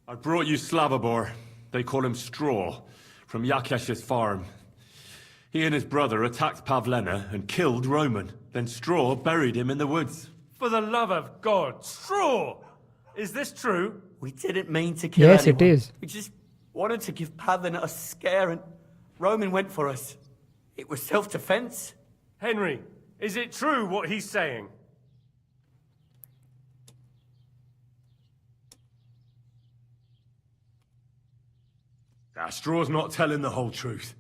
I brought you Slavobor. They call him Straw, from Yakesh's farm. He and his brother attacked Pavlena and killed Roman. Then Straw buried him in the woods. For the love of God, Straw! Is this true? We didn't mean to kill Yes, anyone. it is. We just wanted to give Pavlina a scare, and Roman went for us. It was self-defense. Henry, is it true what he's saying? Straw's not telling the whole truth.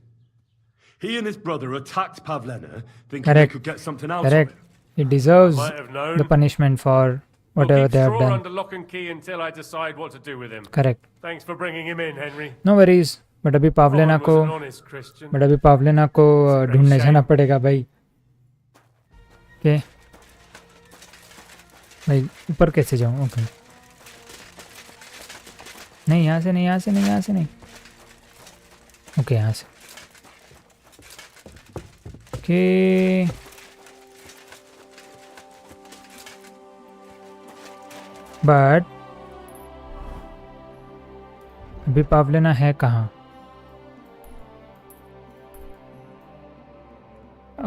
He and his brother attacked Pavlena, thinking Correct. they could get something out Correct. of it. He deserves Might have known. the punishment for whatever Keep they have Straw done. under lock and key until I decide what to do with him. Correct. Thanks for bringing him in, Henry. No worries. But अभी पावलेना Ron को was an honest Christian. But अभी पावलेना को ढूंढने जाना पड़ेगा भाई. Okay भाई ऊपर कैसे जाऊँ? ओके नहीं यहाँ से नहीं यहाँ से नहीं यहाँ से नहीं. ओके यहाँ से. ओके बट अभी पावलेना है कहाँ?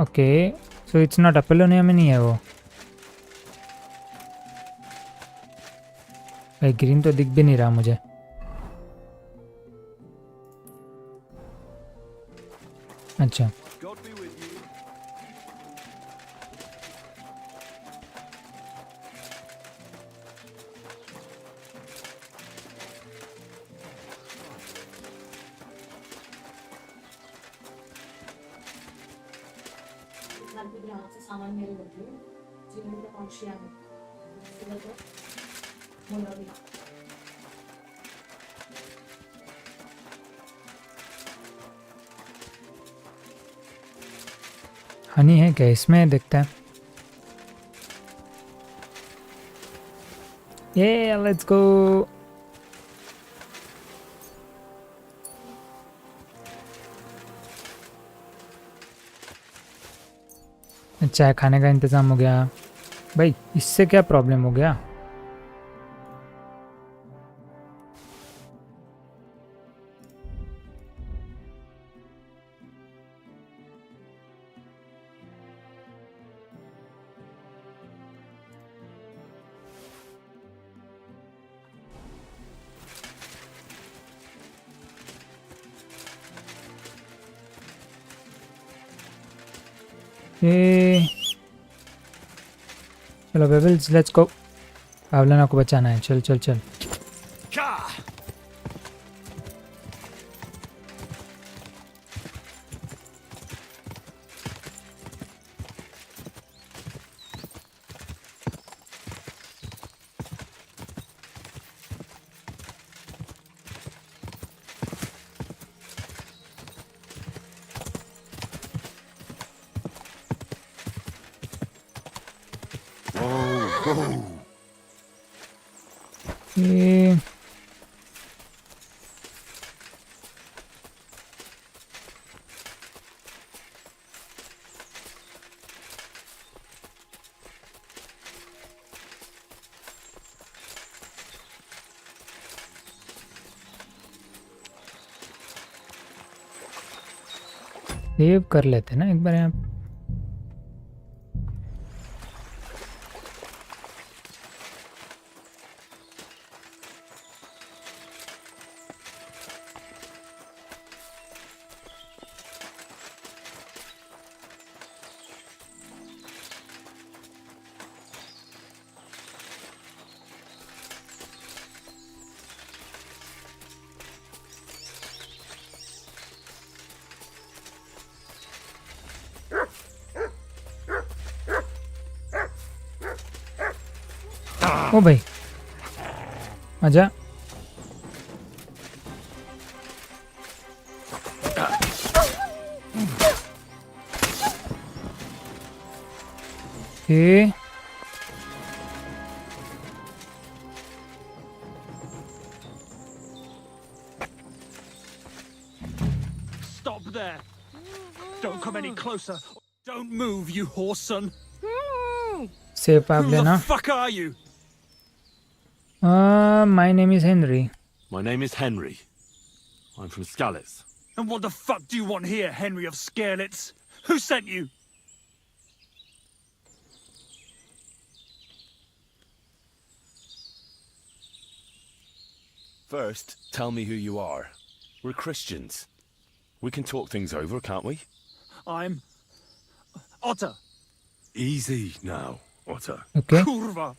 Okay so it's not Apollonia में नहीं है वो. भाई ग्रीन तो दिख भी नहीं रहा मुझे. अच्छा हनी है क्या इसमें? देखते हैं. ये लेट्स गो. चाय खाने का इंतज़ाम हो गया. भाई इससे क्या प्रॉब्लम हो गया? चलो बेबल्स लेट्स गो. पावलेना को बचाना है. चल चल चल. Whoa. Okay. सेव कर लेते हैं ना एक बार यहाँ पे। ओ भाई आजा। Okay. Stop there. Don't come any closer. Don't move, you horse son. Safe आप Who the लेना। fuck are you? My name is Henry. My name is Henry. I'm from Skalitz. And what the fuck do you want here, Henry of Scarlets? Who sent you? First, tell me who you are. We're Christians. We can talk things over, can't we? I'm Otter. Easy now, Otter. Okay. Kurva.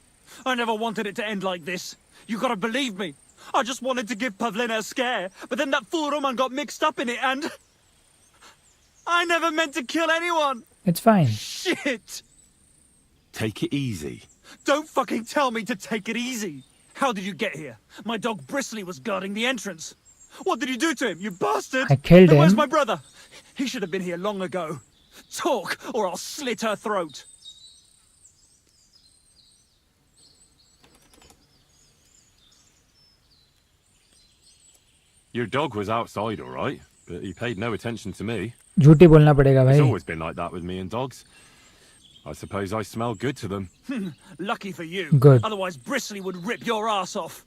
I never wanted it to end like this. You gotta believe me. I just wanted to give Pavlina a scare, but then that fool Roman got mixed up in it and... I never meant to kill anyone! It's fine. Shit! Take it easy. Don't fucking tell me to take it easy! How did you get here? My dog Bristly was guarding the entrance. What did you do to him, you bastard? I killed And where's him. my brother? He should have been here long ago. Talk, or I'll slit her throat. Your dog was outside, all right, but he paid no attention to me. झूठी बोलना पड़ेगा It's भाई। always been like that with me and dogs. I suppose I smell good to them. Lucky for you. Good. Otherwise Bristly would rip your ass off.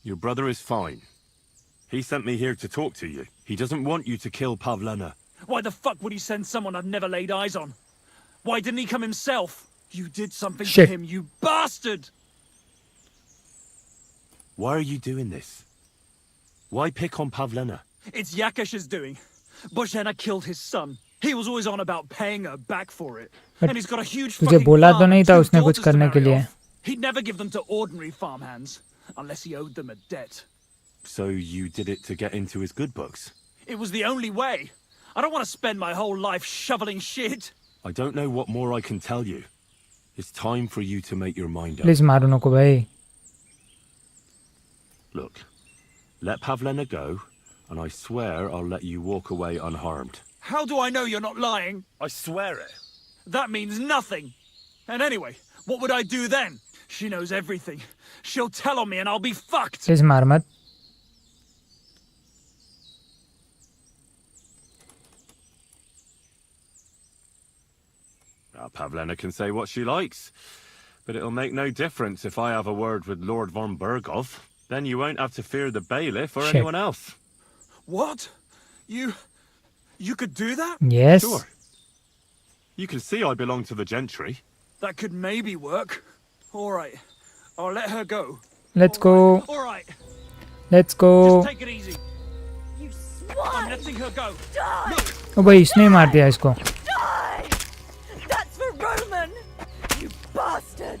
Your brother is fine. He sent me here to talk to you. He doesn't want you to kill Pavlena. Why the fuck would he send someone I've never laid eyes on? Why didn't he come himself? You did something Shit. to him, you bastard! Why are you doing this? Why pick on Pavlena? It's Yakash's doing. Bozhena killed his son. He was always on about paying her back for it. But And he's got a huge तुझे fucking बोला तो farm नहीं and था two उसने कुछ daughters to करने के marry लिए। off. He'd never give them to ordinary farmhands, unless he owed them a debt. So you did it to get into his good books? It was the only way. I don't want to spend my whole life shoveling shit. I don't know what more I can tell you. It's time for you to make your mind up. Please मारो नको भाई। Look, let Pavlena go, and I swear I'll let you walk away unharmed. How do I know you're not lying? I swear it. That means nothing. And anyway, what would I do then? She knows everything. She'll tell on me and I'll be fucked. Please मार मत। Now, Pavlena can say what she likes, but it'll make no difference if I have a word with Lord von Berghoff. Then you won't have to fear the bailiff or Shit. anyone else. What? You could do that? Yes. Sure. You can see I belong to the gentry. That could maybe work. All right. I'll let her go. Let's go। All right. Let's go। Just take it easy. I'm letting her go. Look. ओ भाई इसने ही मार दिया इसको। Die! That's for Roman! You bastard!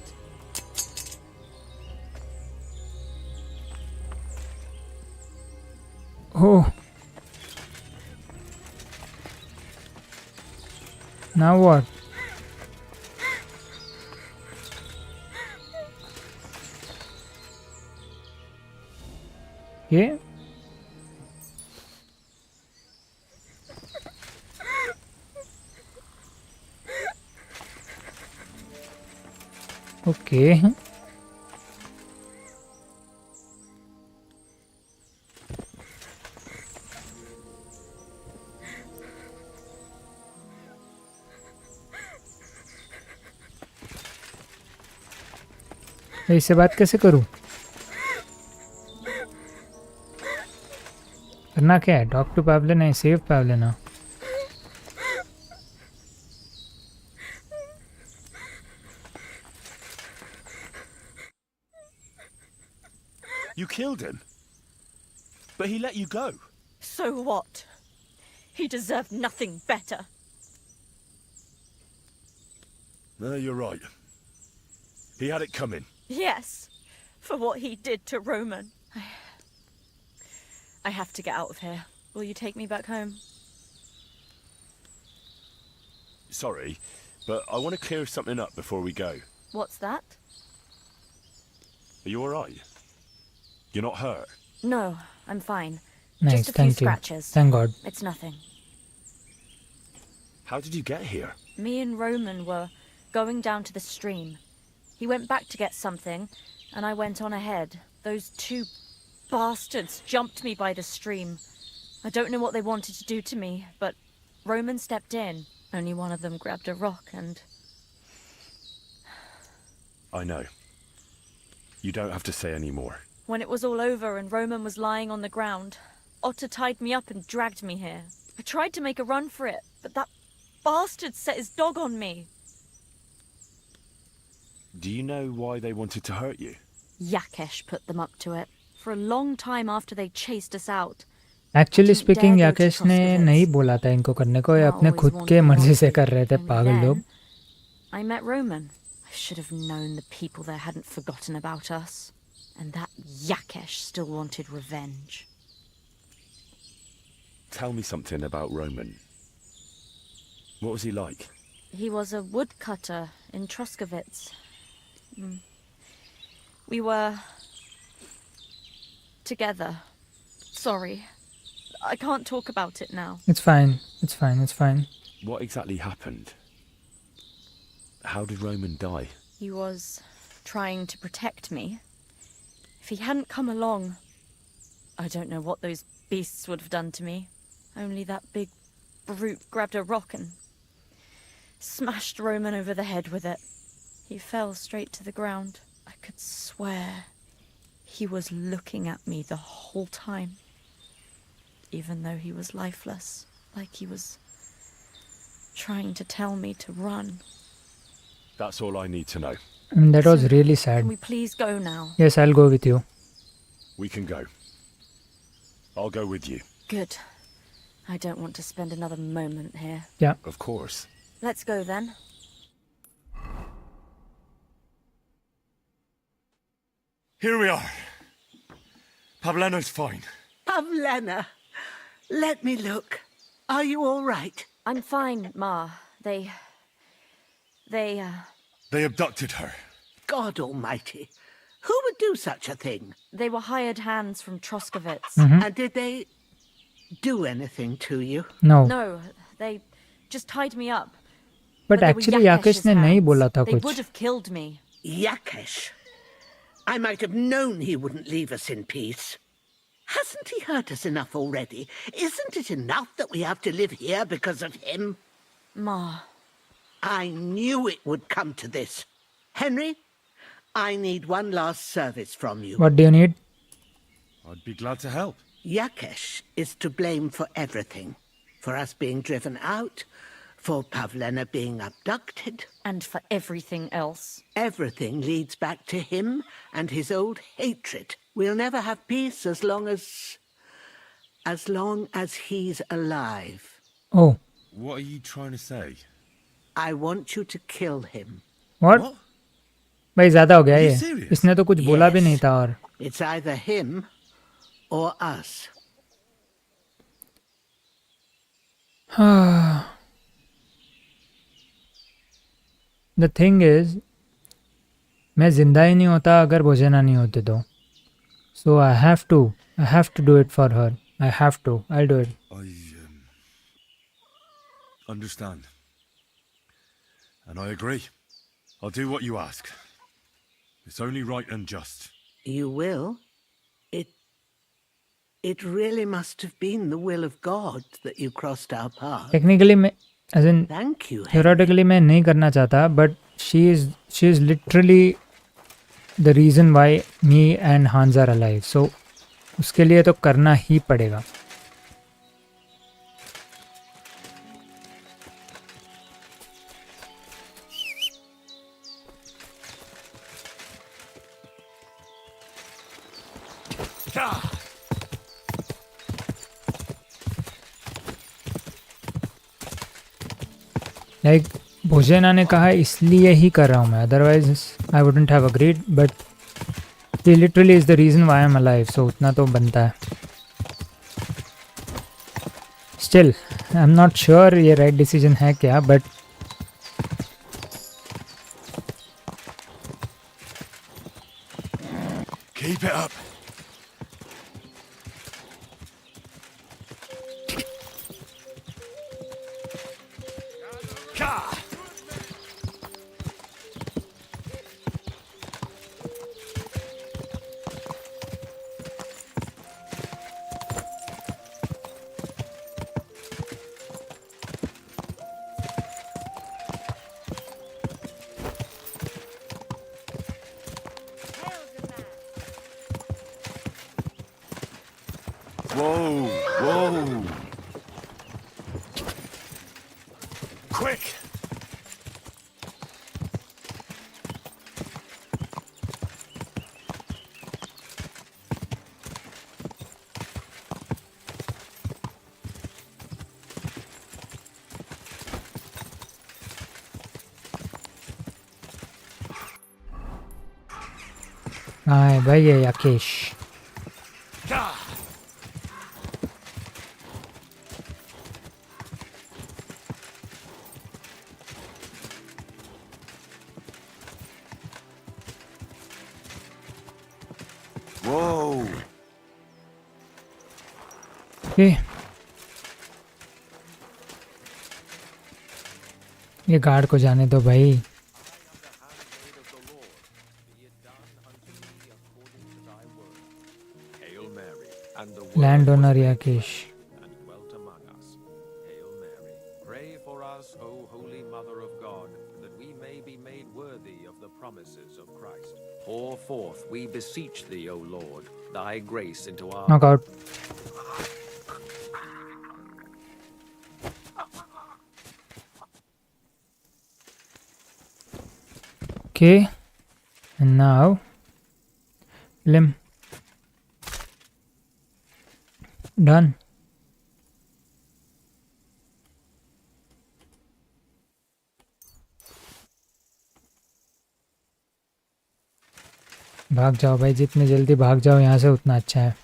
Oh. Now what? ये Okay. इससे बात कैसे करूं? करना क्या है? Talk to Pavlina, save Pavlina. You killed him? But he let you go. So what? He deserved nothing better. No, you're right. He had it coming. Yes, for what he did to Roman. I have to get out of here. Will you take me back home? Sorry, but I want to clear something up before we go. What's that? Are you alright? You're not hurt? No, I'm fine. Nice, Just a few thank you. scratches. Thank God. It's nothing. How did you get here? Me and Roman were going down to the stream. He went back to get something, and I went on ahead. Those two bastards jumped me by the stream. I don't know what they wanted to do to me, but Roman stepped in. Only one of them grabbed a rock and... I know. You don't have to say any more. When it was all over and Roman was lying on the ground, Otter tied me up and dragged me here. I tried to make a run for it, but that bastard set his dog on me. Do you know why they wanted to hurt you? Yakesh put them up to it. For a long time after they chased us out. Actually speaking Yakesh ने नहीं बोला था इनको करने को, ये अपने खुद के मर्जी से कर रहे थे पागल लोग. I met Roman. I should have known the people there hadn't forgotten about us. And that Yakesh still wanted revenge. Tell me something about Roman. What was he like? He was a woodcutter in Troskovitz. We were... together. Sorry. I can't talk about it now. It's fine. It's fine. It's fine. What exactly happened? How did Roman die? He was trying to protect me. If he hadn't come along, I don't know what those beasts would have done to me. Only that big brute grabbed a rock and smashed Roman over the head with it. He fell straight to the ground. I could swear he was looking at me the whole time. Even though he was lifeless, like he was trying to tell me to run. That's all I need to know. I mean, that was really sad. Can we please go now? Yes, I'll go with you. We can go. I'll go with you. Good. I don't want to spend another moment here. Yeah. Of course. Let's go then. Here we are. Pavlena's fine. Pavlena, let me look. Are you all right? I'm fine, Ma. They abducted her. God almighty. Who would do such a thing? They were hired hands from Troskovitz. And did they do anything to you? No. No, they just tied me up. But they were actually Yakesh ने नहीं बोला था They कुछ. would have killed me. Yakesh. I might have known he wouldn't leave us in peace. Hasn't he hurt us enough already? Isn't it enough that we have to live here because of him? Ma. I knew it would come to this. Henry, I need one last service from you. What do you need? I'd be glad to help. Yakesh is to blame for everything. For us being driven out, for Pavlena being abducted. And for everything else. Everything leads back to him and his old hatred. We'll never have peace as long as he's alive. Oh. What are you trying to say? I want you to kill him. What? भाई ज़्यादा हो गया ये. इसने तो कुछ बोला भी नहीं था और. It's either him or us. The thing is, मैं जिंदा ही नहीं होता अगर भोजना नहीं होते तो. So I have to do it for her. I have to. I'll do it. I understand. And I agree. I'll do what you ask. It's only right and just. You will? It really must have been the will of God that you crossed our path. Technically मैं as in Thank you, theoretically मैं नहीं करना चाहता, but she is literally the reason why me and Hans are alive. So उसके लिए तो करना ही पड़ेगा. लाइक भोजना ने कहा इसलिए ही कर रहा हूँ मैं, otherwise I wouldn't have agreed, but he literally is the reason why I am alive, so उतना तो बनता है. Still I am not sure ये राइट डिसीजन है क्या, but Keep it up. Whoa, whoa. Quick. Hi भाई ये याकेश. Whoa. Okay. ये गार्ड को जाने दो भाई. Landowner Yakesh. Pray for us, O Holy Mother of God, that we may be made worthy of the promises of Christ. Pour forth, we beseech thee, O Lord, thy grace into our... Knockout. Okay. And now... Limb. Done. भाग जाओ भाई, जितने जल्दी भाग जाओ यहाँ से उतना अच्छा है.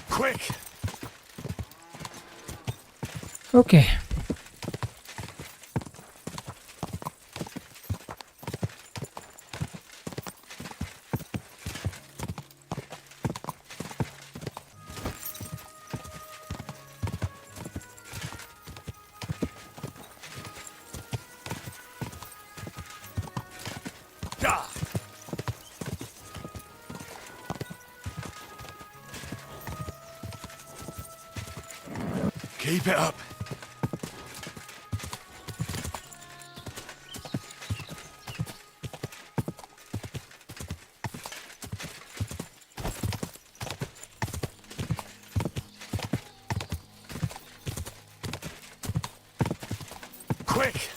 Quick. Okay. Keep it up. Quick.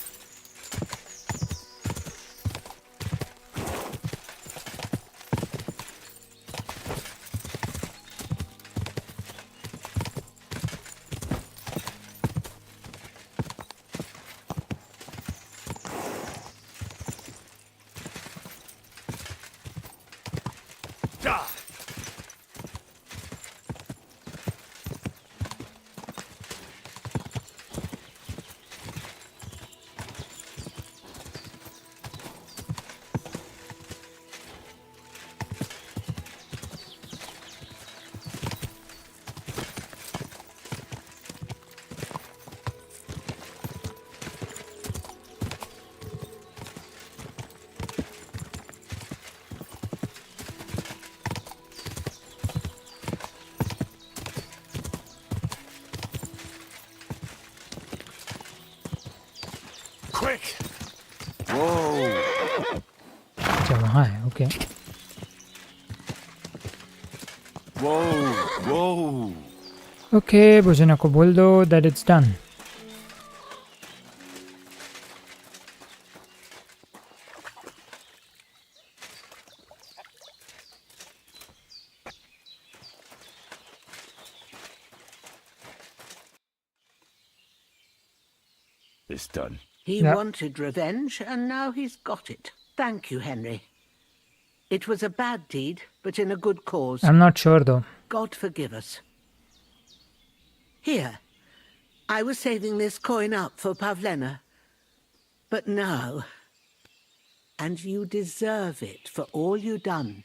quick! Whoa! अच्छा वहाँ है, okay. Whoa! Whoa! Okay, भोजना को बोल दो that it's done. It's done. He wanted revenge, and now he's got it. Thank you, Henry. It was a bad deed, but in a good cause. I'm not sure though. God forgive us. Here, I was saving this coin up for Pavlena. But now... And you deserve it for all you done.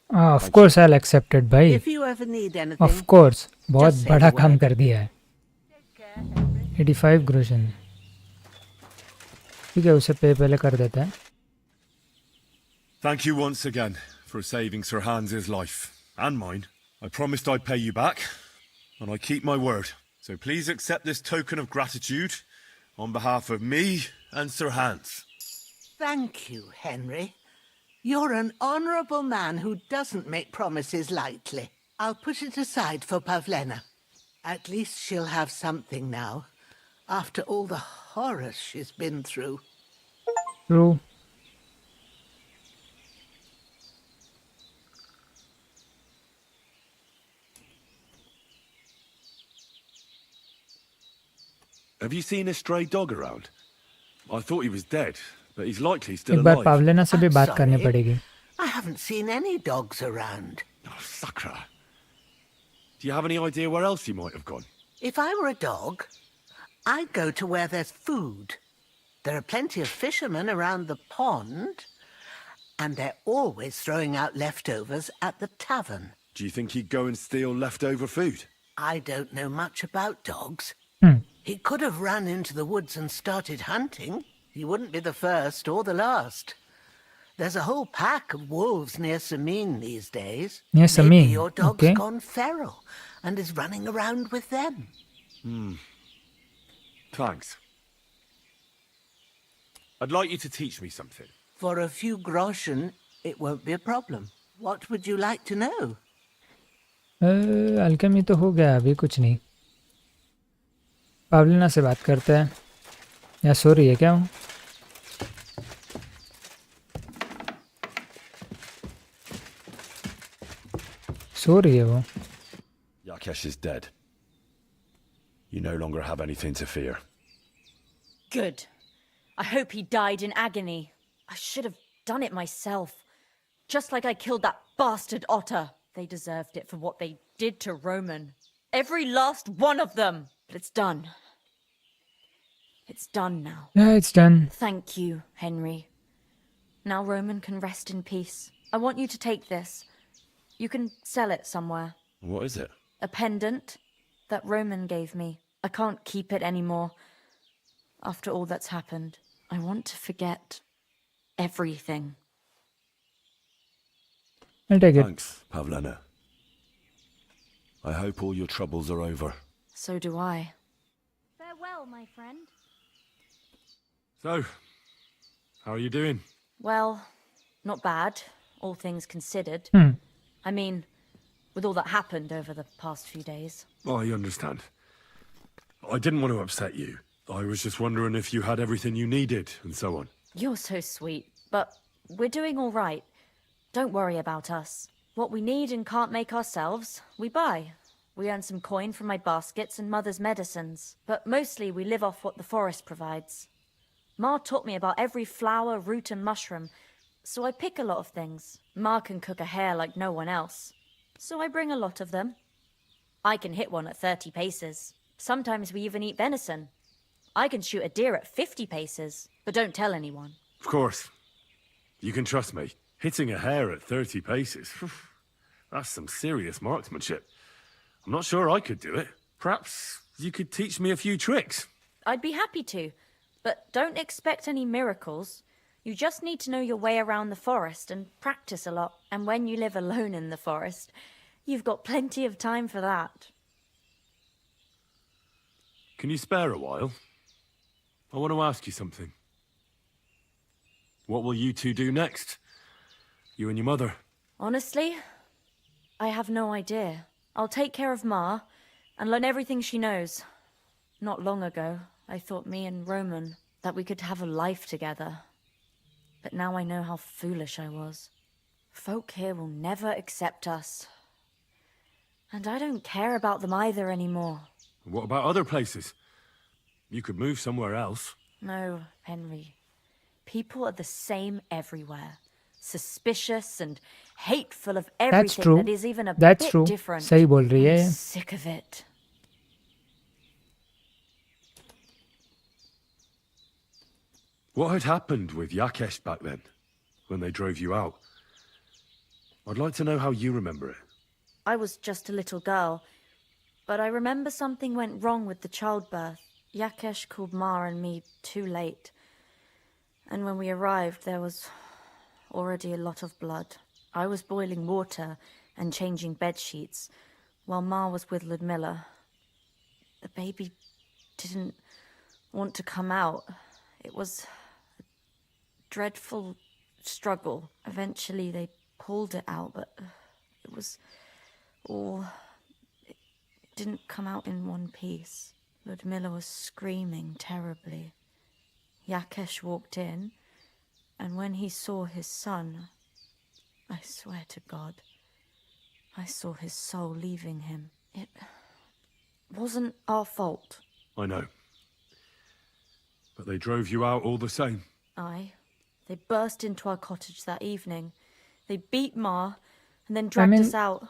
Of course I'll accept it, भाई. If you ever need anything... Of course. बहुत say बड़ा the काम word. कर दिया है. 85 groschen. ठीक है, उसे पे पहले कर देता है. Thank you once again for saving Sir Hans's life. And mine. I promised I'd pay you back, and I keep my word. So please accept this token of gratitude on behalf of me and Sir Hans. Thank you, Henry. You're an honourable man who doesn't make promises lightly. I'll put it aside for Pavlena. At least she'll have something now, after all the horrors she's been through. True. Have you seen a stray dog around? I thought he was dead, but he's likely still एक बार alive. पावलेना से भी I'm बात करनी sorry. पड़ेगी. I haven't seen any dogs around. Oh, Sakra. Do you have any idea where else he might have gone? If I were a dog, I'd go to where there's food. There are plenty of fishermen around the pond, and they're always throwing out leftovers at the tavern. Do you think he'd go and steal leftover food? I don't know much about dogs. Hmm. He could have run into the woods and started hunting. He wouldn't be the first or the last. There's a whole pack of wolves near Samin these days. Near Maybe Samin, your dog's okay. gone feral and is running around with them. Thanks. I'd like you to teach me something. For a few groschen, it won't be a problem. What would you like to know? Alchemy तो हो गया, अभी कुछ नहीं. पावलेना से बात करते हैं. या सो रही है क्या वो? सो रही है वो. Yakesh is dead. You no longer have anything to fear. Good. I hope he died in agony. I should have done it myself. Just like I killed that bastard otter. They deserved it for what they did to Roman. Every last one of them. But it's done. It's done now. Yeah, it's done. Thank you, Henry. Now Roman can rest in peace. I want you to take this. You can sell it somewhere. What is it? A pendant that Roman gave me. I can't keep it anymore. After all that's happened, I want to forget everything. I'll take it. Thanks, Pavlena. I hope all your troubles are over. So do I. Farewell, my friend. So, how are you doing? Well, not bad, all things considered. I mean, with all that happened over the past few days. I understand. I didn't want to upset you. I was just wondering if you had everything you needed and so on. You're so sweet, but we're doing all right. Don't worry about us. What we need and can't make ourselves, we buy. We earn some coin from my baskets and Mother's medicines, but mostly we live off what the forest provides. Ma taught me about every flower, root and mushroom, so I pick a lot of things. Ma can cook a hare like no one else, so I bring a lot of them. I can hit one at 30 paces. Sometimes we even eat venison. I can shoot a deer at 50 paces, but don't tell anyone. Of course. You can trust me. Hitting a hare at 30 paces, that's some serious marksmanship. I'm not sure I could do it. Perhaps you could teach me a few tricks. I'd be happy to, but don't expect any miracles. You just need to know your way around the forest and practice a lot. And when you live alone in the forest, you've got plenty of time for that. Can you spare a while? I want to ask you something. What will you two do next? You and your mother? Honestly, I have no idea. I'll take care of Ma and learn everything she knows. Not long ago, I thought me and Roman, that we could have a life together. But now I know how foolish I was. Folk here will never accept us. And I don't care about them either anymore. What about other places? You could move somewhere else. No, Henry. People are the same everywhere. Suspicious and hateful of That's everything true. that is even a That's bit true. different. सही बोल रही है. I'm sick of it. What had happened with Yakesh back then, when they drove you out? I'd like to know how you remember it. I was just a little girl, but I remember something went wrong with the childbirth. Yakesh called Ma and me too late. And when we arrived, there was already a lot of blood. I was boiling water and changing bed sheets, while Ma was with Ludmilla. The baby didn't want to come out. It was a dreadful struggle. Eventually they pulled it out, but it was all... It didn't come out in one piece. Ludmilla was screaming terribly. Yakesh walked in, and when he saw his son, I swear to God, I saw his soul leaving him. It wasn't our fault. I know. But they drove you out all the same. Aye. They burst into our cottage that evening. They beat Ma, and then dragged us out.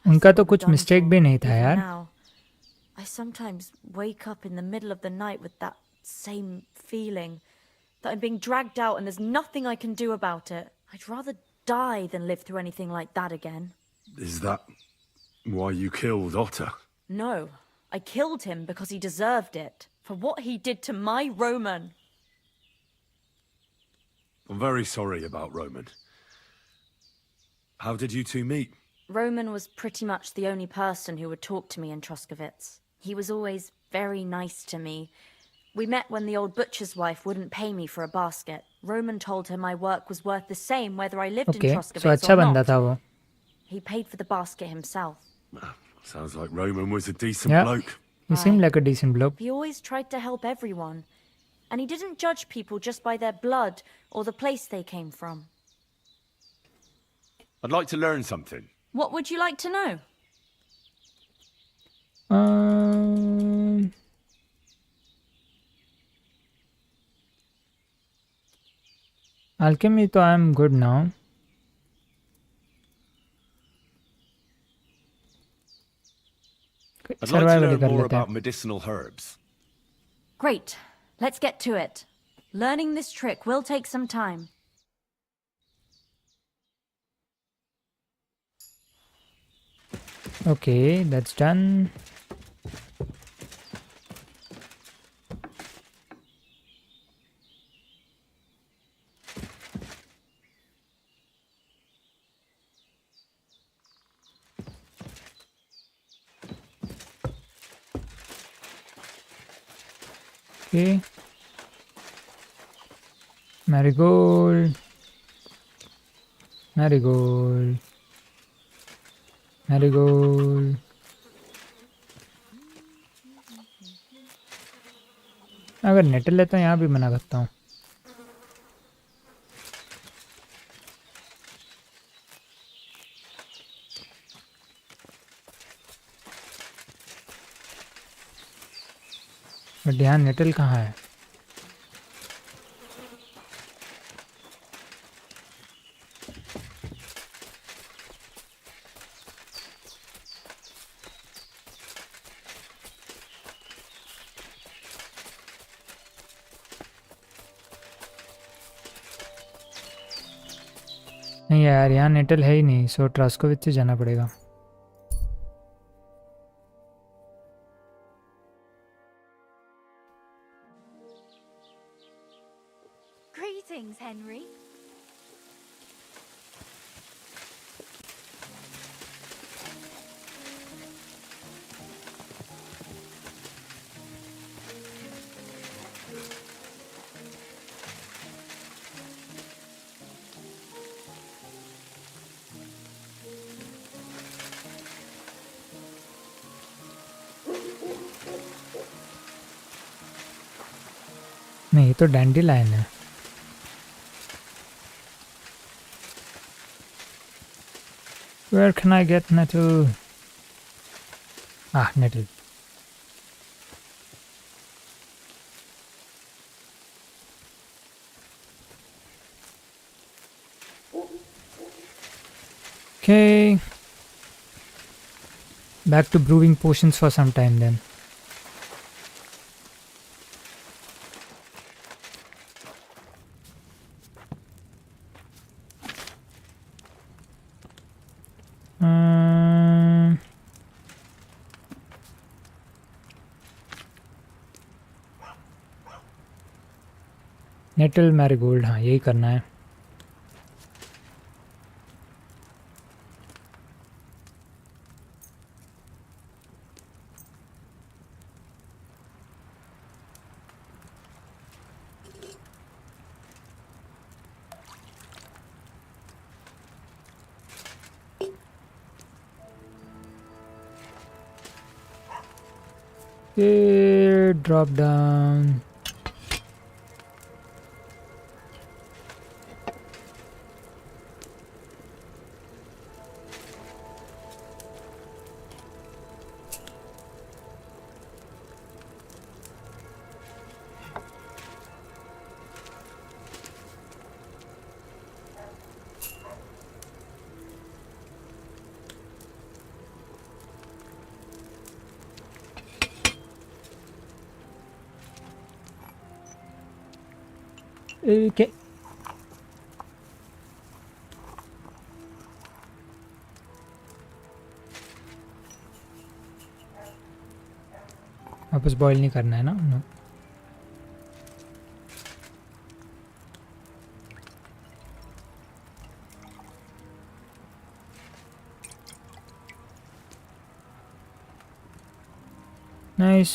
उनका तो कुछ mistake भी नहीं था यार. Now, I sometimes wake up in the middle of the night with that same feeling that I'm being dragged out and there's nothing I can do about it. I'd rather die than live through anything like that again. Is that why you killed Otter? No, I killed him because he deserved it, for what he did to my Roman. I'm very sorry about Roman. How did you two meet? Roman was pretty much the only person who would talk to me in Troskovitz. He was always very nice to me. We met when the old butcher's wife wouldn't pay me for a basket. Roman told her my work was worth the same whether I lived Okay, in Troskovitz so अच्छा or बंदा not. था वो. He paid for the basket himself. Sounds like Roman was a decent Yeah, bloke. he seemed like a decent bloke. He always tried to help everyone. And he didn't judge people just by their blood or the place they came from. I'd like to learn something. What would you like to know? Alchemy तो I'm good now. I'd like to Survival learn कर more लेते about हैं. medicinal herbs. Great. Let's get to it. Learning this trick will take some time. Okay, that's done. Okay. Marigold. Marigold. Marigold. अगर net ले तो यहाँ भी बना सकता हूँ. बट यहाँ नेटल कहाँ है? नहीं यार, यहाँ नेटल है ही नहीं, सो ट्रास्कोविच से जाना पड़ेगा. Greetings, Henry. नहीं, ये तो डैंडीलाइन है. Where can I get nettle? Ah, nettle. Okay. Back to brewing potions for some time then. Nettle marigold, हाँ यही करना है. Drop down. Okay. वापस बॉईल नहीं करना है ना? नो. नाइस.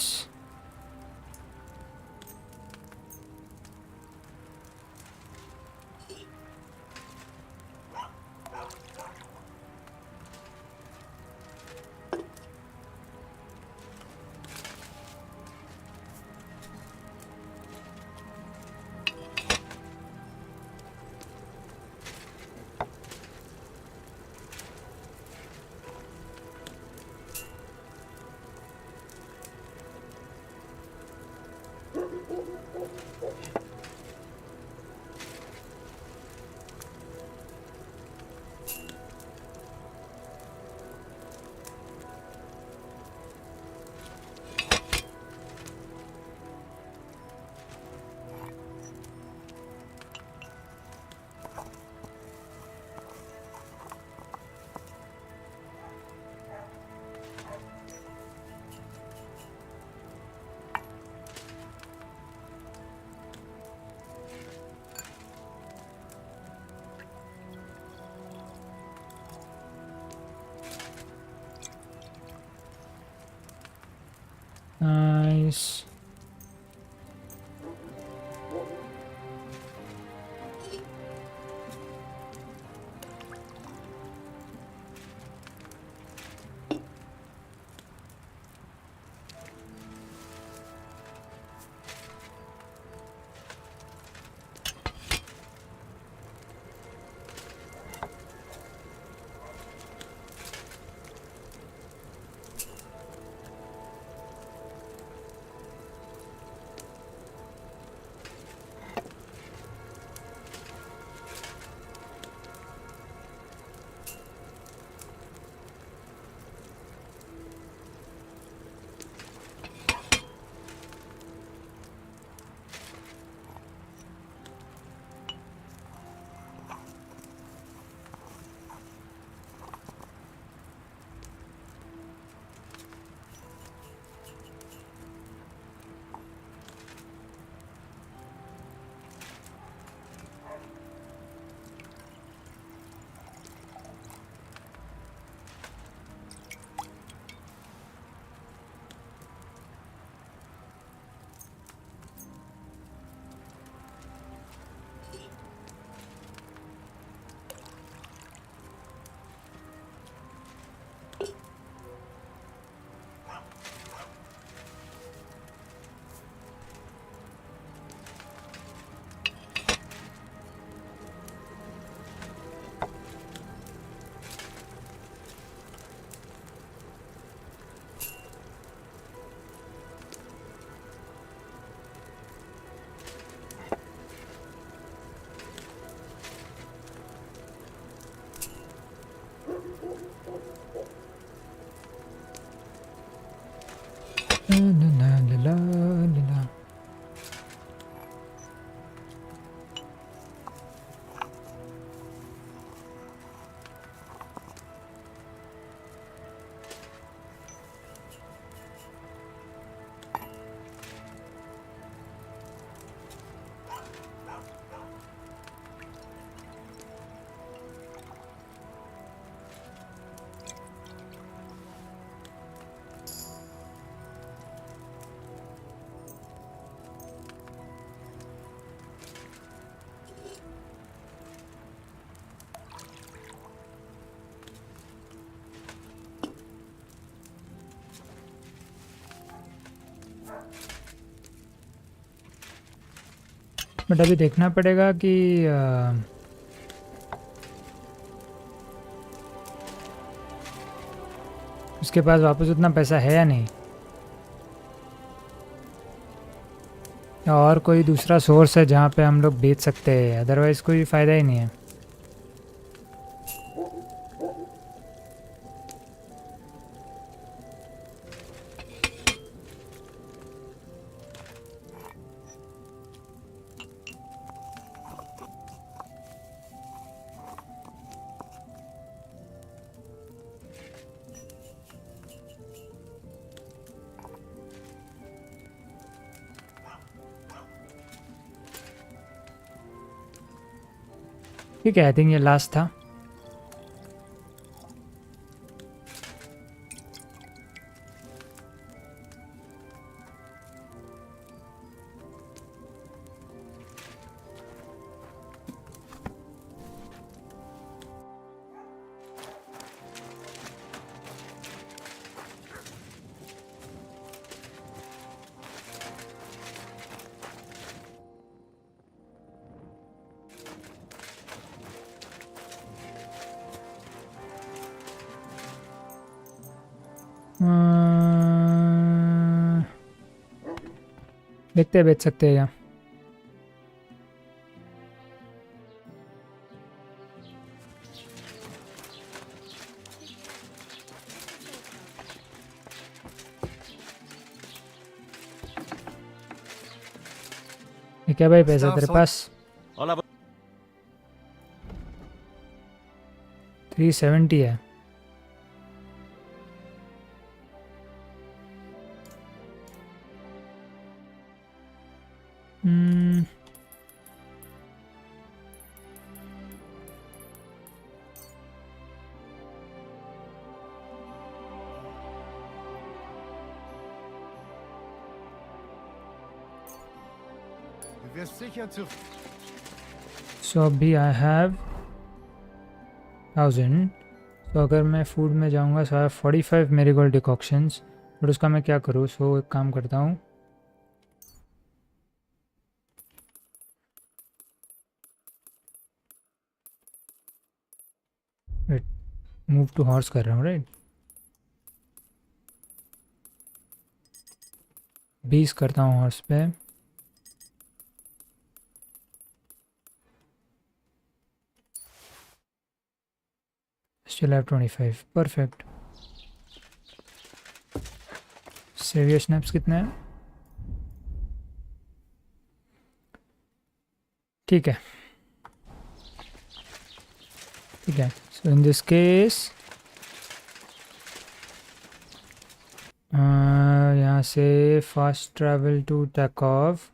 Nice. बट अभी देखना पड़ेगा कि उसके पास वापस उतना पैसा है या नहीं, या और कोई दूसरा सोर्स है जहाँ पे हम लोग बेच सकते हैं, अदरवाइज़ कोई फ़ायदा ही नहीं है। ठीक है, आई थिंक ये लास्ट था। देखते हैं बेच सकते हैं क्या। ये क्या भाई पैसा तेरे पास? 370 है। सो अभी आई हैव 1000। तो अगर मैं फूड में जाऊंगा सो आई हैव 45 मेरीगोल्ड डिकॉक्शंस, बट उसका मैं क्या करूँ? सो एक काम करता हूँ, मूव टू हॉर्स कर रहा हूँ, राइट? 20 करता हूँ हॉर्स पे। Still have 25, perfect. Savior snaps कितने हैं? ठीक है, ठीक है। So in this case, यहाँ से fast travel to Takov.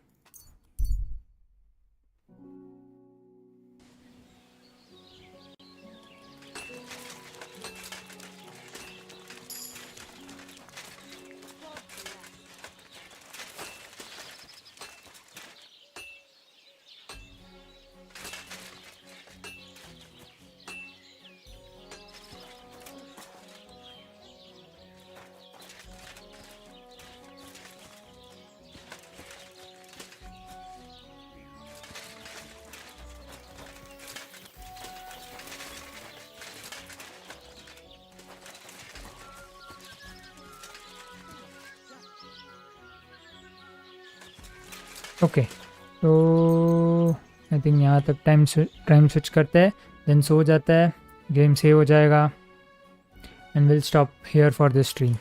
Okay, तो आई थिंक यहाँ तक टाइम स्विच करते हैं, देन सो जाता है, गेम सेव हो जाएगा and will stop here for this stream.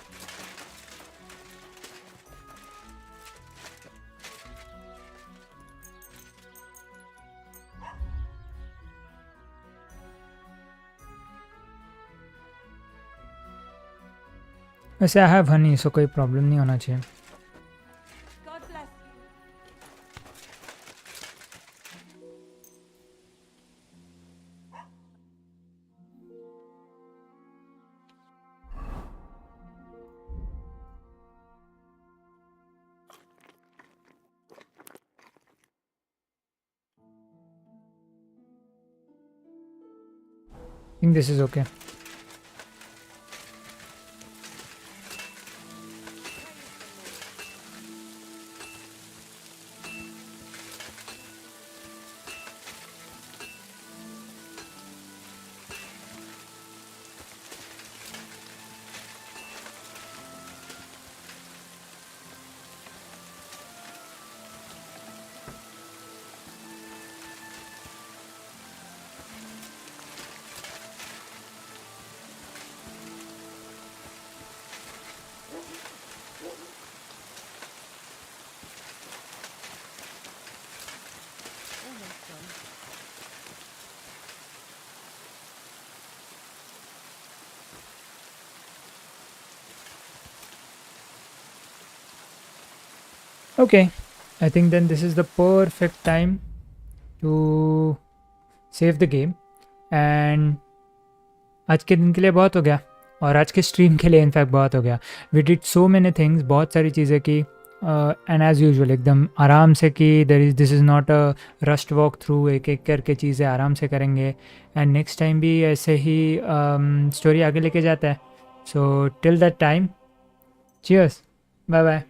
वैसे आई हैव हनी, सो कोई प्रॉब्लम नहीं होना चाहिए। I think this is okay. Okay, I think then this is the perfect time to save the game. And आज के दिन के लिए बहुत हो गया, और आज के स्ट्रीम के लिए इनफैक्ट बहुत हो गया. We did so many things, बहुत सारी चीज़ें की, एंड एज़ यूजुअल एकदम आराम से की. This is not a rust walk through, एक एक करके चीज़ें आराम से करेंगे. एंड नेक्स्ट टाइम भी ऐसे ही स्टोरी आगे लेके जाता है. So till that time, cheers, bye bye.